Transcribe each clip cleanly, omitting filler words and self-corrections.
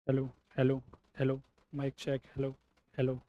Hello, hello, hello. Mic check. Hello, hello.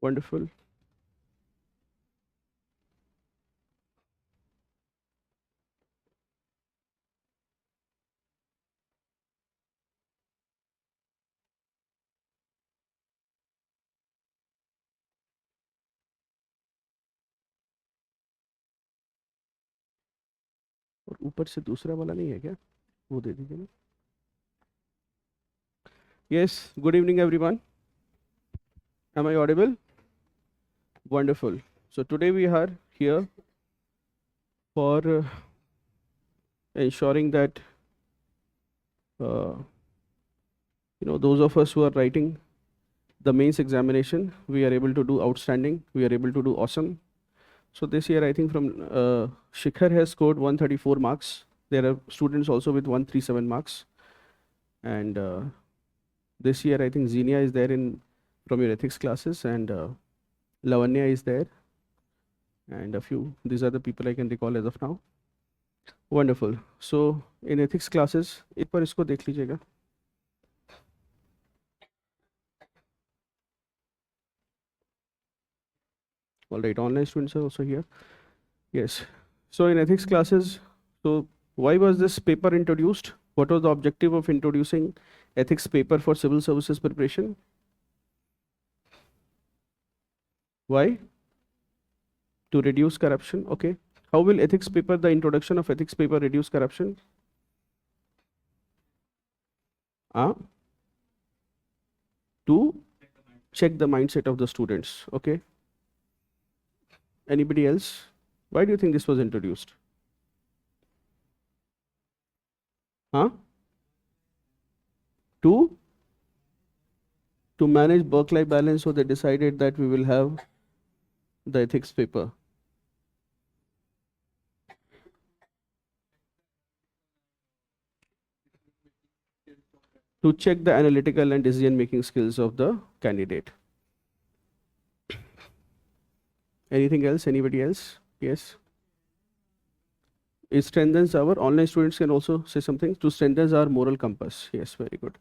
Wonderful. और ऊपर से दूसरा वाला नहीं है क्या? वो दे दीजिए ना. Yes, good evening, everyone. Am I audible? Wonderful. So today we are here for ensuring that uh, those of us who are writing the mains examination, we are able to do outstanding. We are able to do awesome. So this year, I think from Shikhar has scored 134 marks. There are students also with 137 marks, and this year I think Xenia is there in from your ethics classes, and Lavanya is there. and a few. These are the people I can recall as of now. Wonderful. So in ethics classes, एक बार इसको देख लीजिएगा. All right, online students are also here. Yes. So in ethics classes, so why was this paper introduced? What was the objective of introducing ethics paper for civil services preparation? Why? To reduce corruption. Okay. How will ethics paper, the introduction of ethics paper, reduce corruption? To check the mindset of the students. Okay. Anybody else? Why do you think this was introduced? To manage work-life balance, so they decided that we will have the ethics paper. To check the analytical and decision-making skills of the candidate. Anything else? Anybody else? Yes. It strengthens our online students can also say something to strengthen our moral compass. Yes, very good.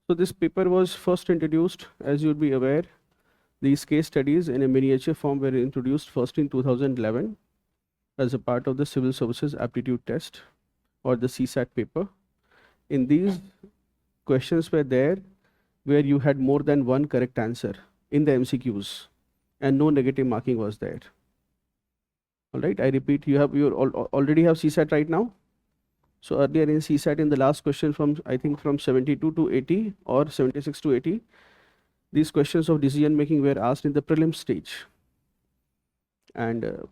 So this paper was first introduced, as you'd be aware, these case studies in a miniature form were introduced first in 2011 as a part of the Civil Services Aptitude Test or the CSAT paper. In these, questions were there where you had more than one correct answer in the MCQs and no negative marking was there. All right, I repeat, you already have CSAT right now. So earlier in CSAT, in the last question from, I think from 72 to 80 or 76 to 80, these questions of decision making were asked in the prelim stage. And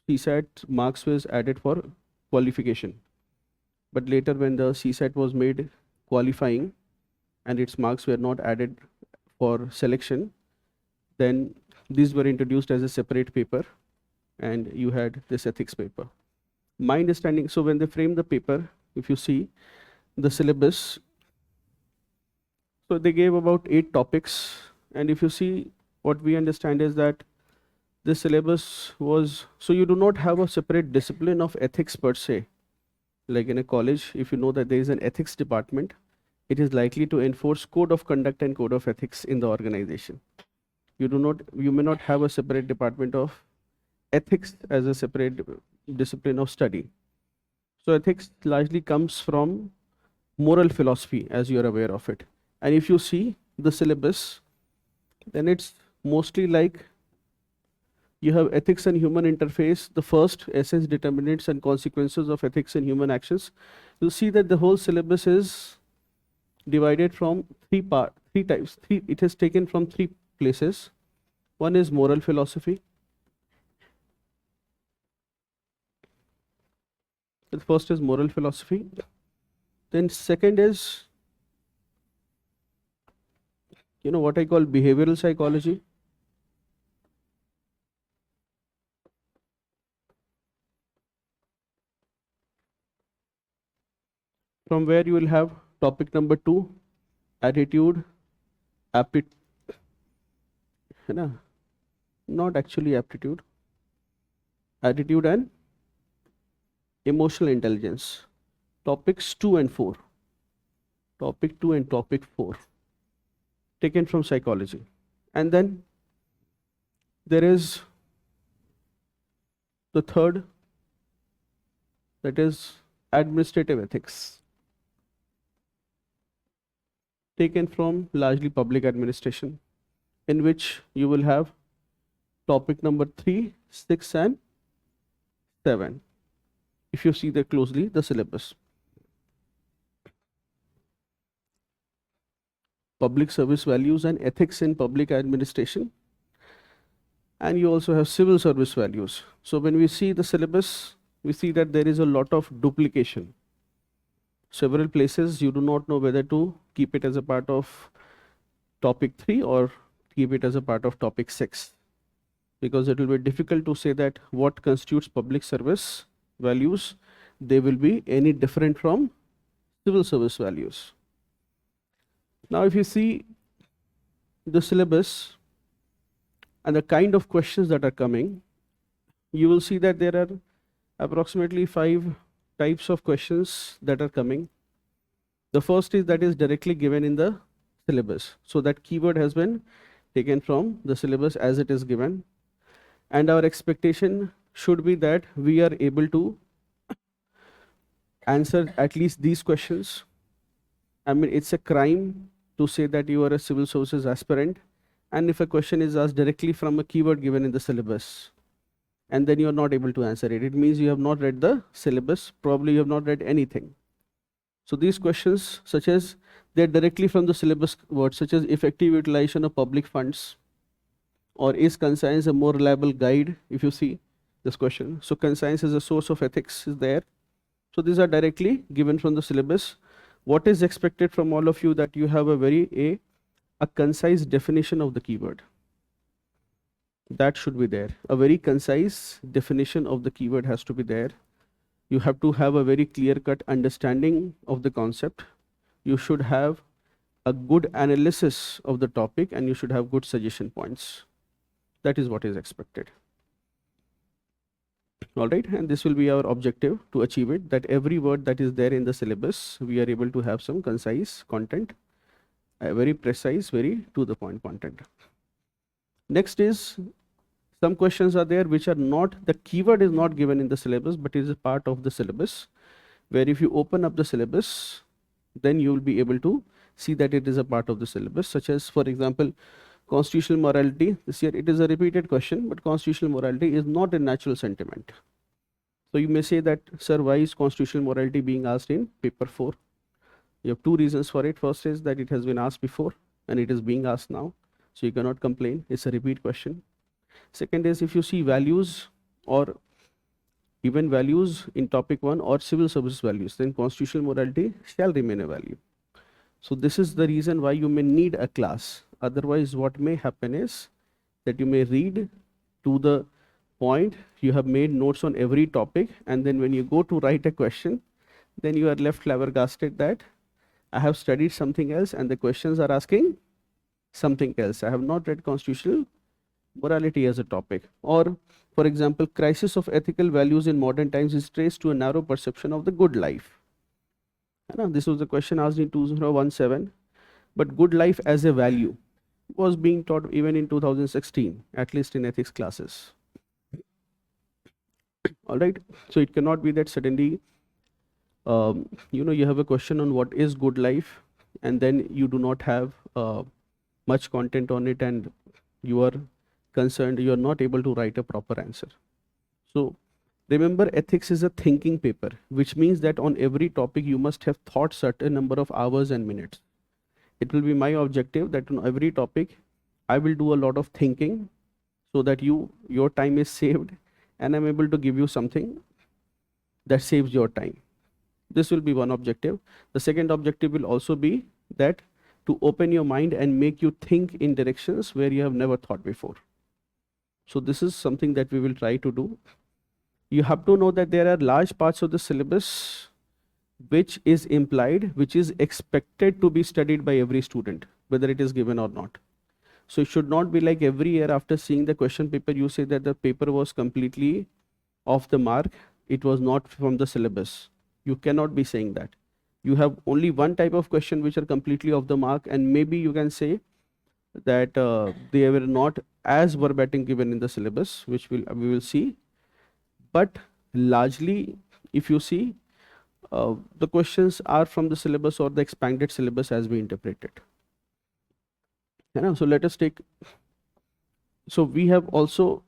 CSAT marks was added for qualification. But later when the CSAT was made qualifying and its marks were not added for selection, then these were introduced as a separate paper and you had this ethics paper. My understanding, so when they framed the paper, if you see the syllabus, so they gave about 8 topics, and if you see, what we understand is that the syllabus was, so you do not have a separate discipline of ethics per se. Like in a college, if you know that there is an ethics department, it is likely to enforce code of conduct and code of ethics in the organization. You may not have a separate department of ethics as a separate discipline of study. So ethics largely comes from moral philosophy, as you are aware of it. And if you see the syllabus, then it's mostly like you have ethics and human interface, the first essence, determinants and consequences of ethics and human actions. You'll see that the whole syllabus is divided from three types. It is taken from 3 places. One is moral philosophy. The first is moral philosophy. Then second is, what I call behavioral psychology. From where you will have topic number 2, attitude, aptitude, not actually aptitude, attitude and emotional intelligence. Topics 2 and 4. Topic 2 and topic 4 taken from psychology. And then there is the third, that is administrative ethics, taken from largely public administration, in which you will have topic number 3, 6 and 7. If you see there closely, the syllabus. Public service values and ethics in public administration. And you also have civil service values. So when we see the syllabus, we see that there is a lot of duplication. Several places you do not know whether to keep it as a part of topic 3 or keep it as a part of topic 6. Because it will be difficult to say that what constitutes public service values, they will be any different from civil service values. Now if you see the syllabus and the kind of questions that are coming, you will see that there are approximately 5 types of questions that are coming. The first is that is directly given in the syllabus. So that keyword has been taken from the syllabus as it is given. And our expectation should be that we are able to answer at least these questions. I mean, it's a crime to say that you are a civil services aspirant, and if a question is asked directly from a keyword given in the syllabus, and then you are not able to answer it, it means you have not read the syllabus, probably you have not read anything. So these questions, such as they're directly from the syllabus words, such as effective utilization of public funds, or is conscience a more reliable guide, if you see this question. So conscience is a source of ethics is there. So these are directly given from the syllabus. What is expected from all of you that you have a very a concise definition of the keyword. That should be there. A very concise definition of the keyword has to be there. You have to have a very clear-cut understanding of the concept. You should have a good analysis of the topic, and you should have good suggestion points. That is what is expected. All right, and this will be our objective to achieve it, that every word that is there in the syllabus, we are able to have some concise content, a very precise, very to the point content. Next is, some questions are there which are not, the keyword is not given in the syllabus, but is a part of the syllabus, where if you open up the syllabus, then you will be able to see that it is a part of the syllabus, such as, for example, constitutional morality. This year it is a repeated question, but constitutional morality is not a natural sentiment. So you may say that, sir, why is constitutional morality being asked in paper 4? You have 2 reasons for it. First is that it has been asked before and it is being asked now, so you cannot complain. It's a repeat question. Second is, if you see values or even values in topic 1 or civil service values, then constitutional morality shall remain a value. So this is the reason why you may need a class. Otherwise, what may happen is that you may read to the point, you have made notes on every topic, and then when you go to write a question, then you are left flabbergasted that I have studied something else and the questions are asking something else. I have not read constitutional morality as a topic. Or, for example, crisis of ethical values in modern times is traced to a narrow perception of the good life. This was the question asked in 2017, but good life as a value was being taught even in 2016, at least in ethics classes. All right, so it cannot be that suddenly you have a question on what is good life, and then you do not have much content on it, and you are concerned you are not able to write a proper answer. So remember, ethics is a thinking paper, which means that on every topic you must have thought certain number of hours and minutes. It will be my objective that on every topic I will do a lot of thinking, so that your time is saved and I'm able to give you something that saves your time. This will be one objective. The second objective will also be that to open your mind and make you think in directions where you have never thought before. So this is something that we will try to do. You have to know that there are large parts of the syllabus which is implied, which is expected to be studied by every student, whether it is given or not. So it should not be like every year after seeing the question paper, you say that the paper was completely off the mark, it was not from the syllabus. You cannot be saying that. You have only one type of question which are completely off the mark, and maybe you can say that they were not as verbatim given in the syllabus, which we will see. But largely, if you see, the questions are from the syllabus or the expanded syllabus as we interpret it. So let us take, so we have also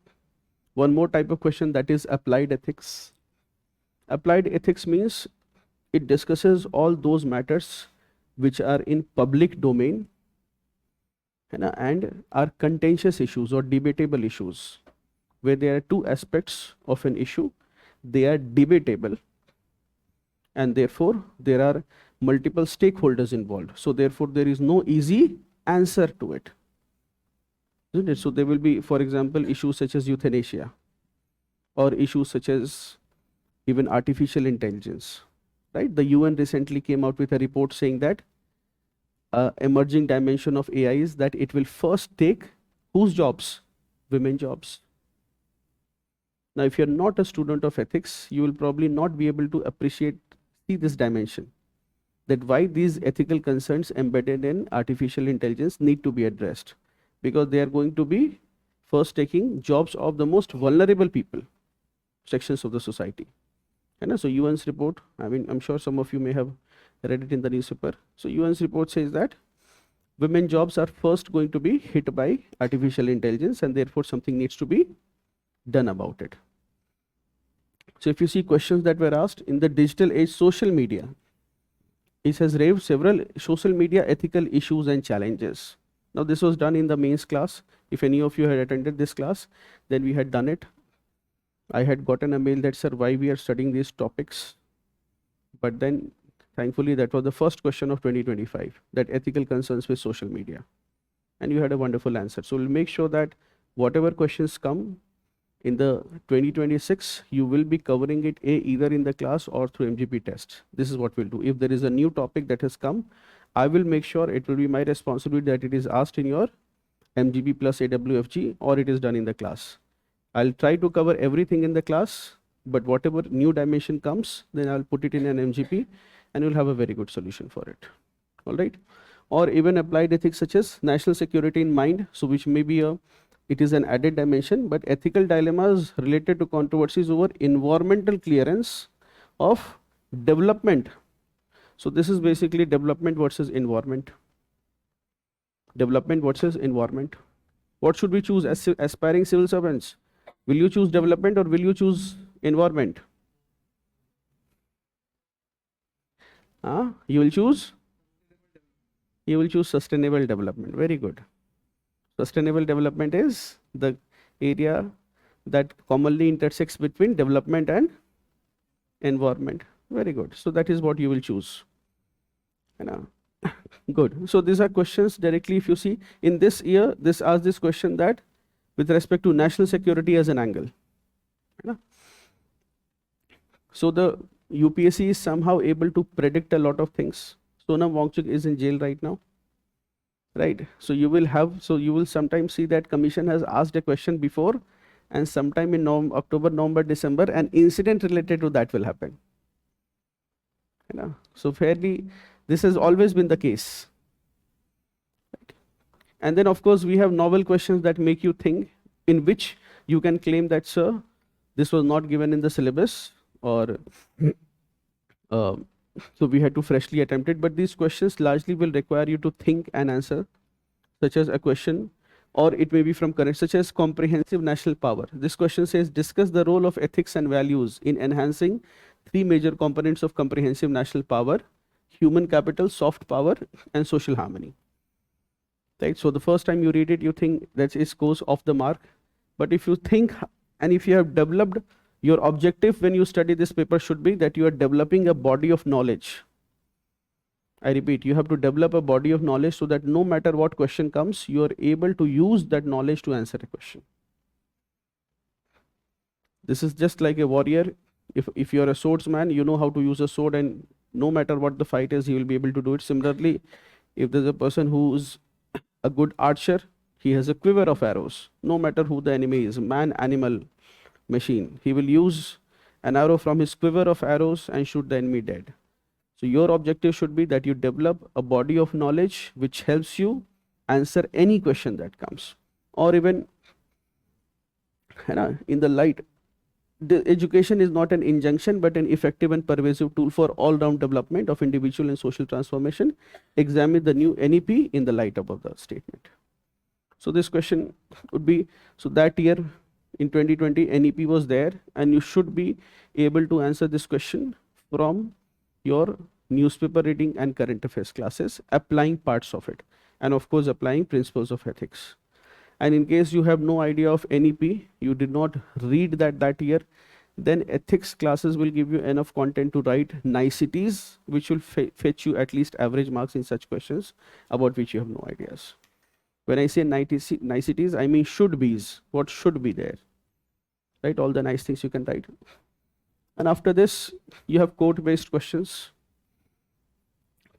one more type of question, that is applied ethics. Applied ethics means it discusses all those matters which are in public domain and are contentious issues or debatable issues, where there are 2 aspects of an issue, they are debatable, and therefore there are multiple stakeholders involved. So therefore there is no easy answer to it, isn't it? So there will be, for example, issues such as euthanasia, or issues such as even artificial intelligence, right? The UN recently came out with a report saying that emerging dimension of AI is that it will first take whose jobs? Women jobs. Now, if you're not a student of ethics, you will probably not be able to see this dimension, that why these ethical concerns embedded in artificial intelligence need to be addressed, because they are going to be first taking jobs of the most vulnerable people, sections of the society. And so UN's report, I mean, I'm sure some of you may have read it in the newspaper. So UN's report says that women jobs are first going to be hit by artificial intelligence, and therefore something needs to be done about it. So if you see questions that were asked in the digital age, social media, it has raised several social media ethical issues and challenges. Now this was done in the mains class. If any of you had attended this class, then we had done it. I had gotten a mail that, sir, why we are studying these topics? But then thankfully that was the first question of 2025, that ethical concerns with social media. And you had a wonderful answer. So we'll make sure that whatever questions come in the 2026, you will be covering it either in the class or through MGP test. This is what we'll do. If there is a new topic that has come, I will make sure it will be my responsibility that it is asked in your MGP plus AWFG, or it is done in the class. I'll try to cover everything in the class, but whatever new dimension comes, then I'll put it in an MGP and you'll have a very good solution for it. All right. Or even applied ethics such as national security in mind, so which may be it is an added dimension, but ethical dilemmas related to controversies over environmental clearance of development. So this is basically development versus environment. Development versus environment. What should we choose as aspiring civil servants? Will you choose development or will you choose environment? You will choose sustainable development. Very good. Sustainable development is the area that commonly intersects between development and environment. Very good. So that is what you will choose. Good. So these are questions directly, if you see in this year, this asks this question that with respect to national security as an angle. So the UPSC is somehow able to predict a lot of things. Sonam Wangchuk is in jail right now. Right. So you will sometimes see that commission has asked a question before, and sometime in October, November, December, an incident related to that will happen. So fairly, this has always been the case. Right. And then of course we have novel questions that make you think, in which you can claim that, sir, this was not given in the syllabus, or so we had to freshly attempt it. But these questions largely will require you to think and answer, such as a question, or it may be from current, such as comprehensive national power. This question says, discuss the role of ethics and values in enhancing three major components of comprehensive national power: human capital, soft power, and social harmony. Right. So the first time you read it, you think that it goes off the mark. But if you think, and if you have developed, your objective when you study this paper should be that you are developing a body of knowledge. I repeat, you have to develop a body of knowledge so that no matter what question comes, you are able to use that knowledge to answer a question. This is just like a warrior. If you are a swordsman, you know how to use a sword, and no matter what the fight is, he will be able to do it. Similarly, if there's a person who's a good archer, he has a quiver of arrows. No matter who the enemy is, man, animal, machine, he will use an arrow from his quiver of arrows and shoot the enemy dead. So your objective should be that you develop a body of knowledge which helps you answer any question that comes. Or even in the light, the education is not an injunction but an effective and pervasive tool for all-round development of individual and social transformation. Examine the new NEP in the light above the statement. So this question would be, so that year in 2020 NEP was there, and you should be able to answer this question from your newspaper reading and current affairs classes, applying parts of it, and of course applying principles of ethics. And in case you have no idea of NEP, you did not read that year, then ethics classes will give you enough content to write niceties, which will fetch you at least average marks in such questions about which you have no ideas. When I say niceties, I mean should be's. What should be there? Right? All the nice things you can write. And after this, you have quote-based questions.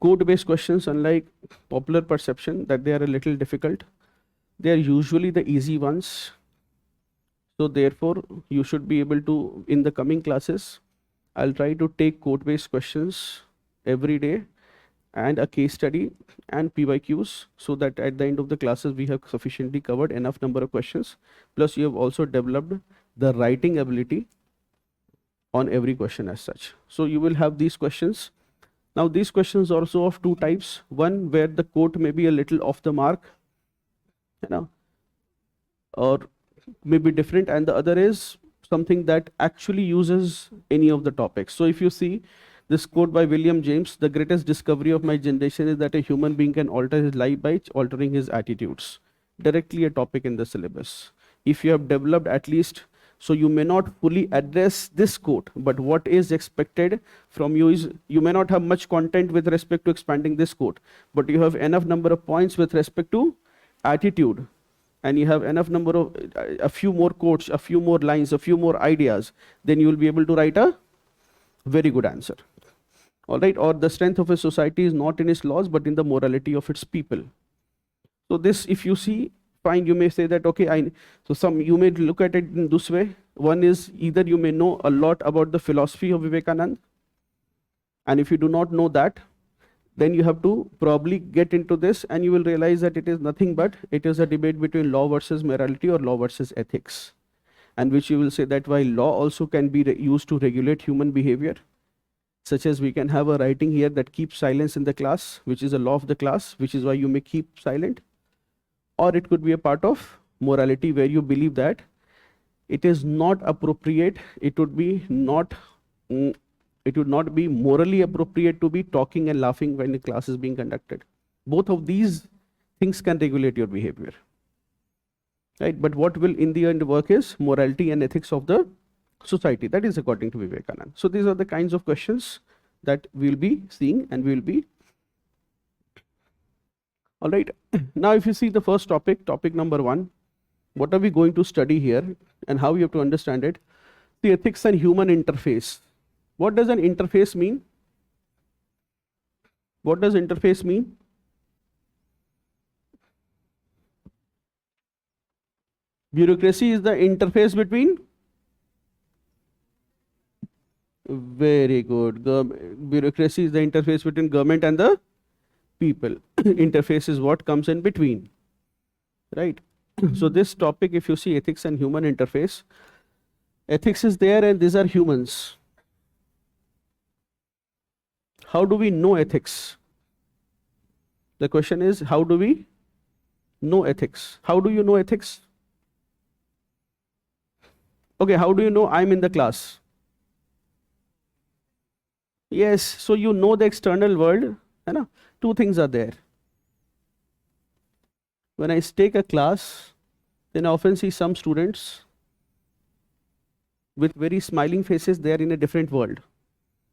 Quote-based questions, unlike popular perception that they are a little difficult, they are usually the easy ones. So therefore, you should be able to, in the coming classes, I'll try to take code-based questions every day and a case study and PYQs, so that at the end of the classes we have sufficiently covered enough number of questions. Plus you have also developed the writing ability on every question as such. So you will have these questions. Now these questions are also of two types. One where the quote may be a little off the mark, you know, or may be different, and the other is something that actually uses any of the topics. So if you see this quote by William James, the greatest discovery of my generation is that a human being can alter his life by altering his attitudes. Directly a topic in the syllabus. If you have developed at least, so you may not fully address this quote, but what is expected from you is, you may not have much content with respect to expanding this quote, but you have enough number of points with respect to attitude, and you have enough number of, a few more quotes, a few more lines, a few more ideas, then you will be able to write a very good answer. All right, or the strength of a society is not in its laws, but in the morality of its people. So this, if you see, fine, you may say that, okay, you may look at it in this way. One is, either you may know a lot about the philosophy of Vivekananda, and if you do not know that, then you have to probably get into this, and you will realize that it is nothing but, it is a debate between law versus morality or law versus ethics. And which you will say that while law also can be used to regulate human behavior, such as we can have a writing here that keeps silence in the class, which is a law of the class, which is why you may keep silent. Or it could be a part of morality, where you believe that it is not appropriate, it would not be morally appropriate to be talking and laughing when the class is being conducted. Both of these things can regulate your behavior, right? But what will in the end work is morality and ethics of the society. That is according to Vivekananda. So these are the kinds of questions that we'll be seeing, and we'll be. All right. Now, if you see the first topic, topic number 1, what are we going to study here and how you have to understand it? The ethics and human interface. What does an interface mean? What does interface mean? Bureaucracy is the interface between. Very good. Bureaucracy is the interface between government and the people. Interface is what comes in between, right? So this topic, if you see ethics and human interface, ethics is there and these are humans. How do we know ethics? The question is, how do we know ethics? How do you know ethics? Okay, how do you know I'm in the class? Yes, so you know the external world. Two things are there. When I take a class, then I often see some students with very smiling faces. They are in a different world.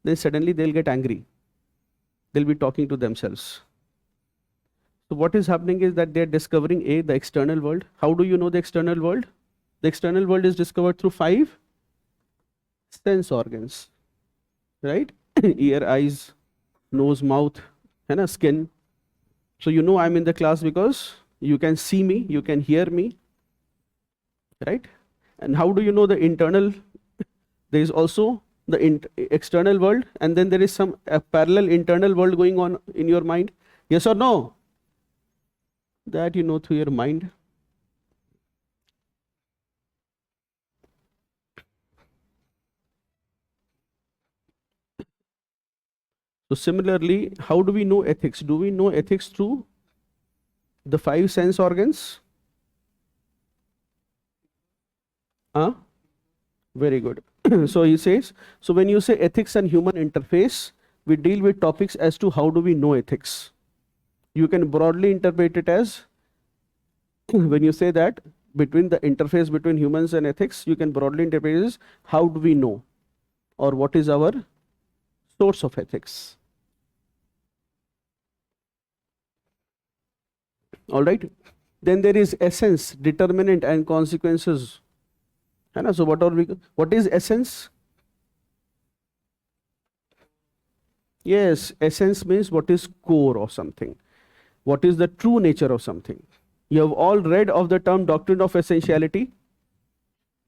Then suddenly they'll get angry. They'll be talking to themselves. So what is happening is that they're discovering the external world. How do you know the external world? The external world is discovered through 5 sense organs, right? Ear, eyes, nose, mouth, and skin. So you know I'm in the class because you can see me, you can hear me, right? And how do you know the internal? There is also the external world, and then there is some parallel internal world going on in your mind. Yes or no? That you know through your mind. So similarly, how do we know ethics? Do we know ethics through the 5 sense organs? Very good. So he says, so when you say ethics and human interface, we deal with topics as to how do we know ethics. You can broadly interpret it as, when you say that between the interface between humans and ethics, you can broadly interpret it as how do we know, or what is our source of ethics. All right. Then there is essence, determinant, and consequences. So what is essence? Yes, essence means what is core of something. What is the true nature of something? You have all read of the term doctrine of essentiality.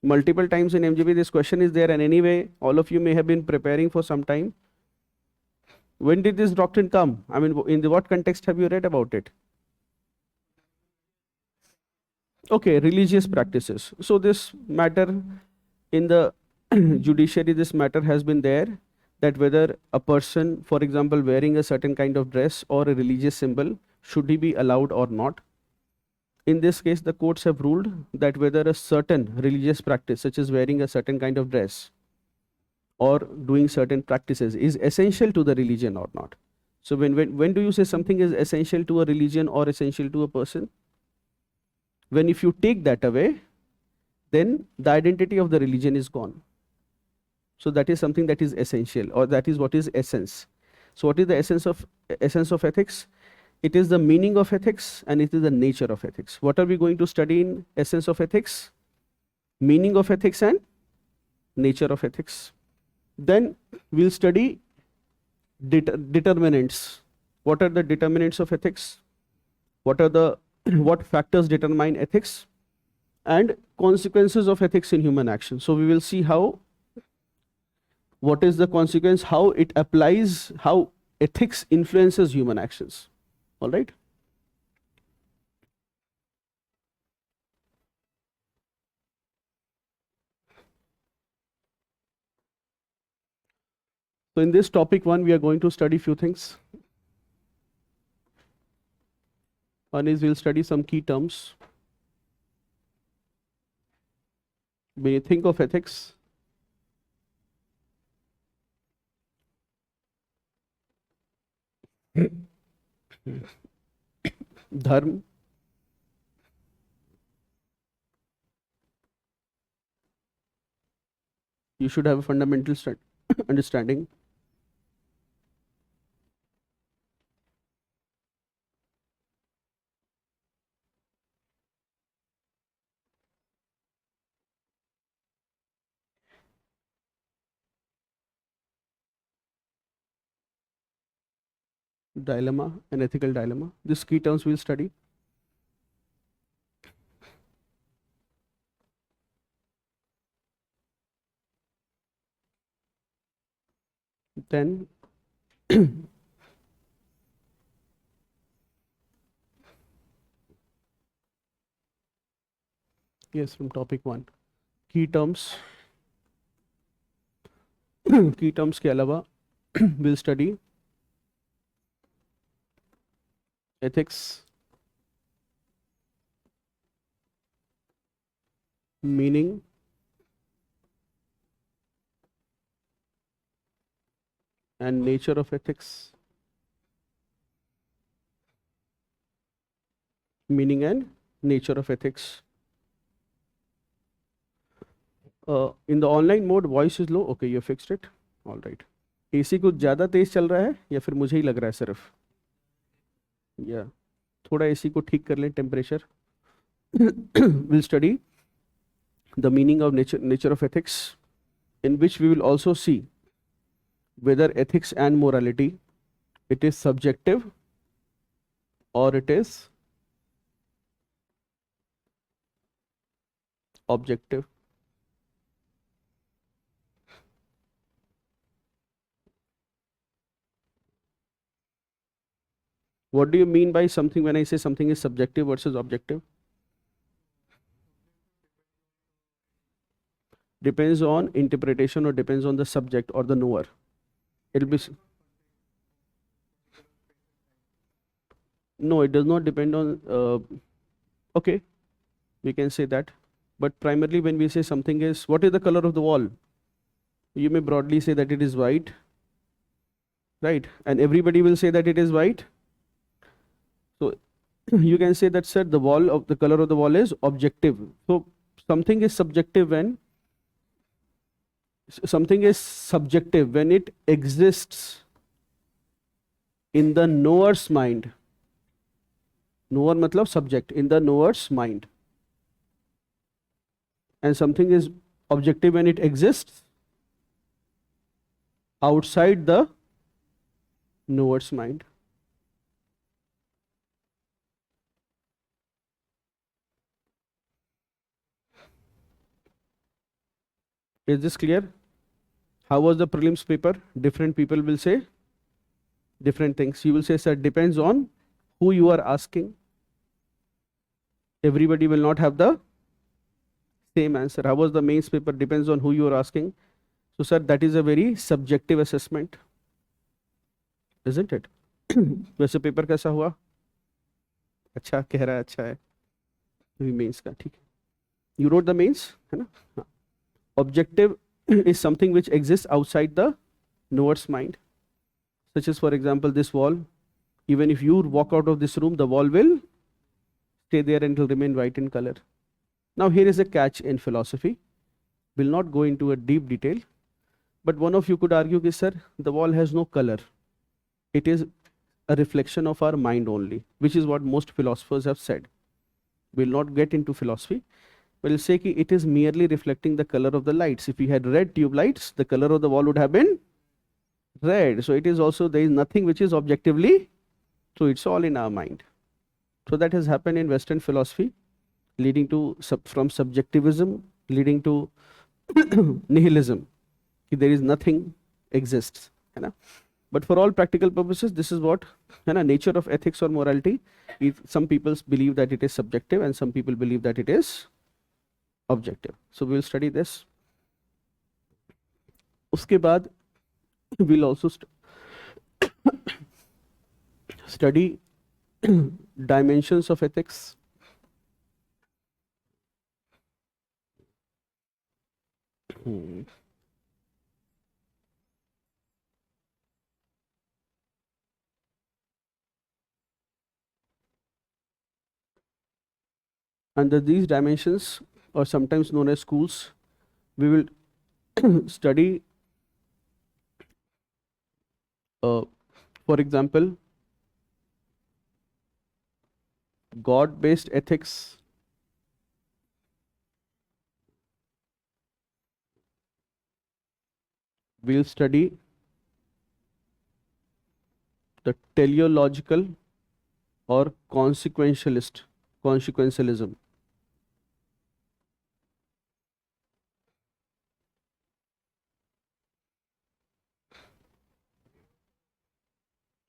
Multiple times in MGP this question is there, and anyway all of you may have been preparing for some time. When did this doctrine come? I mean, in what context have you read about it? Okay, religious practices. So this matter in the judiciary, this matter has been there, that whether a person, for example, wearing a certain kind of dress or a religious symbol, should he be allowed or not? In this case, the courts have ruled that whether a certain religious practice, such as wearing a certain kind of dress or doing certain practices, is essential to the religion or not. So when do you say something is essential to a religion or essential to a person? When if you take that away, then the identity of the religion is gone. So that is something that is essential, or that is what is essence. So what is the essence of ethics? It is the meaning of ethics and it is the nature of ethics. What are we going to study in essence of ethics? Meaning of ethics and nature of ethics. Then we'll study determinants. What are the determinants of ethics? What factors determine ethics? And consequences of ethics in human action. So we will see what is the consequence, how it applies, how ethics influences human actions. All right. So in this topic 1, we are going to study few things. One is we'll study some key terms. When you think of ethics, dharma, you should have a fundamental understanding. Dilemma and ethical dilemma. These key terms we'll study. Then yes, from topic 1, key terms. Key terms के अलावा we'll study ethics, meaning, and nature of ethics. Meaning and nature of ethics. In the online mode, voice is low. Okay, you fixed it. All right. AC कुछ ज़्यादा तेज चल रहा है या फिर मुझे ही लग रहा है सिर्फ? या थोड़ा AC को ठीक कर लें temperature. We'll study the meaning of nature of ethics, in which we will also see whether ethics and morality, it is subjective or it is objective. What do you mean by something when I say something is subjective versus objective? Depends on interpretation or depends on the subject or the knower. It'll be no, it does not depend on okay, we can say that, but primarily when we say something is, what is the color of the wall? You may broadly say that it is white, right? And everybody will say that it is white. So you can say that, sir, the color of the wall is objective. So something is subjective when it exists in the knower's mind. Knower matlab subject, in the knower's mind. And something is objective when it exists outside the knower's mind. Is this clear? How was the prelims paper? Different people will say different things. You will say, sir, depends on who you are asking. Everybody will not have the same answer. How was the mains paper? Depends on who you are asking. So, sir, that is a very subjective assessment, isn't it? वैसे paper कैसा हुआ? अच्छा कह रहा है, अच्छा है. अभी मेंस का ठीक है. You wrote the mains, है ना? हाँ. Objective is something which exists outside the knower's mind. Such as, for example, this wall. Even if you walk out of this room, the wall will stay there and it will remain white in color. Now, here is a catch in philosophy. We'll not go into a deep detail, but one of you could argue, कि, sir, the wall has no color. It is a reflection of our mind only, which is what most philosophers have said. We'll not get into philosophy, but we'll say that it is merely reflecting the color of the lights. If we had red tube lights, the color of the wall would have been red. So it is also, there is nothing which is objectively, so it's all in our mind. So that has happened in Western philosophy, leading to, from subjectivism, leading to nihilism. There is nothing exists. है ना? But for all practical purposes, this is what nature of ethics or morality. Some people believe that it is subjective and some people believe that it is objective. So we will study this. Uske baad, we'll also study dimensions of ethics. Under these dimensions, or sometimes known as schools, we will study, for example, God-based ethics, we'll study the teleological or consequentialism.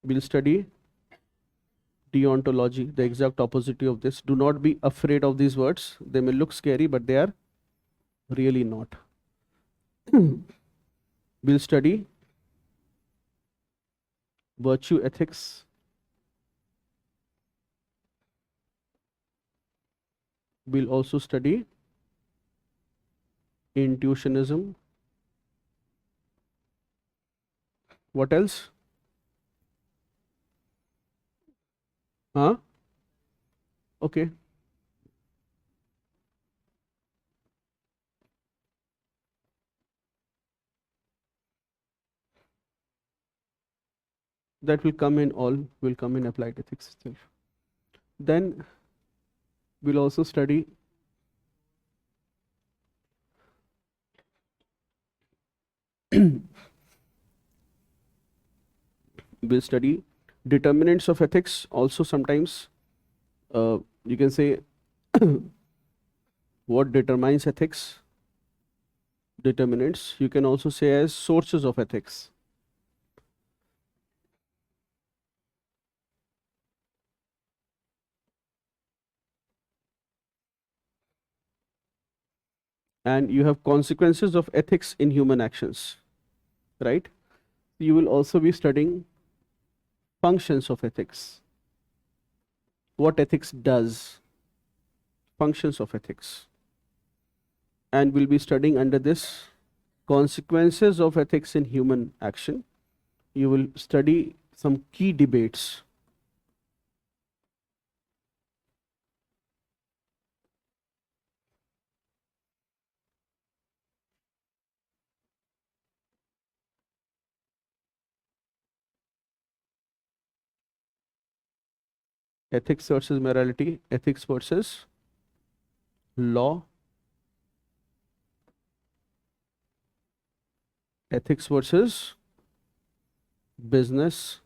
We'll study deontology, the exact opposite of this. Do not be afraid of these words. They may look scary, but they are really not. We'll study virtue ethics. We'll also study intuitionism. What else? Huh? Okay. That will come in applied ethics itself. Then we'll also study we'll study determinants of ethics. Also sometimes you can say what determines ethics. Determinants you can also say as sources of ethics. And you have consequences of ethics in human actions, right? You will also be studying functions of ethics. What ethics does, functions of ethics. And we'll be studying under this consequences of ethics in human action. You will study some key debates. Ethics versus morality, ethics versus law, ethics versus business,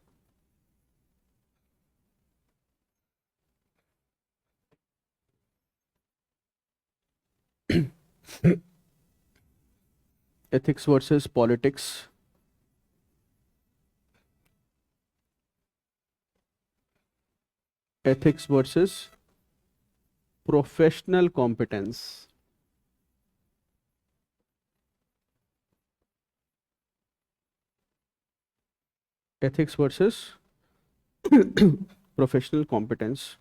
ethics versus politics, ethics versus professional competence. Ethics versus professional competence.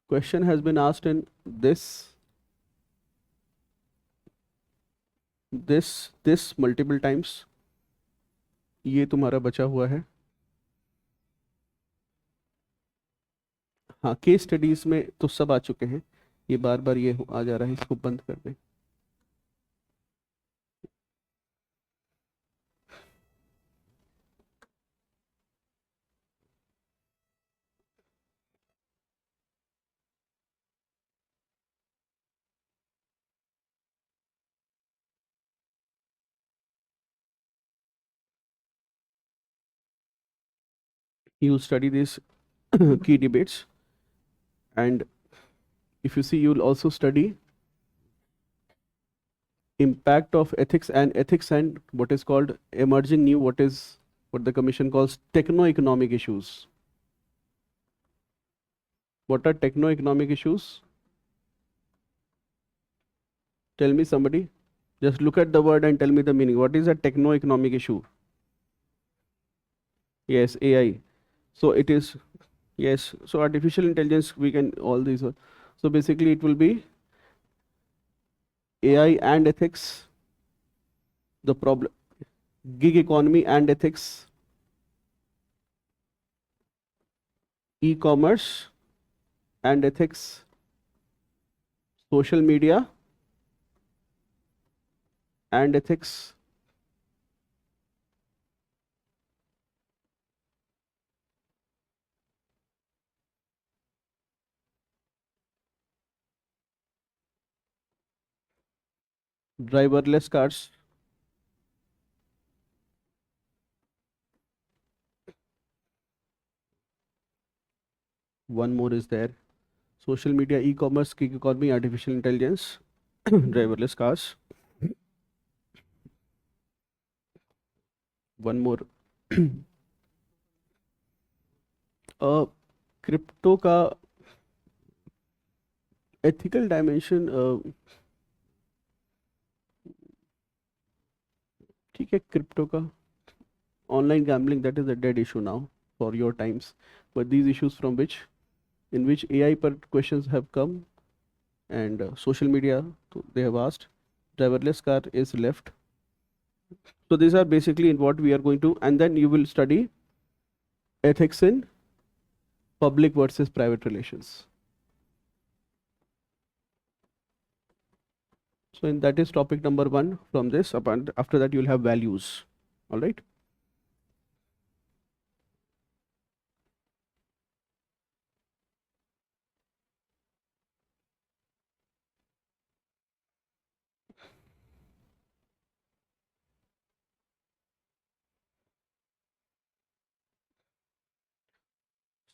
Question has been asked in this multiple times. ये तुम्हारा बचा हुआ है. हाँ, case studies में तो सब आ चुके हैं. ये बार बार ये आ जा रहा है, इसको बंद कर दें. You study these key debates, and if you see, you'll also study impact of ethics and what is called emerging new, what the commission calls techno-economic issues. What are techno-economic issues? Tell me somebody. Just look at the word and tell me the meaning. What is a techno-economic issue? Yes, AI. So it is, yes. So artificial intelligence, we can all these. So basically, it will be AI and ethics, the problem, gig economy and ethics, e-commerce and ethics, social media and ethics, driverless cars. One more is there. Social media, e-commerce, gig economy, artificial intelligence, driverless cars. One more. Crypto का ethical dimension, ठीक है. Crypto का online gambling, that is a dead issue now for your time's, but these issues from which in which AI per questions have come, and social media they have asked. Driverless car is left. So these are basically in what we are going to, and then you will study ethics in public versus private relations. So in that is topic number 1 from this. After that you will have values. All right.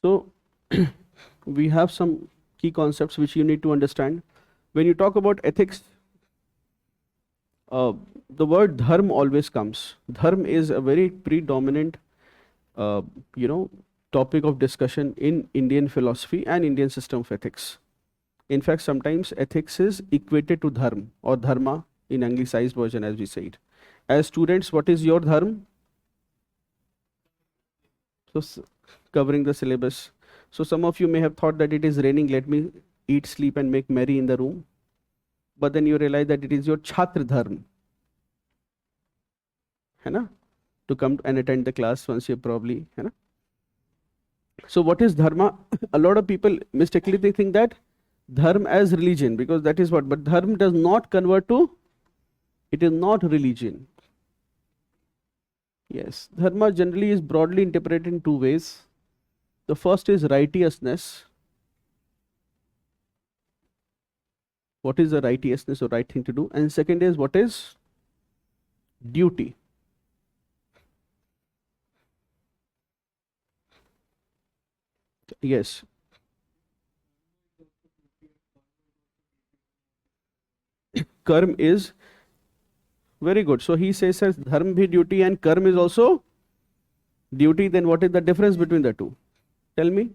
So we have some key concepts which you need to understand. When you talk about ethics, the word dharma always comes. Dharma is a very predominant, uh, you know, topic of discussion in Indian philosophy and Indian system of ethics. In fact, sometimes ethics is equated to dharma or dharma in anglicized version, as we say it. As students, what is your dharma? So covering the syllabus. So some of you may have thought that it is raining, let me eat, sleep and make merry in the room. But then you realize that it is your chhatra dharma. है ना? To come and attend the class once you probably, है ना? So what is dharma? A lot of people mistakenly they think that dharma as religion, because that is what, but dharma does not convert to, it is not religion. Yes, dharma generally is broadly interpreted in 2 ways. The first is righteousness. What is the righteousness or right thing to do? And second is what is duty. Yes. Karm is very good. So he says dharma bhi duty and karm is also duty. Then what is the difference between the two? Tell me,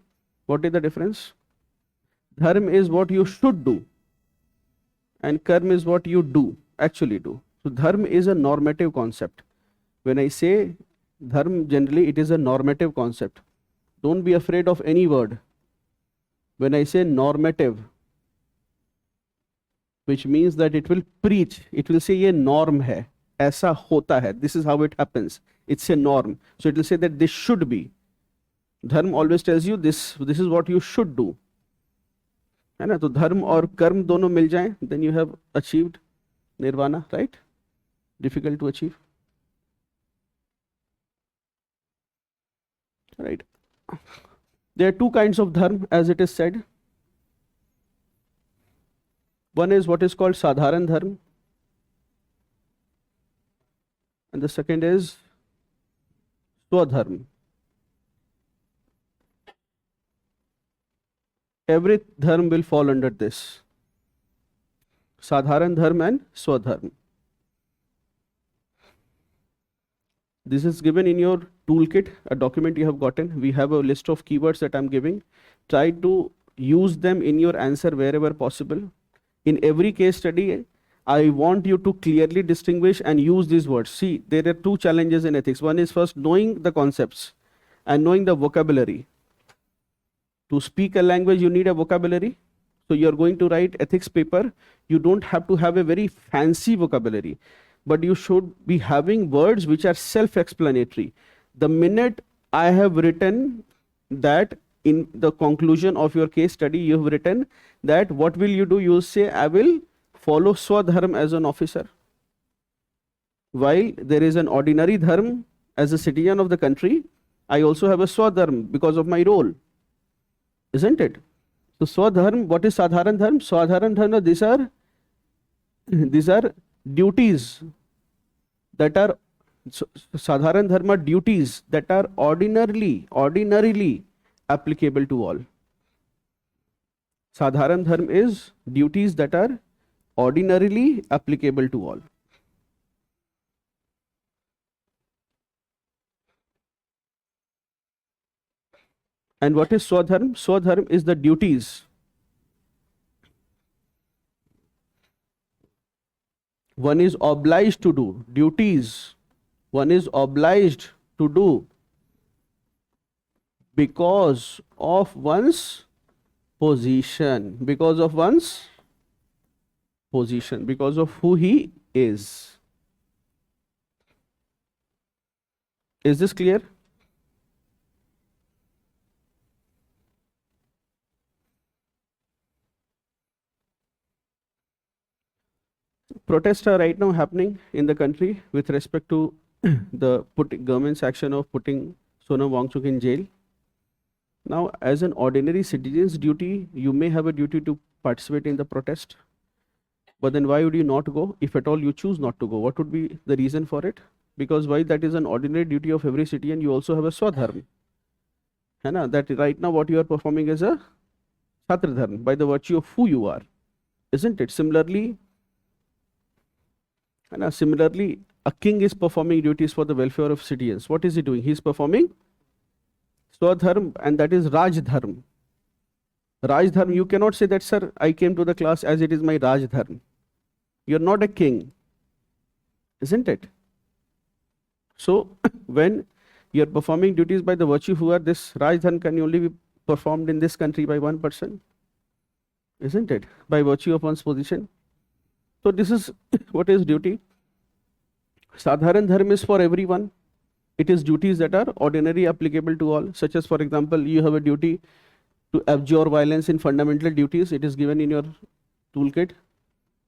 what is the difference? Dharma is what you should do, and karma is what you do, actually do. So dharma is a normative concept. When I say dharma, generally it is a normative concept. Don't be afraid of any word. When I say normative, which means that it will preach, it will say ये norm है, ऐसा होता है, this is how it happens, it's a norm. So it will say that this should be. Dharma always tells you this is what you should do. है ना? तो धर्म और कर्म दोनों मिल जाएं, then you have achieved nirvana, right? Difficult to achieve. Right. There are two kinds of dharma, as it is said. One is what is called sadharan dharma, and the second is swadharma. Every dharma will fall under this. Sadharan dharma and swadharma. This is given in your toolkit, a document you have gotten. We have a list of keywords that I'm giving. Try to use them in your answer wherever possible. In every case study, I want you to clearly distinguish and use these words. See, there are two challenges in ethics. One is first knowing the concepts and knowing the vocabulary. To speak a language, you need a vocabulary. So you're going to write ethics paper. You don't have to have a very fancy vocabulary, but you should be having words which are self-explanatory. The minute I have written that in the conclusion of your case study, you have written that what will you do? You say, I will follow swadharma as an officer. While there is an ordinary dharma as a citizen of the country, I also have a swadharma because of my role. Isn't it? So swadharma, what is sadharan dharma? Sadharan dharma, these are duties that are sadharan dharma, duties that are ordinarily applicable to all. Sadharan dharma is duties that are ordinarily applicable to all. And what is swadharma? Swadharma is the duties one is obliged to do. Duties one is obliged to do because of one's position, because of one's position, because of who he is. Is this clear? Protests are right now happening in the country with respect to the government's action of putting Sonam Wangchuk in jail. Now, as an ordinary citizen's duty, you may have a duty to participate in the protest. But then why would you not go? If at all you choose not to go, what would be the reason for it? Because why that is an ordinary duty of every citizen, you also have a swadharma. That right now what you are performing is a satradharma by the virtue of who you are. Isn't it? Similarly, a king is performing duties for the welfare of citizens. What is he doing? He is performing swadharma, and that is rajdharma. Rajdharma, you cannot say that, sir, I came to the class as it is my rajdharma. You're not a king. Isn't it? So, when you're performing duties by the virtue who are this rajdharma can only be performed in this country by one person. Isn't it? By virtue of one's position. So this is what is duty. Sadharan dharma is for everyone. It is duties that are ordinarily applicable to all, such as, for example, you have a duty to abjure violence in fundamental duties. It is given in your toolkit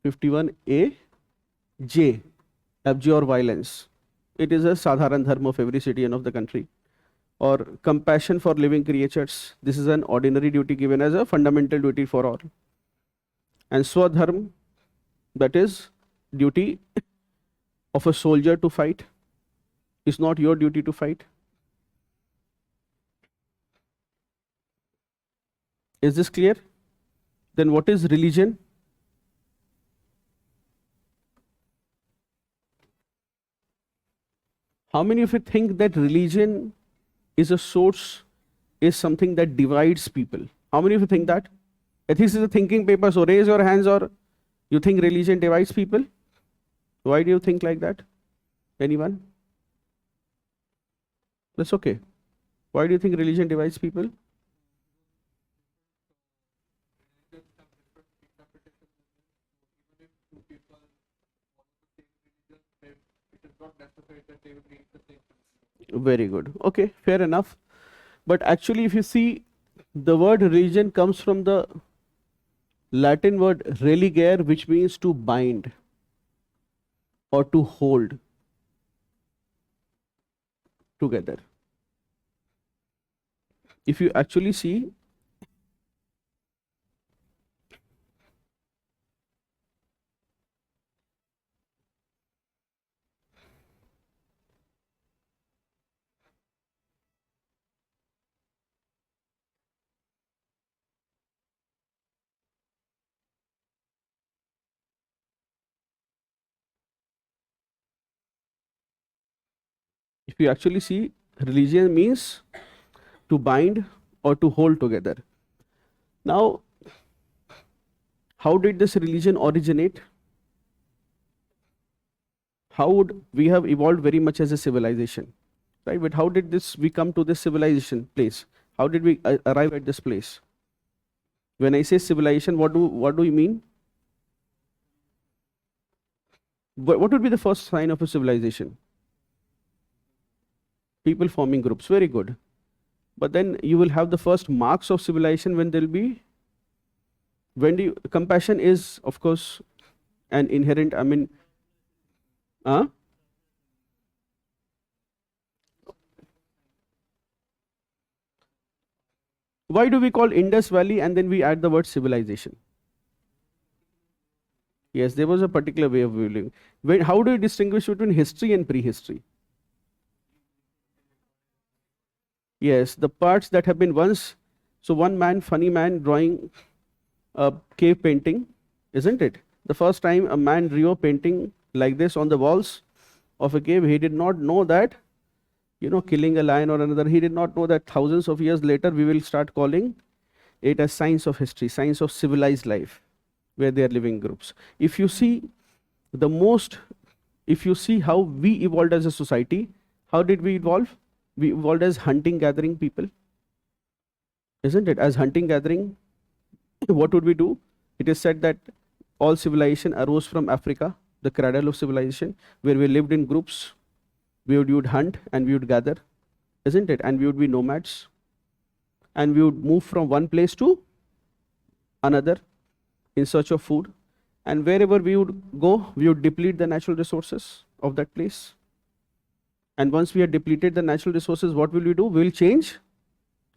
51A J, abjure violence. It is a sadharan dharma of every citizen of the country. Or compassion for living creatures. This is an ordinary duty given as a fundamental duty for all. And swadharma, that is duty of a soldier to fight. It's not your duty to fight. Is this clear? Then what is religion? How many of you think that religion is a source, is something that divides people? How many of you think that? Ethics is a thinking paper, so raise your hands, or you think religion divides people? Why do you think like that? Anyone? That's okay. Why do you think religion divides people? Very good. Okay, fair enough. But actually, if you see, the word religion comes from the Latin word religare, which means to bind or to hold together. If you actually see, religion means to bind or to hold together. Now, how did this religion originate? How would we have evolved very much as a civilization, right? But how did we come to this civilization place? How did we arrive at this place? When I say civilization, what do you mean? What would be the first sign of a civilization? People forming groups. Very good. But then you will have the first marks of civilization when there'll be, compassion is, of course, an inherent, why do we call Indus Valley and then we add the word civilization? Yes, there was a particular way of viewing. How do you distinguish between history and prehistory? Yes, the parts that have been once, so one man, funny man, drawing a cave painting, isn't it? The first time a man drew a painting like this on the walls of a cave, he did not know that, killing a lion or another, he did not know that thousands of years later we will start calling it as science of history, science of civilized life, where they are living groups. If you see how we evolved as a society, how did we evolve? We evolved as hunting gathering people, isn't it? As hunting gathering, what would we do? It is said that all civilization arose from Africa, the cradle of civilization, where we lived in groups. We would hunt and we would gather, isn't it? And we would be nomads, and we would move from one place to another in search of food, and wherever we would go, we would deplete the natural resources of that place. And once we have depleted the natural resources, what will we do? We will change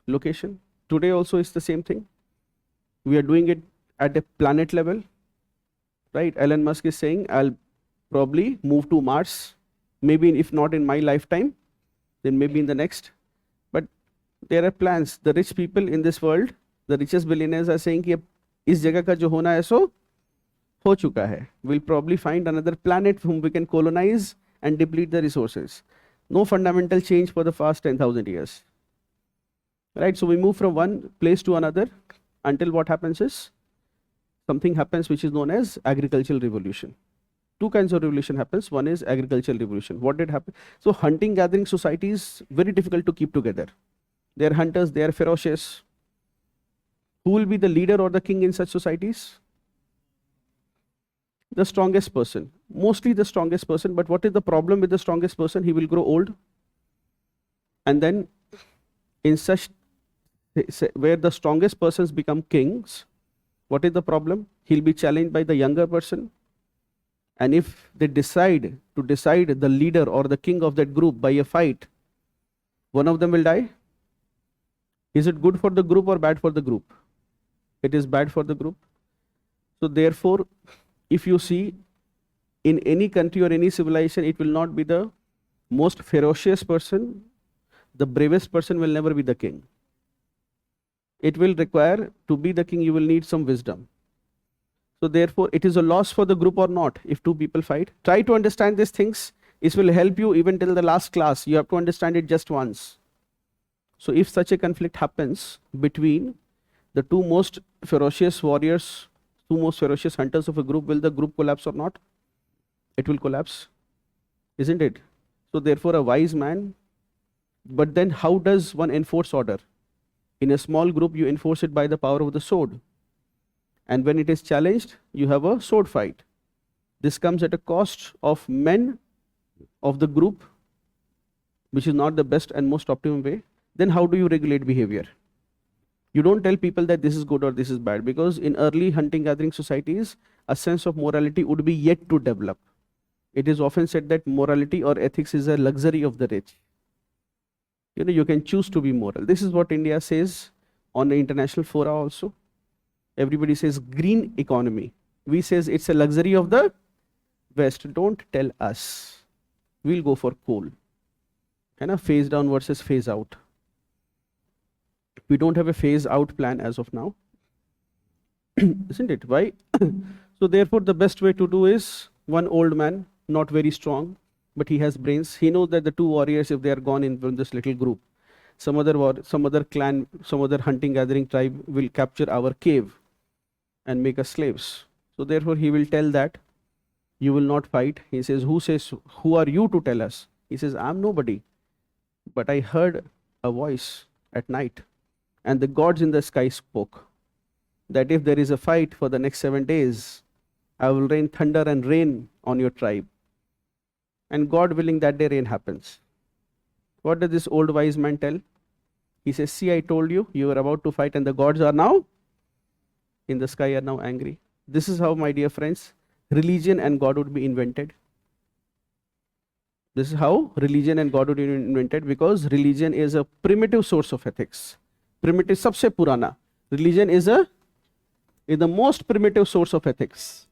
location. Today also is the same thing. We are doing it at a planet level, right? Elon Musk is saying, I'll probably move to Mars, maybe if not in my lifetime, then maybe in the next. But there are plans. The rich people in this world, the richest billionaires are saying कि इस जगह का जो होना है सो हो चुका है. We'll probably find another planet whom we can colonize and deplete the resources. No fundamental change for the past 10,000 years. Right? So we move from one place to another until what happens is something happens which is known as agricultural revolution. Two kinds of revolution happens. One is agricultural revolution. What did happen? So hunting gathering societies, very difficult to keep together. They are hunters, they are ferocious. Who will be the leader or the king in such societies? The strongest person, mostly the strongest person. But what is the problem with the strongest person? He will grow old, and then in such where the strongest persons become kings, what is the problem? He'll be challenged by the younger person, and if they decide the leader or the king of that group by a fight, one of them will die. Is it good for the group or bad for the group? It is bad for the group. So therefore, if you see in any country or any civilization, it will not be the most ferocious person, the bravest person will never be the king. It will require, to be the king, you will need some wisdom. So therefore, it is a loss for the group or not if two people fight. Try to understand these things. It will help you even till the last class. You have to understand it just once. So if such a conflict happens between the two most ferocious warriors, two most ferocious hunters of a group, will the group collapse or not? It will collapse, isn't it? So therefore a wise man, but then how does one enforce order? In a small group, you enforce it by the power of the sword. And when it is challenged, you have a sword fight. This comes at a cost of men of the group, which is not the best and most optimum way. Then how do you regulate behavior? You don't tell people that this is good or this is bad, because in early hunting gathering societies, a sense of morality would be yet to develop. It is often said that morality or ethics is a luxury of the rich. You can choose to be moral. This is what India says on the international fora also. Everybody says green economy. We says it's a luxury of the West. Don't tell us. We'll go for coal. Phase down versus phase out. We don't have a phase out plan as of now. Isn't it? Why? So therefore the best way to do is one old man, not very strong, but he has brains. He knows that the two warriors, if they are gone in this little group, some other clan, some other hunting gathering tribe will capture our cave and make us slaves. So therefore he will tell that you will not fight. He says, who are you to tell us? He says, I'm nobody, but I heard a voice at night, and the gods in the sky spoke that if there is a fight for the next 7 days, I will rain thunder and rain on your tribe. And God willing, that day rain happens. What does this old wise man tell? He says, see, I told you, you were about to fight, and the gods are now in the sky are now angry. This is how, my dear friends, religion and God would be invented. This is how religion and God would be invented, because religion is a primitive source of ethics. Primitive, sabse purana. Religion is the most primitive source of ethics.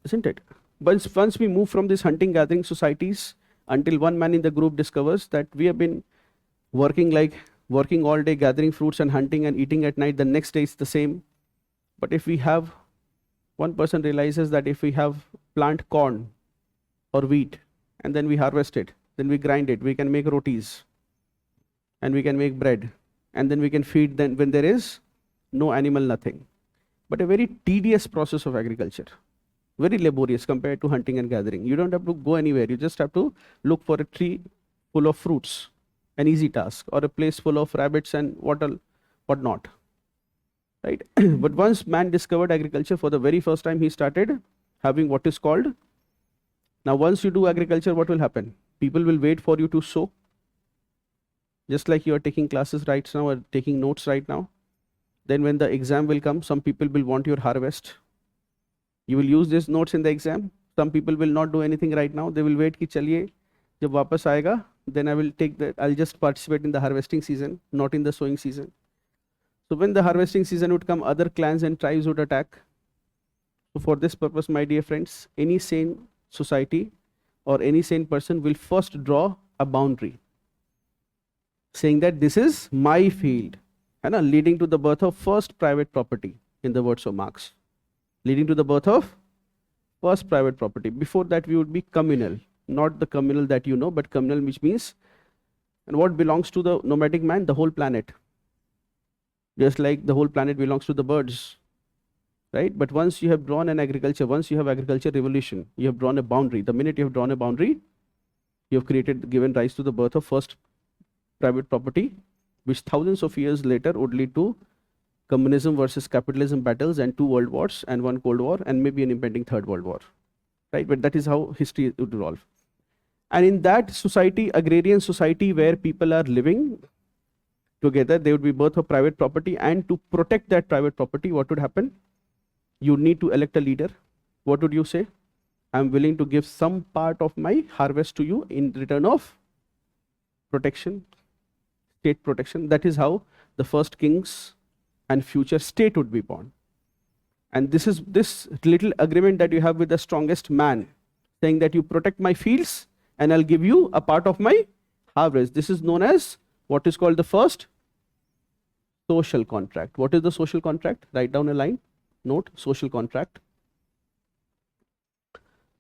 Isn't it? Once we move from these hunting gathering societies, until one man in the group discovers that we have been working all day, gathering fruits and hunting and eating at night, the next day it's the same. But if we have, one person realizes that if we have plant corn or wheat, and then we harvest it, then we grind it, we can make rotis, and we can make bread, and then we can feed them when there is no animal, nothing. But a very tedious process of agriculture. Very laborious compared to hunting and gathering. You don't have to go anywhere. You just have to look for a tree full of fruits, an easy task, or a place full of rabbits and what not. Right? But once man discovered agriculture for the very first time, he started having what is called. Now, once you do agriculture, what will happen? People will wait for you to sow. Just like you are taking classes right now or taking notes right now. Then when the exam will come, some people will want your harvest. You will use these notes in the exam. Some people will not do anything right now. They will wait कि चलिए जब वापस आएगा, then I'll just participate in the harvesting season, not in the sowing season. So when the harvesting season would come, other clans and tribes would attack. So for this purpose, my dear friends, any sane society or any sane person will first draw a boundary, saying that this is my field, leading to the birth of first private property, in the words of Marx. Leading to the birth of first private property. Before that, we would be communal. Not the communal that you know, but communal, which means, and what belongs to the nomadic man? The whole planet. Just like the whole planet belongs to the birds. Right? But once you have drawn an agriculture, once you have agriculture revolution, you have drawn a boundary. The minute you have drawn a boundary, you have given rise to the birth of first private property, which thousands of years later would lead to communism versus capitalism battles and 2 world wars and 1 Cold War and maybe an impending 3rd World War. Right? But that is how history would evolve. And in that society, agrarian society where people are living together, there would be birth of private property, and to protect that private property, what would happen? You need to elect a leader. What would you say? I'm willing to give some part of my harvest to you in return of protection, state protection. That is how the first kings and future state would be born. And this is this little agreement that you have with the strongest man, saying that you protect my fields and I'll give you a part of my harvest. This is known as what is called the first social contract. What is the social contract? Write down a line, note, social contract.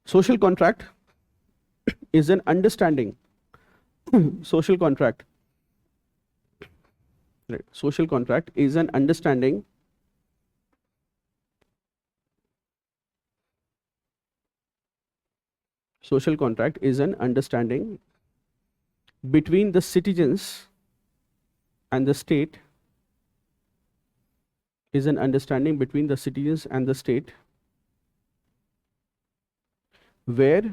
Social contract is an understanding. Social contract. Right. Social contract is an understanding social contract is an understanding between the citizens and the state is an understanding between the citizens and the state where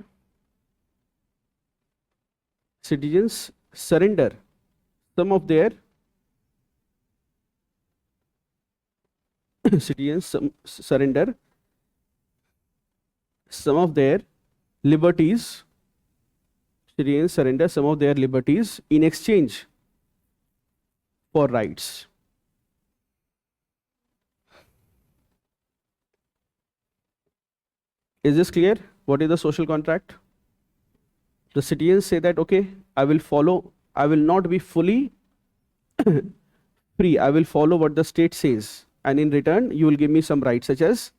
citizens surrender some of their surrender some of their liberties. Citizens surrender some of their liberties in exchange for rights. Is this clear? What is the social contract? The citizens say that, okay, I will not be fully free. I will follow what the state says. And in return, you will give me some rights, such as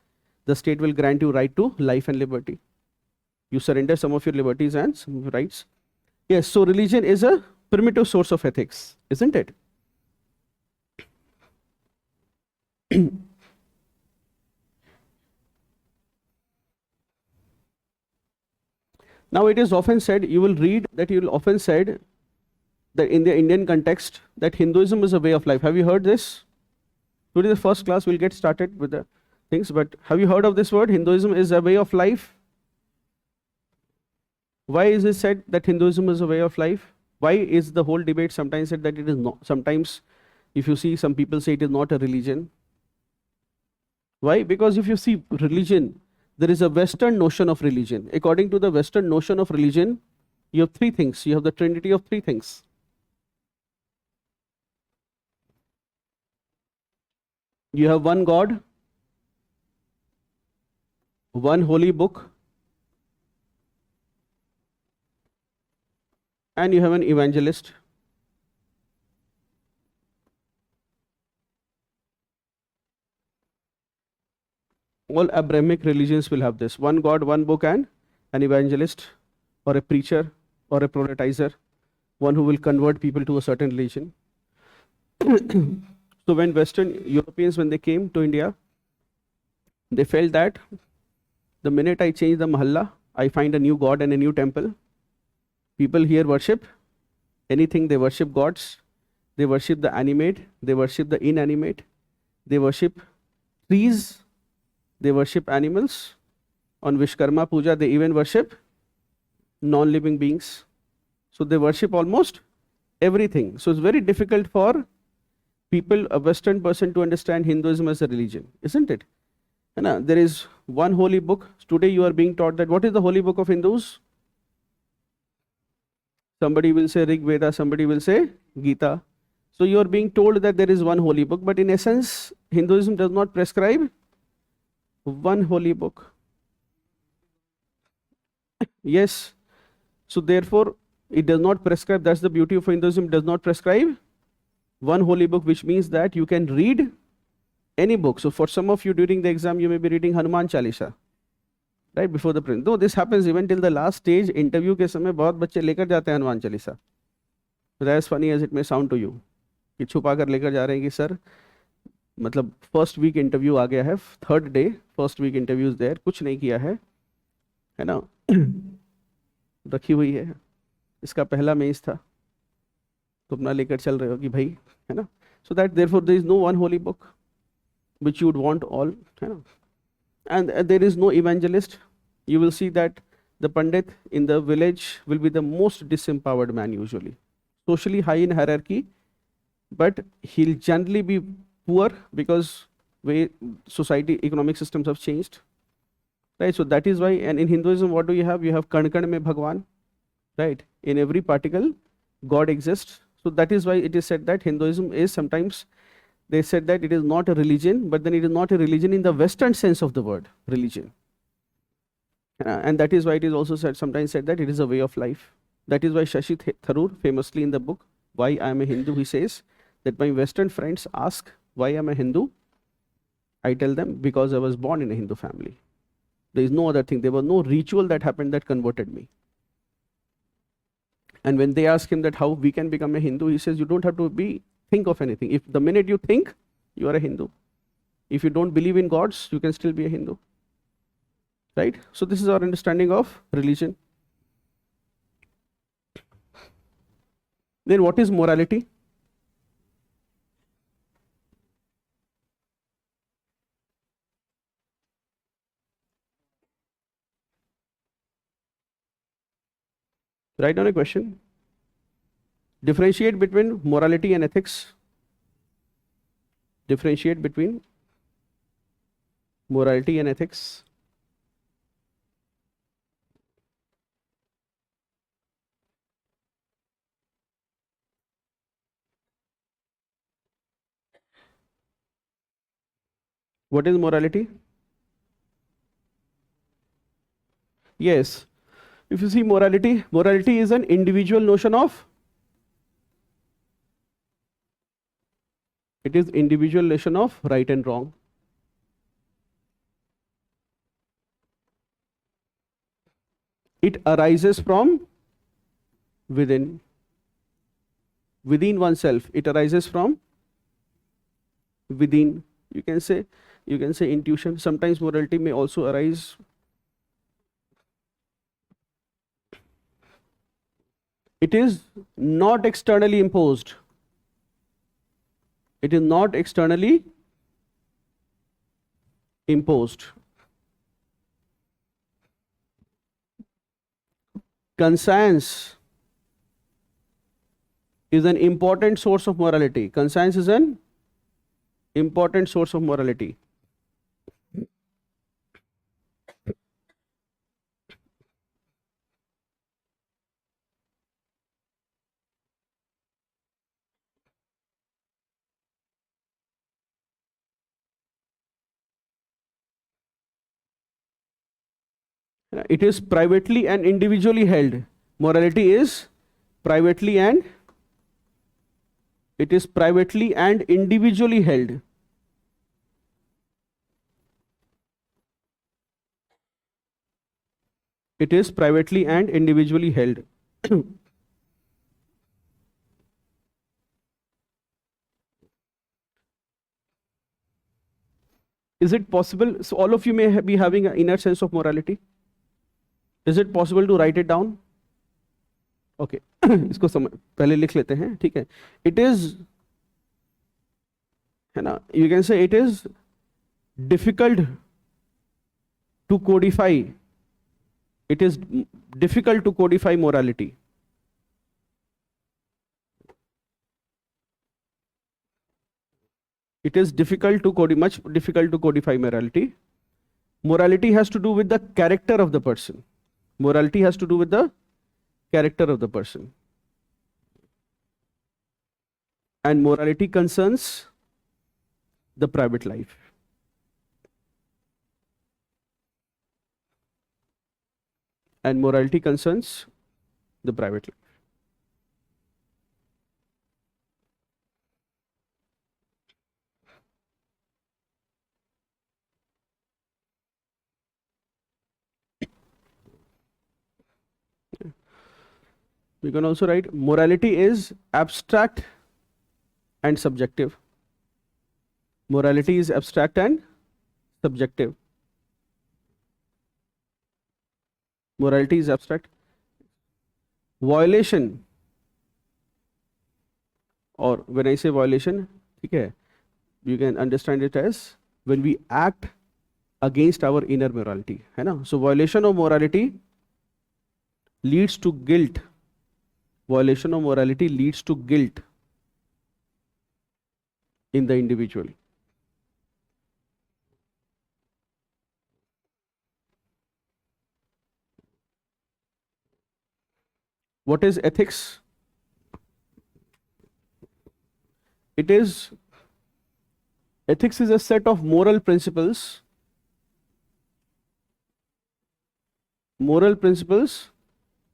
the state will grant you right to life and liberty. You surrender some of your liberties and some rights. Yes, so religion is a primitive source of ethics, isn't it? Now it is often said, you will read that you will often said that in the Indian context that Hinduism is a way of life. Have you heard this? Today the first class we'll get started with the things, but have you heard of this word? Hinduism is a way of life. Why is it said that Hinduism is a way of life? Why is the whole debate sometimes said that it is not? Sometimes if you see some people say it is not a religion. Why? Because if you see religion, there is a Western notion of religion. According to the Western notion of religion, you have three things. You have the trinity of three things. You have one God, one holy book, and you have an evangelist. All Abrahamic religions will have this: one God, one book, and an evangelist, or a preacher, or a proselytizer, one who will convert people to a certain religion. So when Western Europeans, when they came to India, they felt that the minute I change the mahalla, I find a new God and a new temple. People here worship anything, they worship gods, they worship the animate, they worship the inanimate, they worship trees, they worship animals. On Vishkarma Puja, they even worship non-living beings. So they worship almost everything. So it's very difficult for people, a Western person, to understand Hinduism as a religion, isn't it? And there is one holy book. Today you are being taught that what is the holy book of Hindus? Somebody will say Rig Veda, somebody will say Gita. So you are being told that there is one holy book, but in essence, Hinduism does not prescribe one holy book. Yes. So therefore, it does not prescribe. That's the beauty of Hinduism. It does not prescribe one holy book, which means that you can read any book. So for some of you during the exam, you may be reading Hanuman Chalisa, right, before the print. Though this happens even till the last stage, interview के समय बहुत बच्चे लेकर जाते हैं Hanuman Chalisa. But as funny as it may sound to you, कि छुपा कर लेकर जा रहे हैं कि सर मतलब फर्स्ट वीक इंटरव्यू आ गया है, third day first week interviews there, कुछ नहीं किया है ना, रखी हुई है, इसका पहला मेंस था, तो अपना लेकर चल रहे हो कि भाई, है ना. So that therefore there is no one holy book which you would want all, है ना. And there is no evangelist. You will see that the Pandit in the village will be the most disempowered man usually, socially high in hierarchy, but he'll generally be poor because way society economic systems have changed, right? So that is why, and in Hinduism what do you have? You have kan kan mein Bhagwan, right? In every particle God exists. So that is why it is said that Hinduism is sometimes, they said that it is not a religion, but then it is not a religion in the Western sense of the word religion. And that is why it is also said, sometimes said that it is a way of life. That is why Shashi Tharoor famously in the book Why I Am a Hindu, he says that my Western friends ask, why am I Hindu? I tell them, because I was born in a Hindu family. There is no other thing. There was no ritual that happened that converted me. And when they ask him that how we can become a Hindu, he says, you don't have to think of anything. If the minute you think, you are a Hindu. If you don't believe in gods, you can still be a Hindu. Right? So this is our understanding of religion. Then what is morality? Write down a question. Differentiate between morality and ethics. Differentiate between morality and ethics. What is morality? Yes. If you see morality, morality is an individual notion of, it is individual notion of right and wrong. It arises from within oneself. It arises from within. You can say intuition. Sometimes morality may also arise. It is not externally imposed. It is not externally imposed. Conscience is an important source of morality. Conscience is an important source of morality. It is privately and individually held. Morality is privately and individually held. It is privately and individually held. Is it possible? So all of you may be having an inner sense of morality. Is it possible to write it down? Okay. इसको पहले लिख लेते हैं, ठीक है? It is, है ना? You can say it is difficult to codify. It is difficult to codify morality. It is much difficult to codify morality. Morality has to do with the character of the person. Morality has to do with the character of the person. And morality concerns the private life. And morality concerns the private life. We can also write morality is abstract and subjective. Morality is abstract and subjective. Morality is abstract. Violation, or when I say violation, okay, you can understand it as when we act against our inner morality, है ना? So violation of morality leads to guilt. Violation of morality leads to guilt in the individual. What is ethics? Ethics is a set of moral principles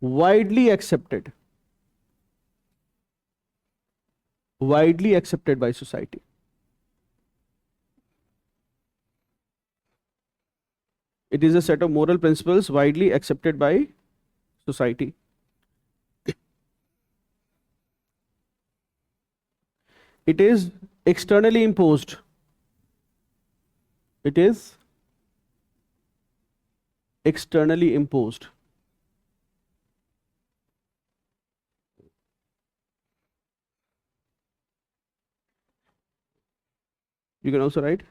widely accepted widely accepted by society. It is a set of moral principles widely accepted by society. It is externally imposed. It is externally imposed. You can also write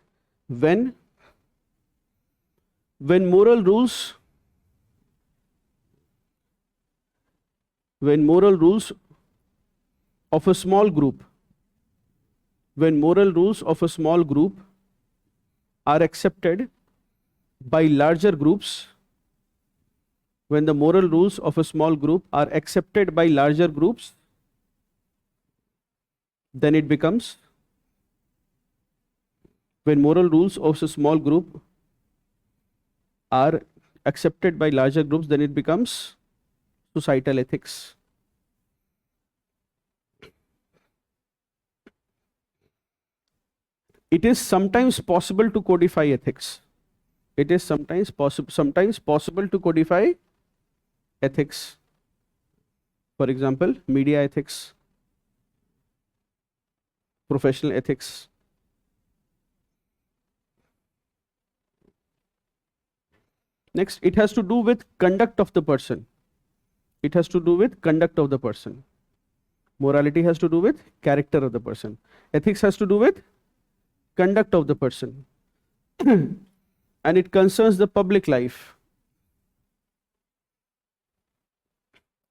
when moral rules of a small group are accepted by larger groups, when the moral rules of a small group are accepted by larger groups, then it becomes, when moral rules of a small group are accepted by larger groups, then it becomes societal ethics. It is sometimes possible to codify ethics. It is sometimes possible to codify ethics. For example, media ethics, professional ethics. Next, it has to do with conduct of the person. It has to do with conduct of the person. Morality has to do with character of the person. Ethics has to do with conduct of the person. And it concerns the public life.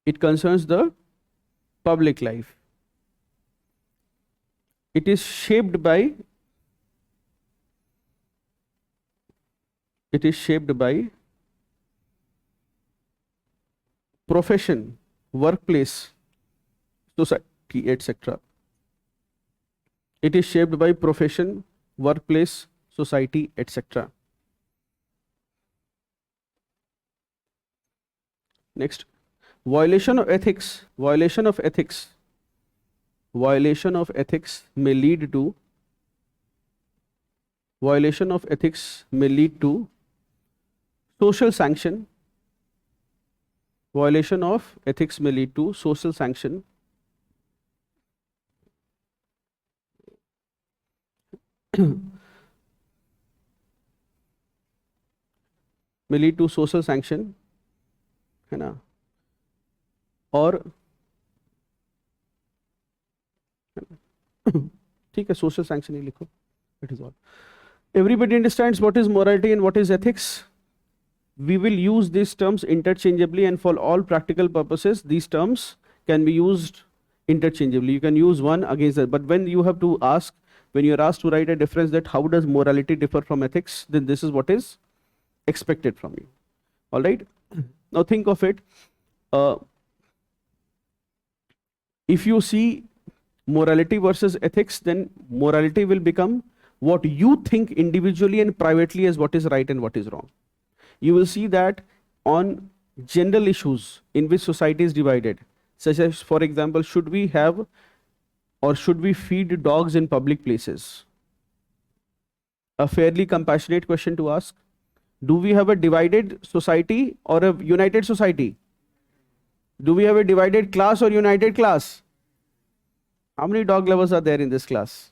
It concerns the public life. It is shaped by profession, workplace, society, etc. It is shaped by profession, workplace, society, etc. Next, violation of ethics may lead to social sanction. Violation of ethics may lead to social sanction. May lead to social sanction, है ना, और ठीक है, social sanction ही लिखो. That is all. Everybody understands what is morality and what is ethics. We will use these terms interchangeably, and for all practical purposes, these terms can be used interchangeably. You can use one against that, but when you are asked to write a difference, that how does morality differ from ethics, then this is what is expected from you. All right. Now think of it. If you see morality versus ethics, then morality will become what you think individually and privately as what is right and what is wrong. You will see that on general issues in which society is divided, such as, for example, should we have or should we feed dogs in public places? A fairly compassionate question to ask. Do we have a divided society or a united society? Do we have a divided class or united class? How many dog lovers are there in this class?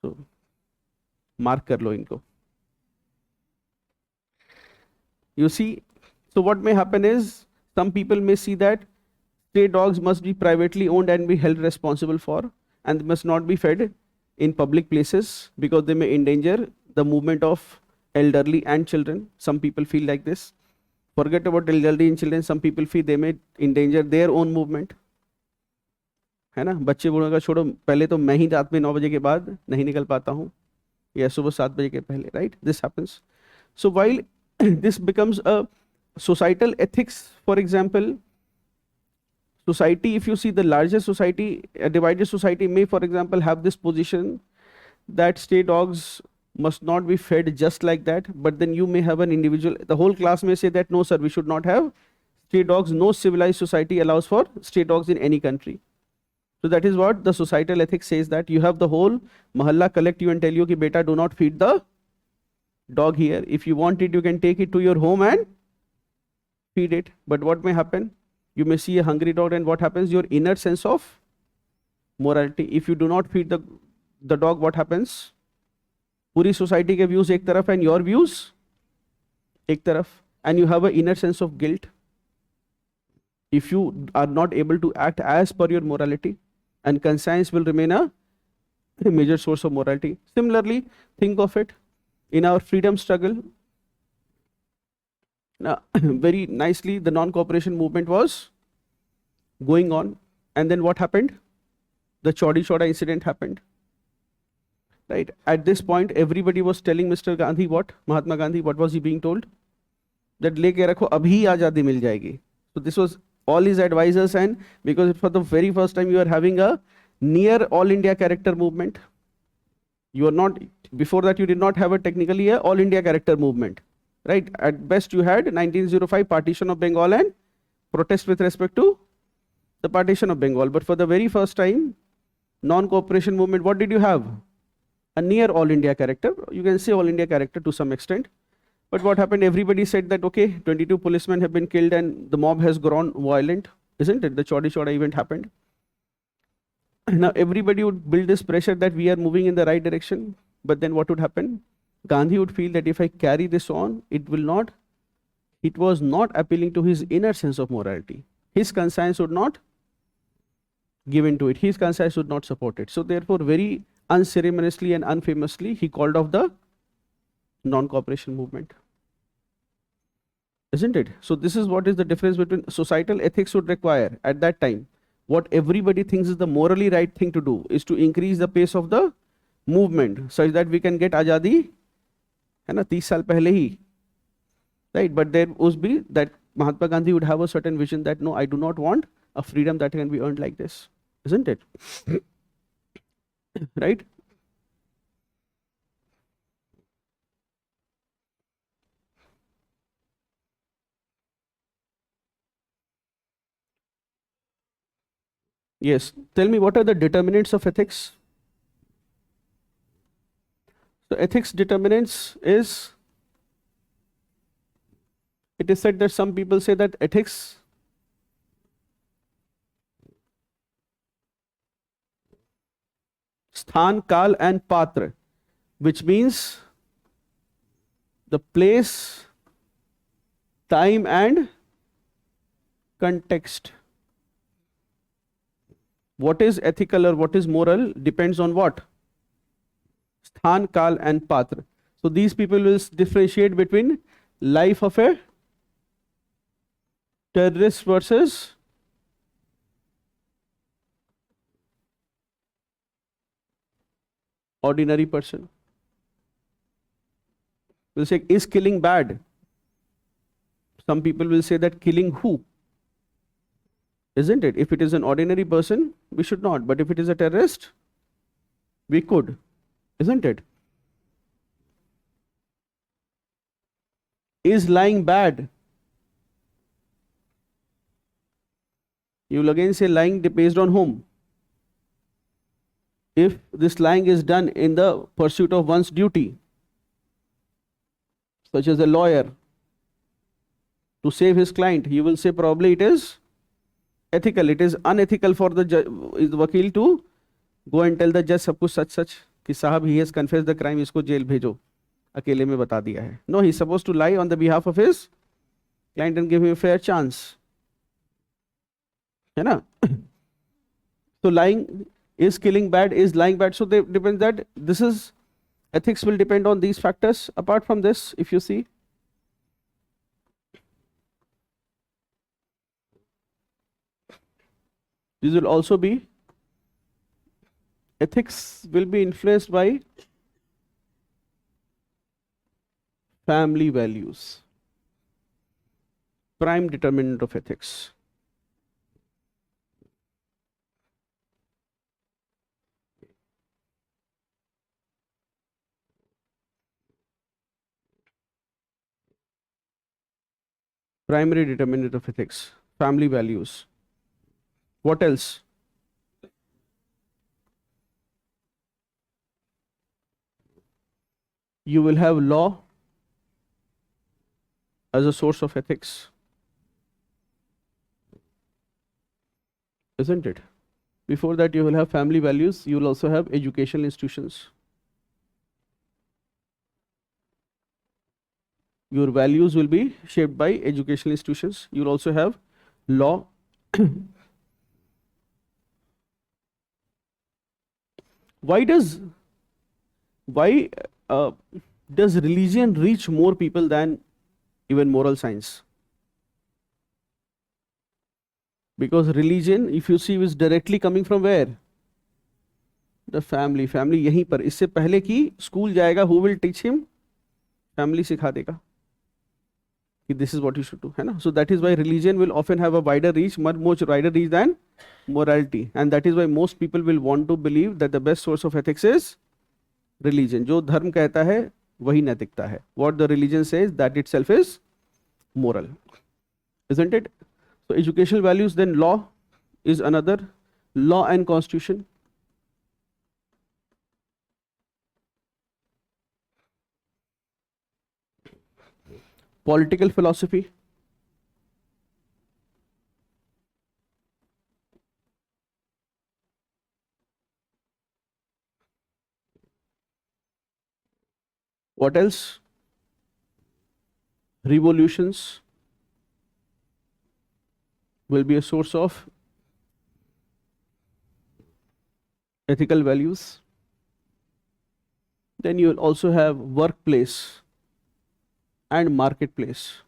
So, mark kar lo inko. You see, so what may happen is, some people may see that stray dogs must be privately owned and be held responsible for, and must not be fed in public places because they may endanger the movement of elderly and children. Some people feel like this. Forget about elderly and children. Some people feel they may endanger their own movement. है ना, बच्चे बूढ़ों का छोड़ो, पहले तो मैं ही रात में 9 बजे के बाद नहीं निकल पाता हूँ, या सुबह 7 बजे के पहले, right? This happens. So while this becomes a societal ethics, for example, society, if you see the larger society, a divided society may, for example, have this position that stray dogs must not be fed just like that, but then you may have an individual, the whole class may say that no sir, we should not have stray dogs. No civilized society allows for stray dogs in any country. So that is what the societal ethics says, that you have the whole mahalla collect you and tell you ki beta do not feed the dog here. If you want it, you can take it to your home and feed it. But what may happen? You may see a hungry dog, and what happens? Your inner sense of morality. If you do not feed the dog, what happens? पूरी society के views एक तरफ and your views एक तरफ, and you have an inner sense of guilt if you are not able to act as per your morality, and conscience will remain a major source of morality. Similarly, think of it in our freedom struggle. Now, very nicely, the non-cooperation movement was going on, and then what happened? The Chaudi Chauda incident happened. Right. At this point, everybody was telling Mr. Gandhi what? Mahatma Gandhi, what was he being told? That leke rakho, abhi aazadi mil jayegi. So this was all his advisors, and because for the very first time you are having a near all India character movement. You are not, before that you did not have a technically a all India character movement. Right. At best you had 1905 partition of Bengal and protest with respect to the partition of Bengal. But for the very first time, non-cooperation movement, what did you have? A near all India character. You can say all India character to some extent. But what happened? Everybody said that, okay, 22 policemen have been killed and the mob has grown violent, isn't it? The Chaudi Chauda event happened. Now everybody would build this pressure that we are moving in the right direction. But then what would happen? Gandhi would feel that if I carry this on, it was not appealing to his inner sense of morality. His conscience would not give into it. His conscience would not support it. So therefore, very unceremoniously and unfamously, he called off the non-cooperation movement. Isn't it? So this is what is the difference between societal ethics would require at that time. What everybody thinks is the morally right thing to do is to increase the pace of the movement such that we can get azadi, है ना, 30 साल पहले ही. Right? But there would be that Mahatma Gandhi would have a certain vision that no, I do not want a freedom that can be earned like this. Isn't it? Right? Yes. Tell me, what are the determinants of ethics? So ethics determinants is, it is said that some people say that ethics sthan, kal and patra, which means the place, time and context. What is ethical or what is moral depends on what? Sthan, kal and patra. So these people will differentiate between life of a terrorist versus ordinary person. Will say, is killing bad? Some people will say that killing who? Isn't it? If it is an ordinary person, we should not. But if it is a terrorist, we could. Isn't it? Is lying bad? You will again say lying based on whom? If this lying is done in the pursuit of one's duty, such as a lawyer, to save his client, you will say probably it is ethical. It is unethical for the wakil to go and tell the judge सब कुछ सच कि साहब he has confessed the crime, इसको jail भेजो, अकेले में बता दिया है. No, he is supposed to lie on the behalf of his client and give him a fair chance. है ना? So lying, is killing bad, is lying bad? So they depend that this is, ethics will depend on these factors. Apart from this, if you see, these will also be, ethics will be influenced by family values, prime determinant of ethics. Primary determinant of ethics, family values. What else? you will have law as a source of ethics, isn't it? Before that, you will have family values, you will also have educational institutions. Your values will be shaped by educational institutions. You will also have law. Why does uh, religion reach more people than even moral science? Because religion, if you see, is directly coming from where? The family. Family यहीं पर. इससे पहले कि school जाएगा, who will teach him? Family सिखा देगा कि this is what you should do, है ना? So that is why religion will often have a wider reach, much more wider reach than morality, and that is why most people will want to believe that the best source of ethics is religion. जो धर्म कहता है वही नैतिकता है. What the religion says, that itself is moral, isn't it? So educational values, then law is another. Law and constitution. Political philosophy. What else? Revolutions will be a source of ethical values. Then you will also have workplace and marketplace.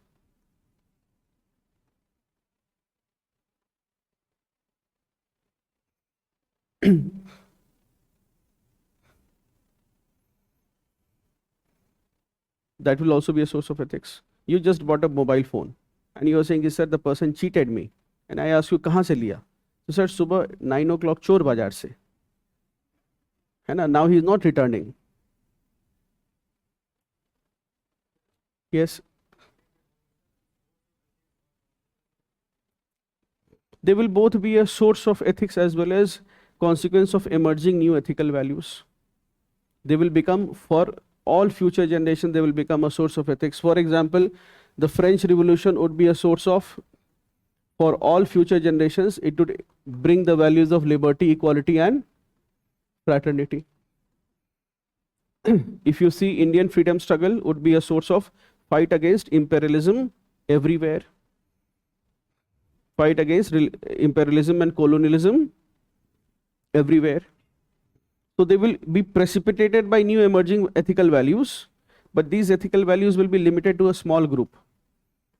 That will also be a source of ethics. You just bought a mobile phone and you are saying, sir, the person cheated me. And I ask you, कहाँ से लिया? So sir, सुबह 9 o'clock चोर बाजार से. है ना? Now he is not returning. Yes. They will both be a source of ethics as well as consequence of emerging new ethical values. They will become, for all future generations, they will become a source of ethics. For example, the French Revolution would be a source of, for all future generations, it would bring the values of liberty, equality, and fraternity. If you see, Indian freedom struggle would be a source of fight against imperialism everywhere. Fight against imperialism and colonialism everywhere. So they will be precipitated by new emerging ethical values, but these ethical values will be limited to a small group.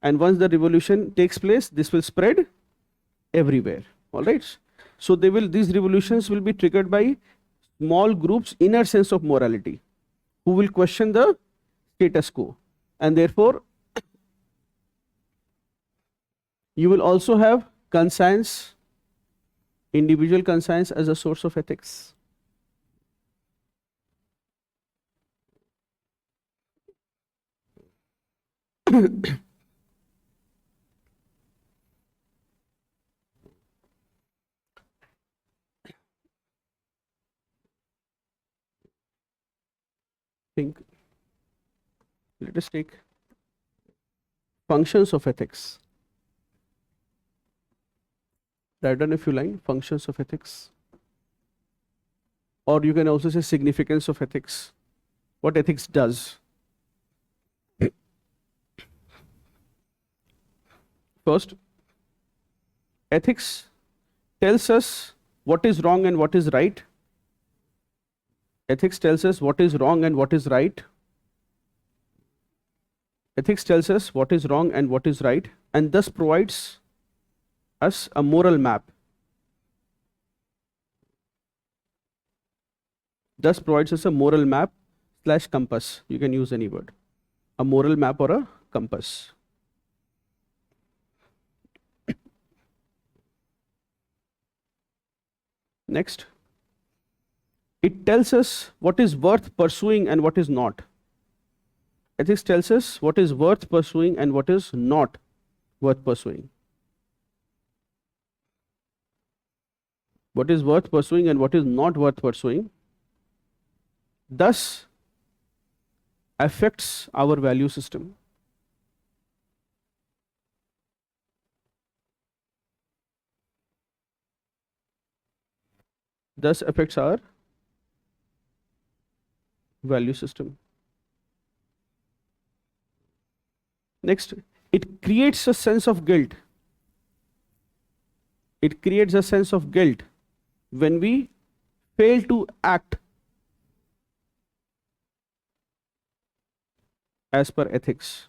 And once the revolution takes place, this will spread everywhere. All right. So these revolutions will be triggered by small groups' inner sense of morality, who will question the status quo. And therefore, you will also have conscience, individual conscience, as a source of ethics. Think. Let us take functions of ethics. Write down a few lines, functions of ethics. Or you can also say significance of ethics. What ethics does. First, ethics tells us what is wrong and what is right. Ethics tells us what is wrong and what is right. Ethics tells us what is wrong and what is right, and thus provides us a moral map. Thus provides us a moral map / compass. You can use any word. A moral map or a compass. Next, it tells us what is worth pursuing and what is not. Ethics tells us what is worth pursuing and what is not worth pursuing. What is worth pursuing and what is not worth pursuing. Thus, affects our value system. Thus affects our value system. Next, it creates a sense of guilt. It creates a sense of guilt when we fail to act as per ethics.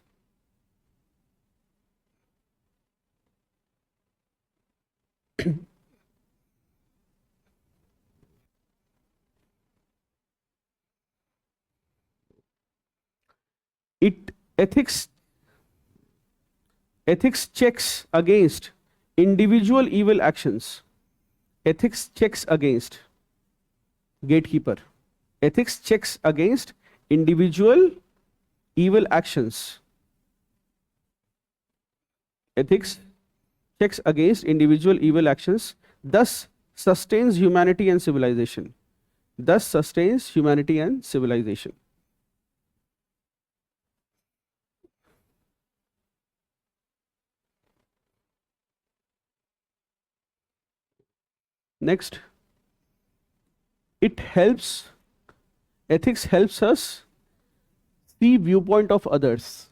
Ethics checks against individual evil actions. Ethics checks against gatekeeper. Ethics checks against individual evil actions. Ethics checks against individual evil actions, thus sustains humanity and civilization. Thus sustains humanity and civilization. Next, ethics helps us see viewpoint of others.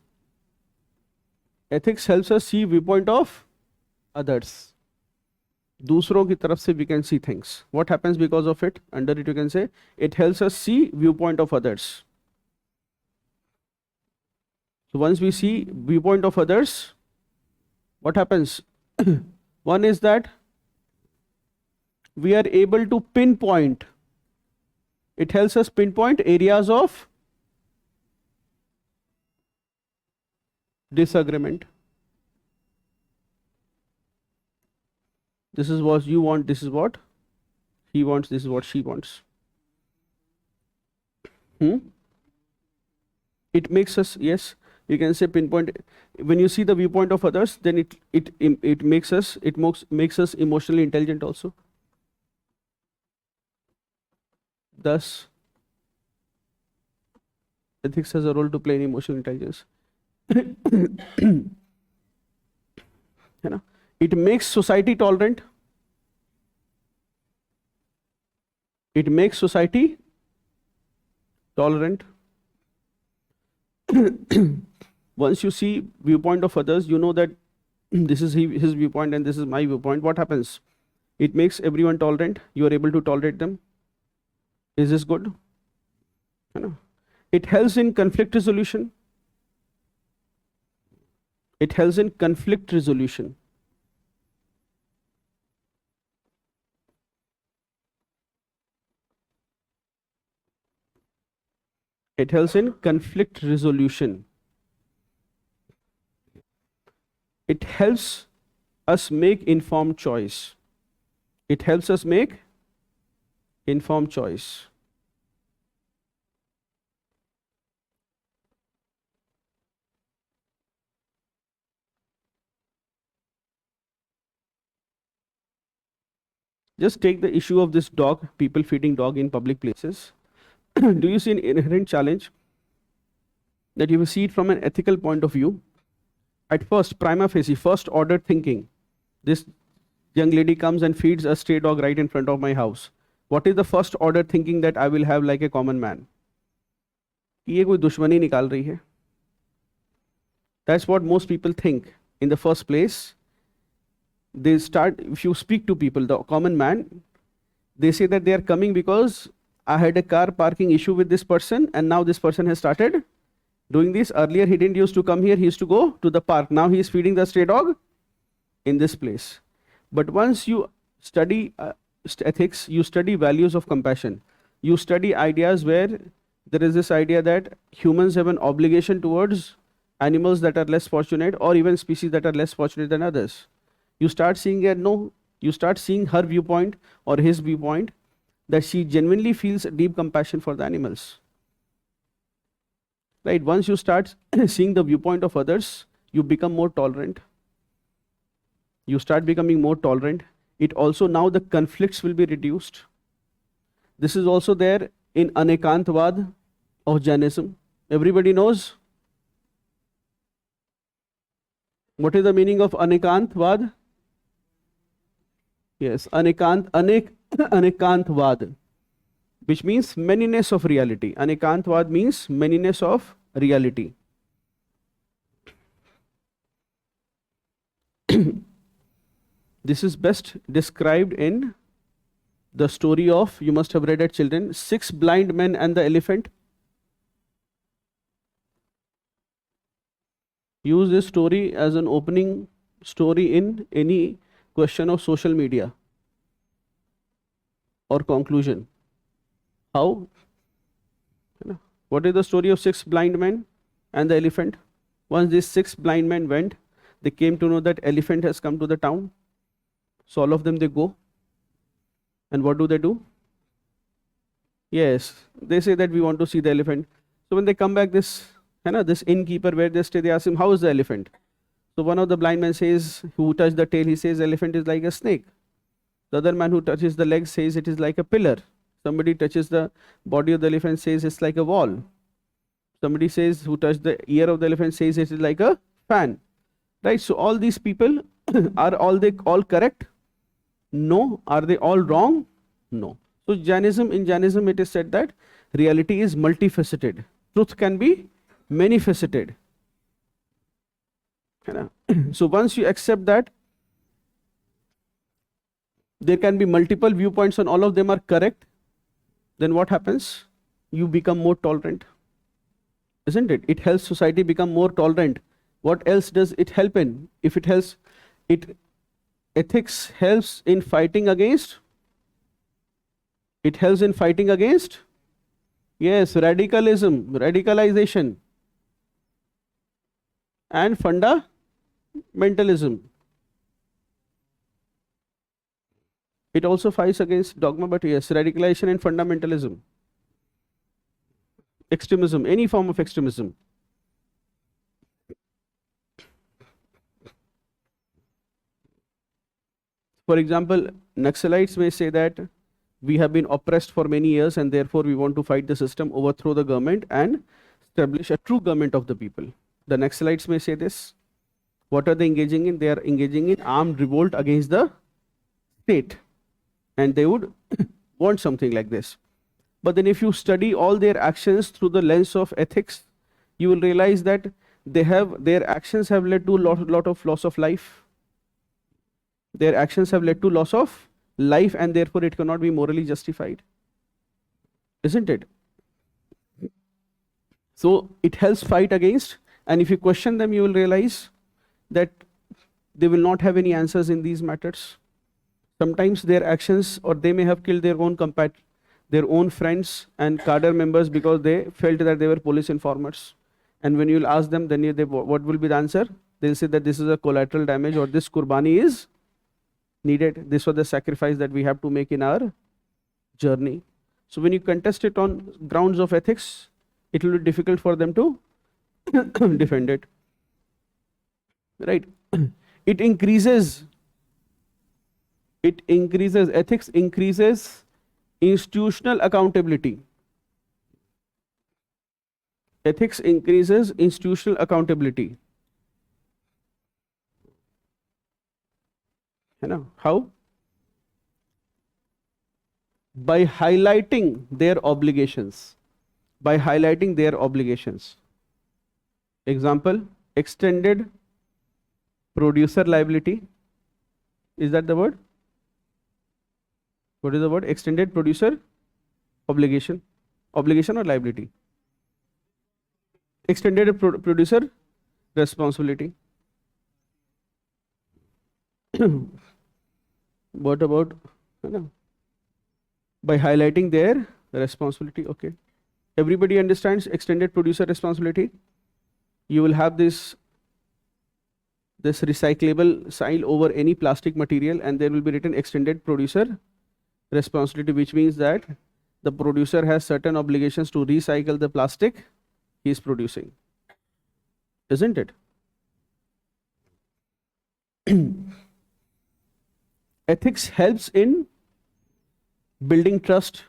Ethics helps us see viewpoint of others. दूसरों की तरफ से we can see things. What happens because of it? Under it you can say, it helps us see viewpoint of others. So once we see viewpoint of others, what happens? One is that we are able to pinpoint. It helps us pinpoint areas of disagreement. This is what you want, this is what he wants, this is what she wants. It makes us, yes, you can say pinpoint. When you see the viewpoint of others, then it makes us emotionally intelligent also. Thus, ethics has a role to play in emotional intelligence. It makes society tolerant. It makes society tolerant. Once you see viewpoint of others, you know that this is his viewpoint and this is my viewpoint. What happens? It makes everyone tolerant. You are able to tolerate them. Is this good? It helps in conflict resolution. It helps in conflict resolution. It helps in conflict resolution. It helps us make informed choice. It helps us make informed choice. Just take the issue of this dog, people feeding dog in public places. Do you see an inherent challenge that you will see it from an ethical point of view? At first, prima facie, first order thinking. This young lady comes and feeds a stray dog right in front of my house. What is the first order thinking that I will have like a common man? ये कोई दुश्मनी निकाल रही है. That's what most people think in the first place. They start, if you speak to people, the common man, they say that they are coming because I had a car parking issue with this person and now this person has started doing this. Earlier he didn't used to come here, he used to go to the park. Now he is feeding the stray dog in this place. But once you study ethics, you study values of compassion. You study ideas where there is this idea that humans have an obligation towards animals that are less fortunate or even species that are less fortunate than others. You start seeing you start seeing her viewpoint or his viewpoint, that she genuinely feels deep compassion for the animals. Right? Once you start seeing the viewpoint of others, you become more tolerant. You start becoming more tolerant. It also, now the conflicts will be reduced. This is also there in Anekantvad of Jainism. Everybody knows? What is the meaning of Anekantvad? Yes, Anekantvad, which means manyness of reality. Anekantvad means manyness of reality. This is best described in the story of, you must have read it, children, 6 blind men and the elephant. Use this story as an opening story in any question of social media or conclusion. How? What is the story of 6 blind men and the elephant? Once these 6 blind men went, they came to know that elephant has come to the town. So all of them, they go. And what do? Yes, they say that we want to see the elephant. So when they come back, this innkeeper where they stay, they ask him, how is the elephant? So one of the blind men says, who touched the tail, he says, elephant is like a snake. The other man who touches the leg says it is like a pillar. Somebody touches the body of the elephant, says it's like a wall. Somebody says, who touched the ear of the elephant, says it is like a fan. Right? So all these people, are they all correct? No. Are they all wrong? No. So in Jainism it is said that reality is multifaceted. Truth can be many-faceted. So once you accept that there can be multiple viewpoints and all of them are correct, then what happens? You become more tolerant. Isn't it? It helps society become more tolerant. What else does it help in? If it helps, ethics helps in fighting against. It helps in fighting against. Yes, radicalization, and fundamentalism. It also fights against dogma, but yes, radicalization and fundamentalism. Extremism, any form of extremism. For example, Naxalites may say that we have been oppressed for many years and therefore we want to fight the system, overthrow the government and establish a true government of the people. The Naxalites may say this. What are they engaging in? They are engaging in armed revolt against the state. And they would want something like this. But then if you study all their actions through the lens of ethics, you will realize that their actions have led to a lot of loss of life. Their actions have led to loss of life and therefore it cannot be morally justified. Isn't it? So it helps fight against, and if you question them, you will realize that they will not have any answers in these matters. Sometimes their actions, or they may have killed their own friends and cadre members because they felt that they were police informers. And when you will ask them, then what will be the answer? They'll say that this is a collateral damage or this qurbani is needed. This was the sacrifice that we have to make in our journey. So when you contest it on grounds of ethics, it will be difficult for them to defend it. Right? Ethics increases institutional accountability. Ethics increases institutional accountability. How? By highlighting their obligations. Example, extended producer liability. Is that the word? What is the word? Extended producer obligation. Obligation or liability? Extended producer responsibility. What about by highlighting their responsibility? Okay. Everybody understands extended producer responsibility? You will have this recyclable sign over any plastic material and there will be written extended producer responsibility, which means that the producer has certain obligations to recycle the plastic he is producing. Isn't it? Ethics helps in building trust.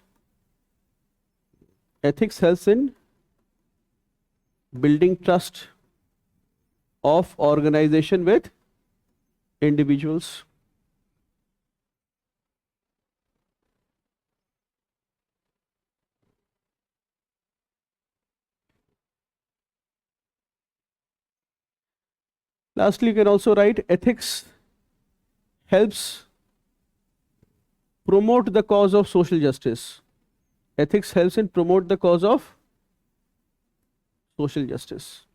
Ethics helps in building trust of organization with individuals. Lastly, you can also write ethics helps promote the cause of social justice. Ethics helps in promote the cause of social justice.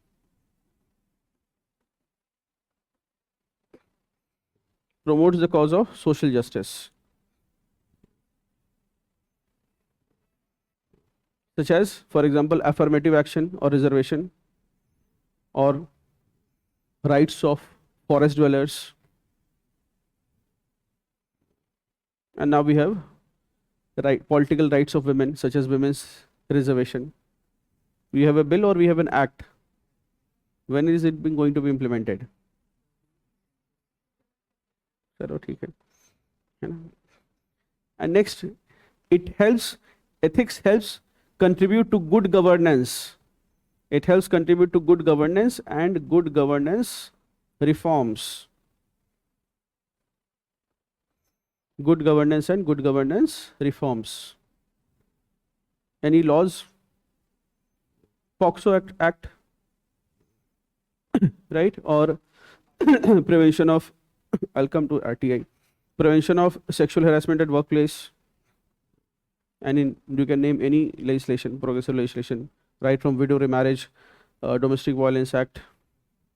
Promotes the cause of social justice, such as, for example, affirmative action or reservation, or rights of forest dwellers. And now we have political rights of women, such as women's reservation. We have a bill or we have an act. When is it going to be implemented? चलो ठीक है ना? And next, it helps, ethics helps contribute to good governance. It helps contribute to good governance and good governance reforms. Good governance and good governance reforms. Any laws? POXO Act, right? Or prevention of, I'll come to RTI. Prevention of sexual harassment at workplace. And you can name any legislation, progressive legislation, right from widow remarriage, Domestic Violence Act.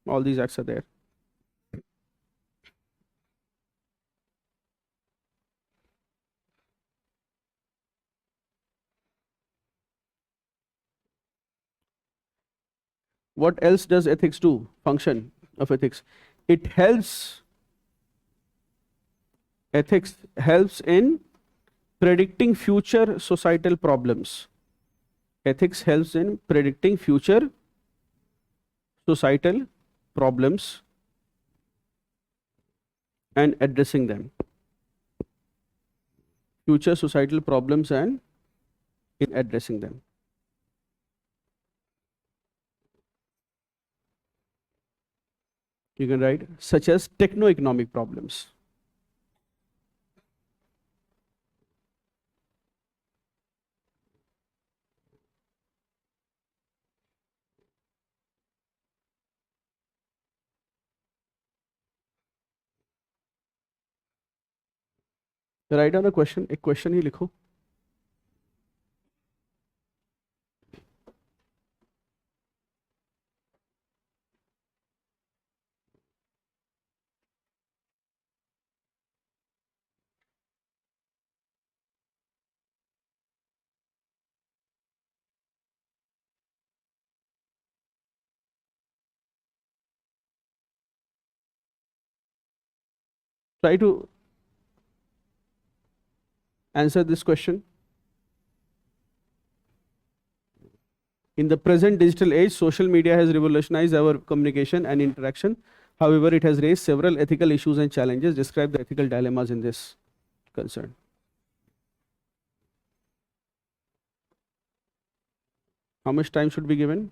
All these acts are there. What else does ethics do? Function of ethics. It helps, ethics helps in predicting future societal problems. Ethics helps in predicting future societal problems and addressing them. Future societal problems and in addressing them. You can write such as techno-economic problems. Write down a question, एक question ही लिखो. Try to answer this question. In the present digital age, social media has revolutionized our communication and interaction. However, it has raised several ethical issues and challenges. Describe the ethical dilemmas in this concern. How much time should be given?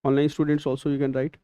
Online students also you can write.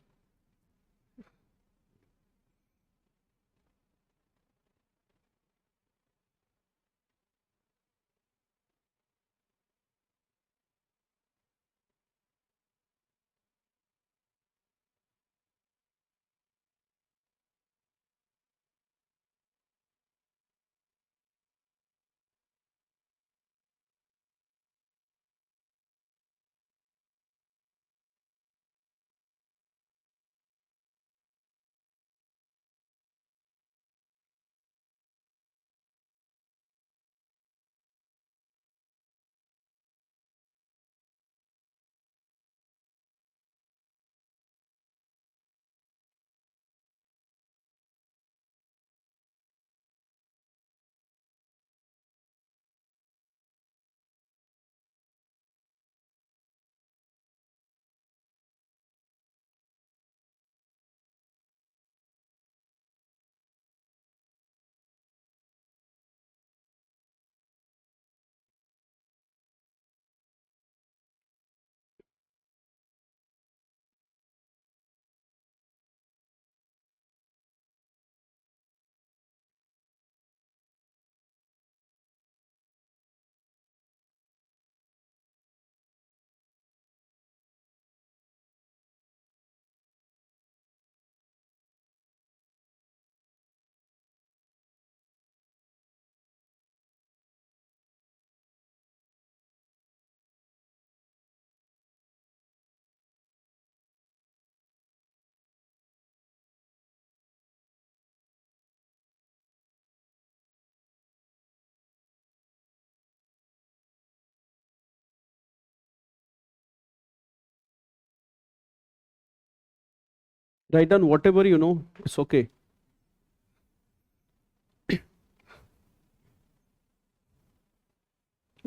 Write down whatever you know, it's okay.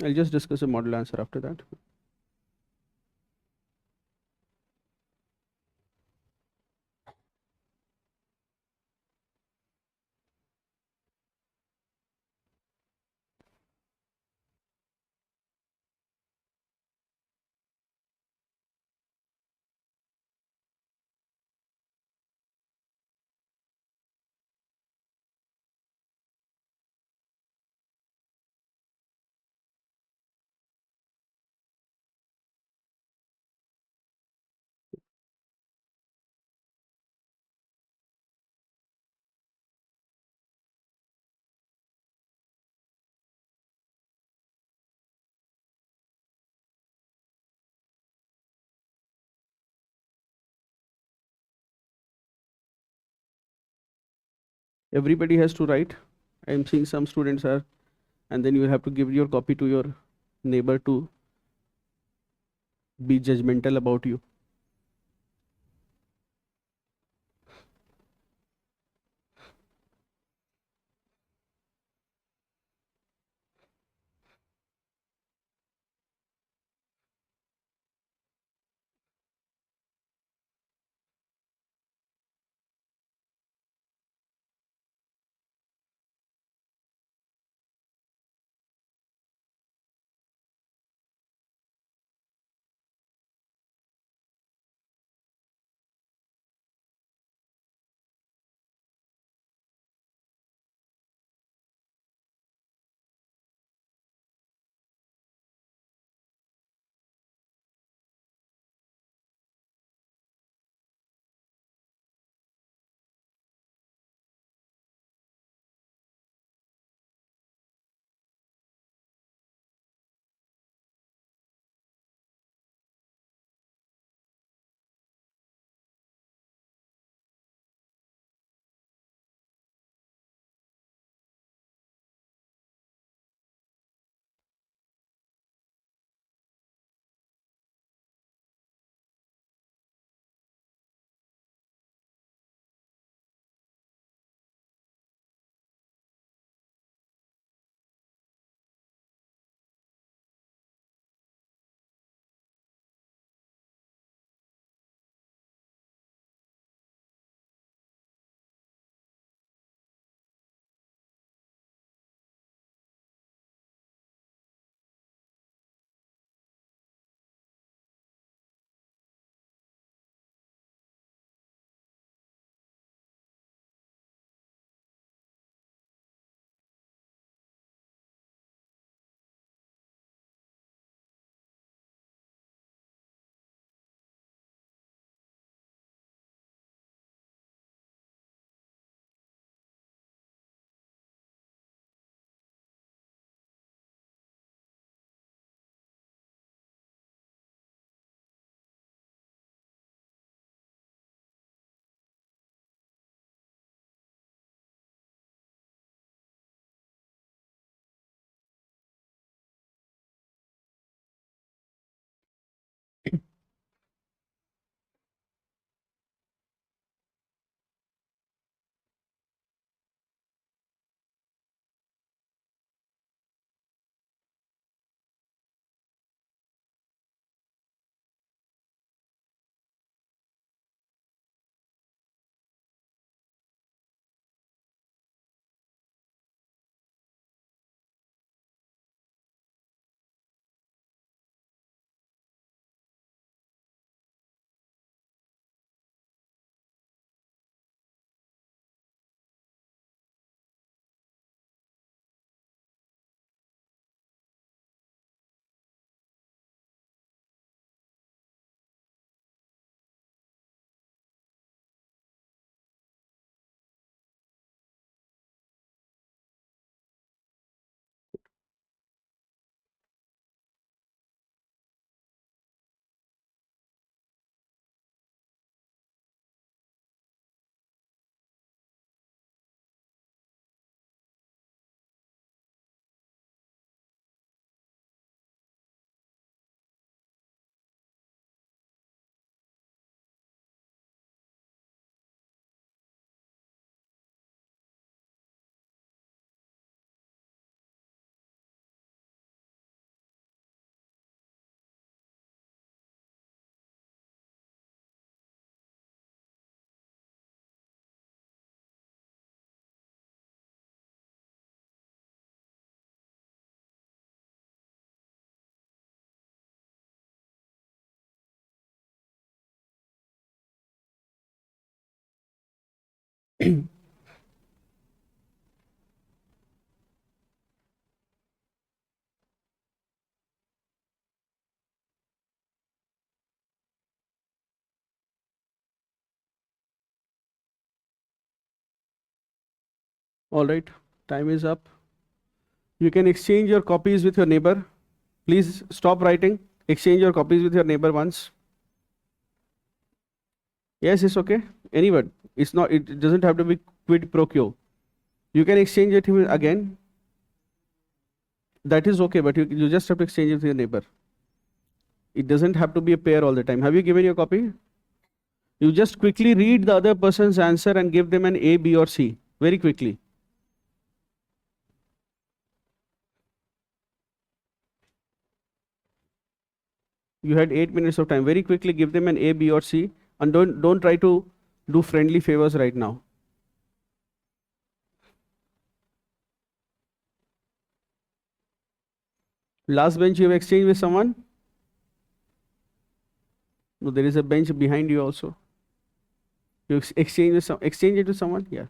I'll just discuss a model answer after that. Everybody has to write. I'm seeing some students are, and then you have to give your copy to your neighbor to be judgmental about you. All right, time is up. You can exchange your copies with your neighbor. Please stop writing. Exchange your copies with your neighbor once. Yes, it's okay. Anyone. It's not. It doesn't have to be quid pro quo. You can exchange it again. That is okay, but you just have to exchange it with your neighbor. It doesn't have to be a pair all the time. Have you given your copy? You just quickly read the other person's answer and give them an A, B, or C very quickly. You had 8 minutes of time. Very quickly give them an A, B, or C, and don't try to do friendly favors right now. Last bench you have exchanged with someone? No, there is a bench behind you also. You exchange it with someone? Yeah.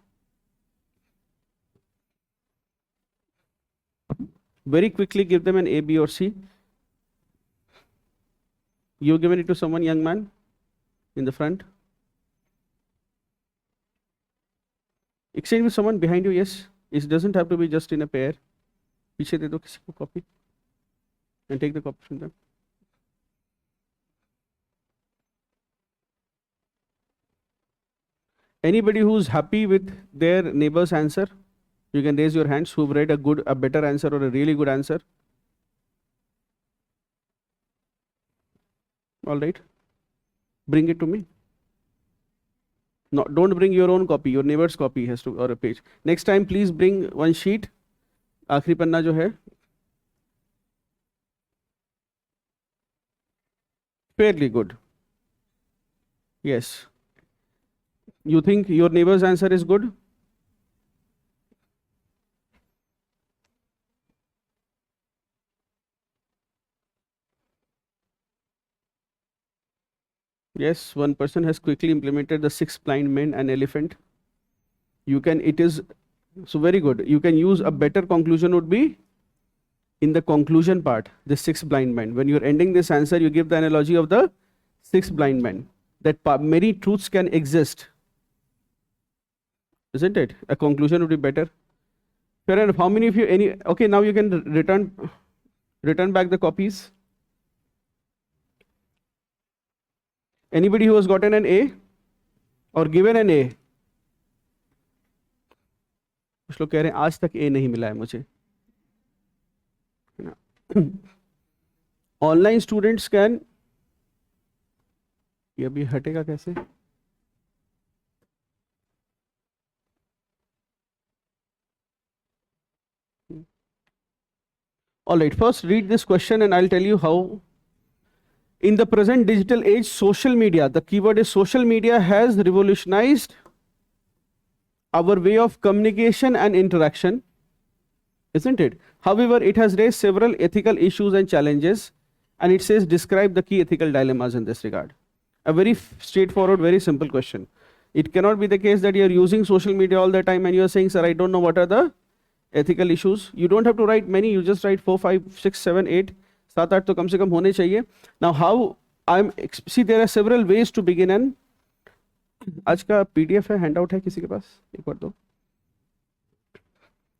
Very quickly give them an A, B, or C. You've given it to someone, young man, in the front. Exchange with someone behind you, yes. It doesn't have to be just in a pair. पीछे दे दो किसी को copy and take the copy from them. Anybody who's happy with their neighbor's answer, you can raise your hands who've read a better answer or a really good answer. All right. Bring it to me. No, don't bring your own copy. Your neighbor's copy has to, or a page. Next time, please bring one sheet. आखिरी पन्ना जो है. Fairly good. Yes. You think your neighbor's answer is good? Yes, one person has quickly implemented the 6 blind men and elephant. You can, it is, so very good. You can use a better conclusion would be in the conclusion part, the 6 blind men. When you're ending this answer, you give the analogy of the 6 blind men. That many truths can exist. Isn't it? A conclusion would be better. Fair enough. How many of you, okay, now you can return back the copies. Anybody who has gotten an A or given an A? कुछ लोग कह रहे हैं आज तक A नहीं मिला है मुझे. Online students can, ये अभी हटेगा कैसे? All right, first read this question and I'll tell you how. In the present digital age, social media, the keyword is social media, has revolutionized our way of communication and interaction, isn't it? However, it has raised several ethical issues and challenges, and it says describe the key ethical dilemmas in this regard. A very straightforward, very simple question. It cannot be the case that you're using social media all the time and you're saying, sir, I don't know what are the ethical issues. You don't have to write many, you just write 4, 5, 6, 7, 8. 7-8 तो कम से कम होने चाहिए. Now how see there are several ways to begin and आज का PDF है, handout है किसी के पास? एक बार दो.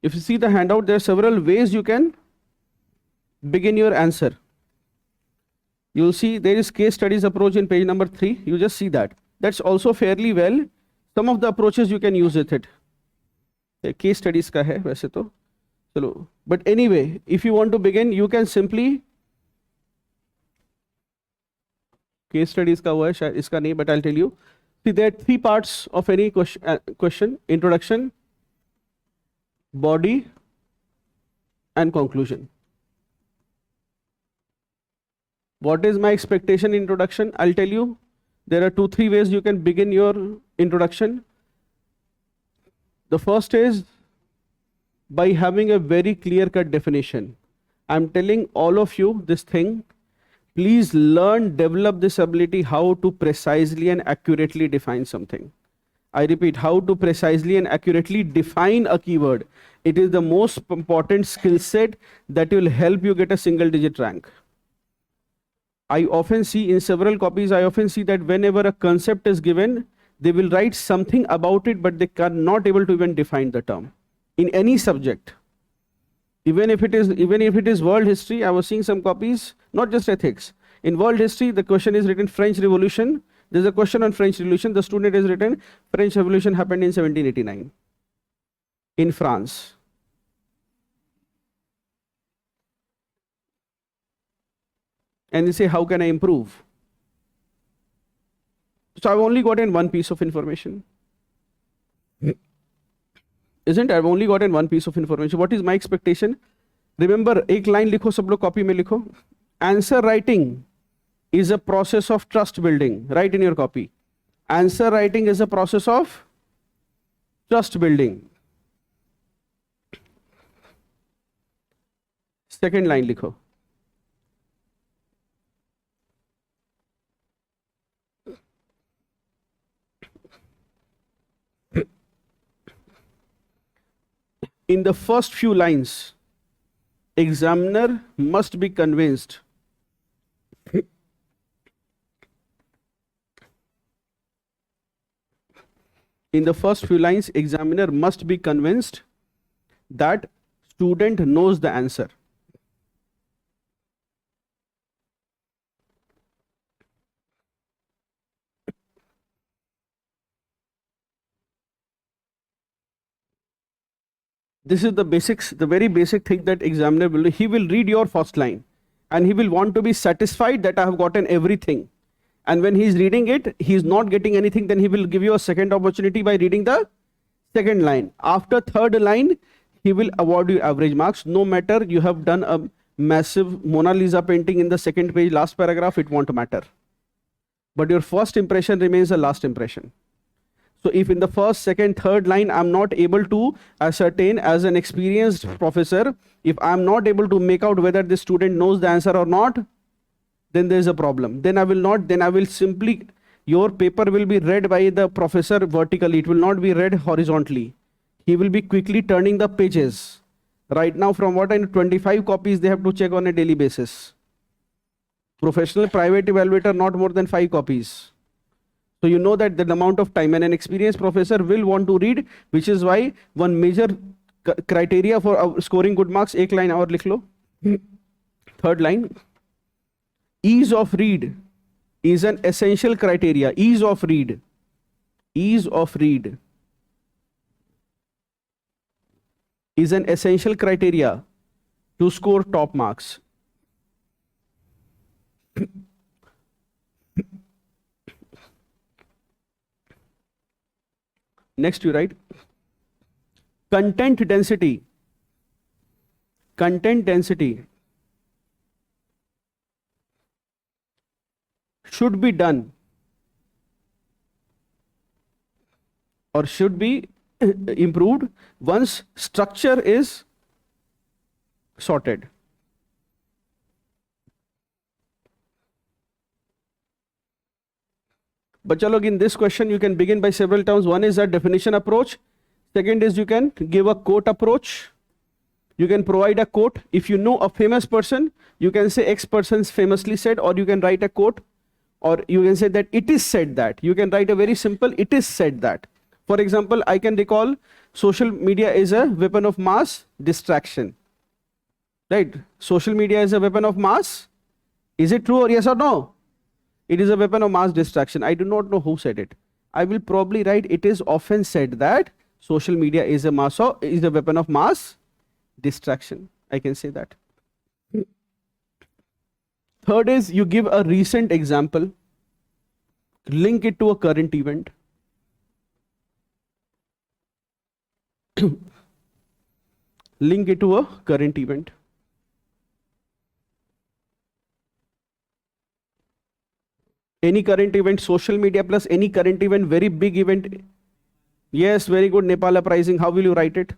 If you see the handout, there are several ways you can begin your answer. You'll see there is case studies approach in page number 3. You just see that. That's also fairly well. Some of the approaches you can use with it. Case studies का है वैसे तो. चलो. But anyway, if you want to begin, you can simply case studies का हुआ है शायद इसका नहीं, but I'll tell you. See, there are 3 parts of any question: introduction, body, and conclusion. What is my expectation in introduction? I'll tell you. There are 2-3 ways you can begin your introduction. The first is by having a very clear-cut definition. I'm telling all of you this thing. Please learn, develop this ability how to precisely and accurately define something. I repeat, how to precisely and accurately define a keyword. It is the most important skill set that will help you get a single digit rank. I often see in several copies, I often see that whenever a concept is given, they will write something about it, but they are not able to even define the term in any subject. Even if it is world history, I was seeing some copies, not just ethics. In world history, the question is written French Revolution. There's a question on French Revolution. The student has written French Revolution happened in 1789 in France. And they say, how can I improve? So I've only gotten one piece of information. Isn't I've only gotten one piece of information. What is my expectation? Remember, एक line लिखो, सब लोग copy में लिखो. Answer writing is a process of trust building. Write in your copy. Answer writing is a process of trust building. Second line लिखो. In the first few lines, examiner must be convinced in the first few lines, examiner must be convinced that student knows the answer. This is the basics, the very basic thing that examiner will do. He will read your first line and he will want to be satisfied that I have gotten everything. And when he is reading it, he is not getting anything, then he will give you a second opportunity by reading the second line. After third line, he will award you average marks. No matter you have done a massive Mona Lisa painting in the second page, last paragraph, it won't matter. But your first impression remains the last impression. So if in the first, second, third line, I'm not able to ascertain as an experienced professor, if I'm not able to make out whether the student knows the answer or not, then there's a problem. Then I will simply, your paper will be read by the professor vertically. It will not be read horizontally. He will be quickly turning the pages. Right now, from what I know, 25 copies they have to check on a daily basis. Professional private evaluator, not more than 5 copies. So you know that the amount of time, and an experienced professor will want to read, which is why one major criteria for scoring good marks, एक line और लिख लो. Third line, ease of read is an essential criteria. Ease of read is an essential criteria to score top marks. Next, you write content density. Content density should be done or should be improved once structure is sorted. But look, in this question, you can begin by several terms. One is a definition approach. Second is you can give a quote approach. You can provide a quote. If you know a famous person, you can say X person famously said, or you can write a quote, or you can say that it is said that. You can write a very simple, it is said that. For example, I can recall social media is a weapon of mass distraction. Right? Social media is a weapon of mass. Is it true or yes or no? It is a weapon of mass distraction. I do not know who said it. I will probably write it is often said that social media is a weapon of mass distraction. I can say that. Third is you give a recent example, link it to a current event. Link it to a current event. Any current event, social media plus any current event, very big event. Yes, very good. Nepal uprising. How will you write it?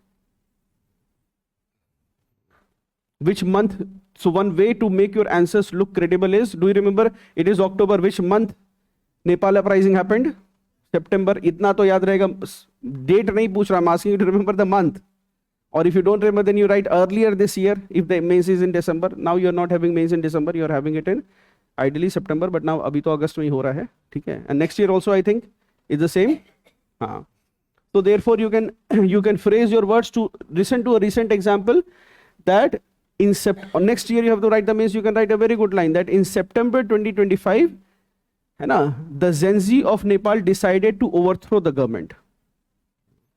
Which month? So one way to make your answers look credible is, do you remember? It is October. Which month Nepal uprising happened? September, इतना तो याद रहेगा, date नहीं पूछ रहा, I'm asking you to remember the month. Or if you don't remember, then you write earlier this year, if the mains is in December. Now you're not having mains in December, you're having it in ideally September, but now अभी तो अगस्त में ही हो रहा है, ठीक है? And next year also I think is the same. हाँ. So therefore you can phrase your words to listen to a recent example that in next year you have to write the mains. You can write a very good line that in September 2025, है ना, the Zenzi of Nepal decided to overthrow the government.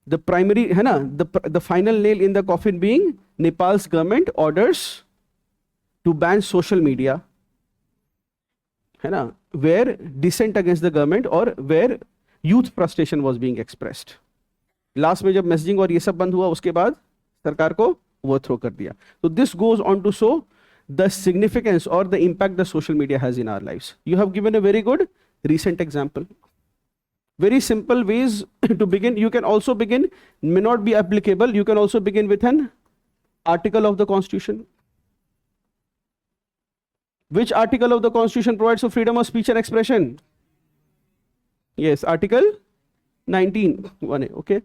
The primary, है ना, the final nail in the coffin being Nepal's government orders to ban social media, है ना, where dissent against the government or where youth frustration was being expressed. Last में जब messaging और ये सब बंद हुआ, उसके बाद सरकार को overthrow कर दिया. So this goes on to show the significance or the impact the social media has in our lives. You have given a very good recent example. Very simple ways to begin. You can also begin, may not be applicable. You can also begin with an article of the Constitution. Which article of the Constitution provides for freedom of speech and expression? Yes, Article 19. Okay.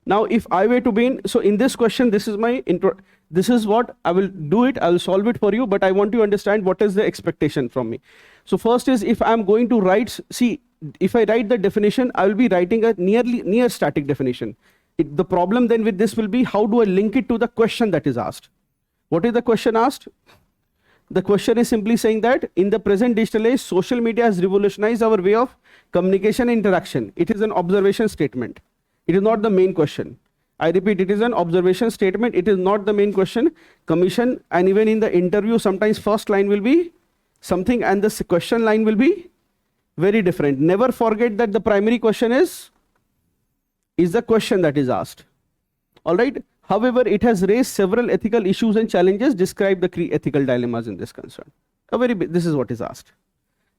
Now, if I were to begin, so in this question, this is my intro. This is what I will do it. I will solve it for you, but I want to understand what is the expectation from me. So first is if I'm going to write, see, if I write the definition, I will be writing a near static definition. The problem then with this will be how do I link it to the question that is asked? What is the question asked? The question is simply saying that in the present digital age, social media has revolutionized our way of communication and interaction. It is an observation statement. It is not the main question. I repeat, it is an observation statement. It is not the main question. Commission, and even in the interview, sometimes first line will be something and the question line will be very different. Never forget that the primary question is the question that is asked. All right. However, it has raised several ethical issues and challenges. Describe the key ethical dilemmas in this concern. This is what is asked,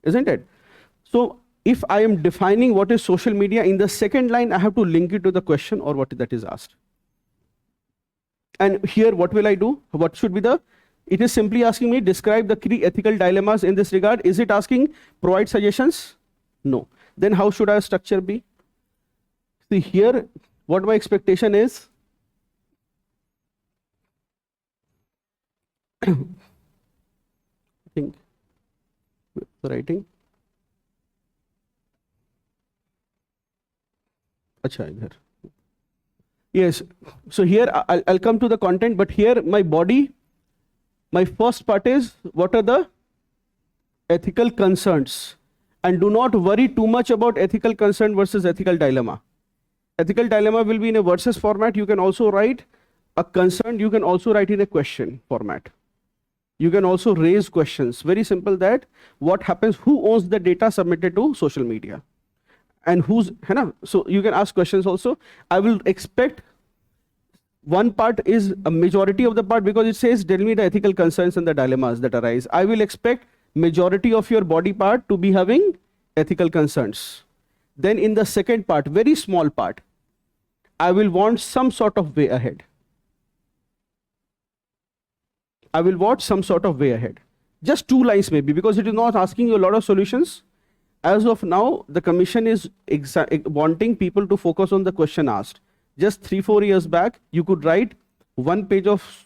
isn't it? So if I am defining what is social media, in the second line, I have to link it to the question or what that is asked. And here, what will I do? What should be it is simply asking me, describe the key ethical dilemmas in this regard. Is it asking, provide suggestions? No. Then how should our structure be? See here, what my expectation is, I think, writing. Achha, yes, so here I'll come to the content, but here my body, my first part is what are the ethical concerns, and do not worry too much about ethical concern versus ethical dilemma. Ethical dilemma will be in a versus format. You can also write a concern, you can also write in a question format. You can also raise questions. Very simple that what happens, who owns the data submitted to social media? And who's, so you can ask questions also. I will expect one part is a majority of the part because it says tell me the ethical concerns and the dilemmas that arise. I will expect majority of your body part to be having ethical concerns. Then in the second part, very small part, I will want some sort of way ahead. I will want some sort of way ahead. Just 2 lines maybe, because it is not asking you a lot of solutions. As of now, the commission is wanting people to focus on the question asked. Just 3-4 years back, you could write 1 page of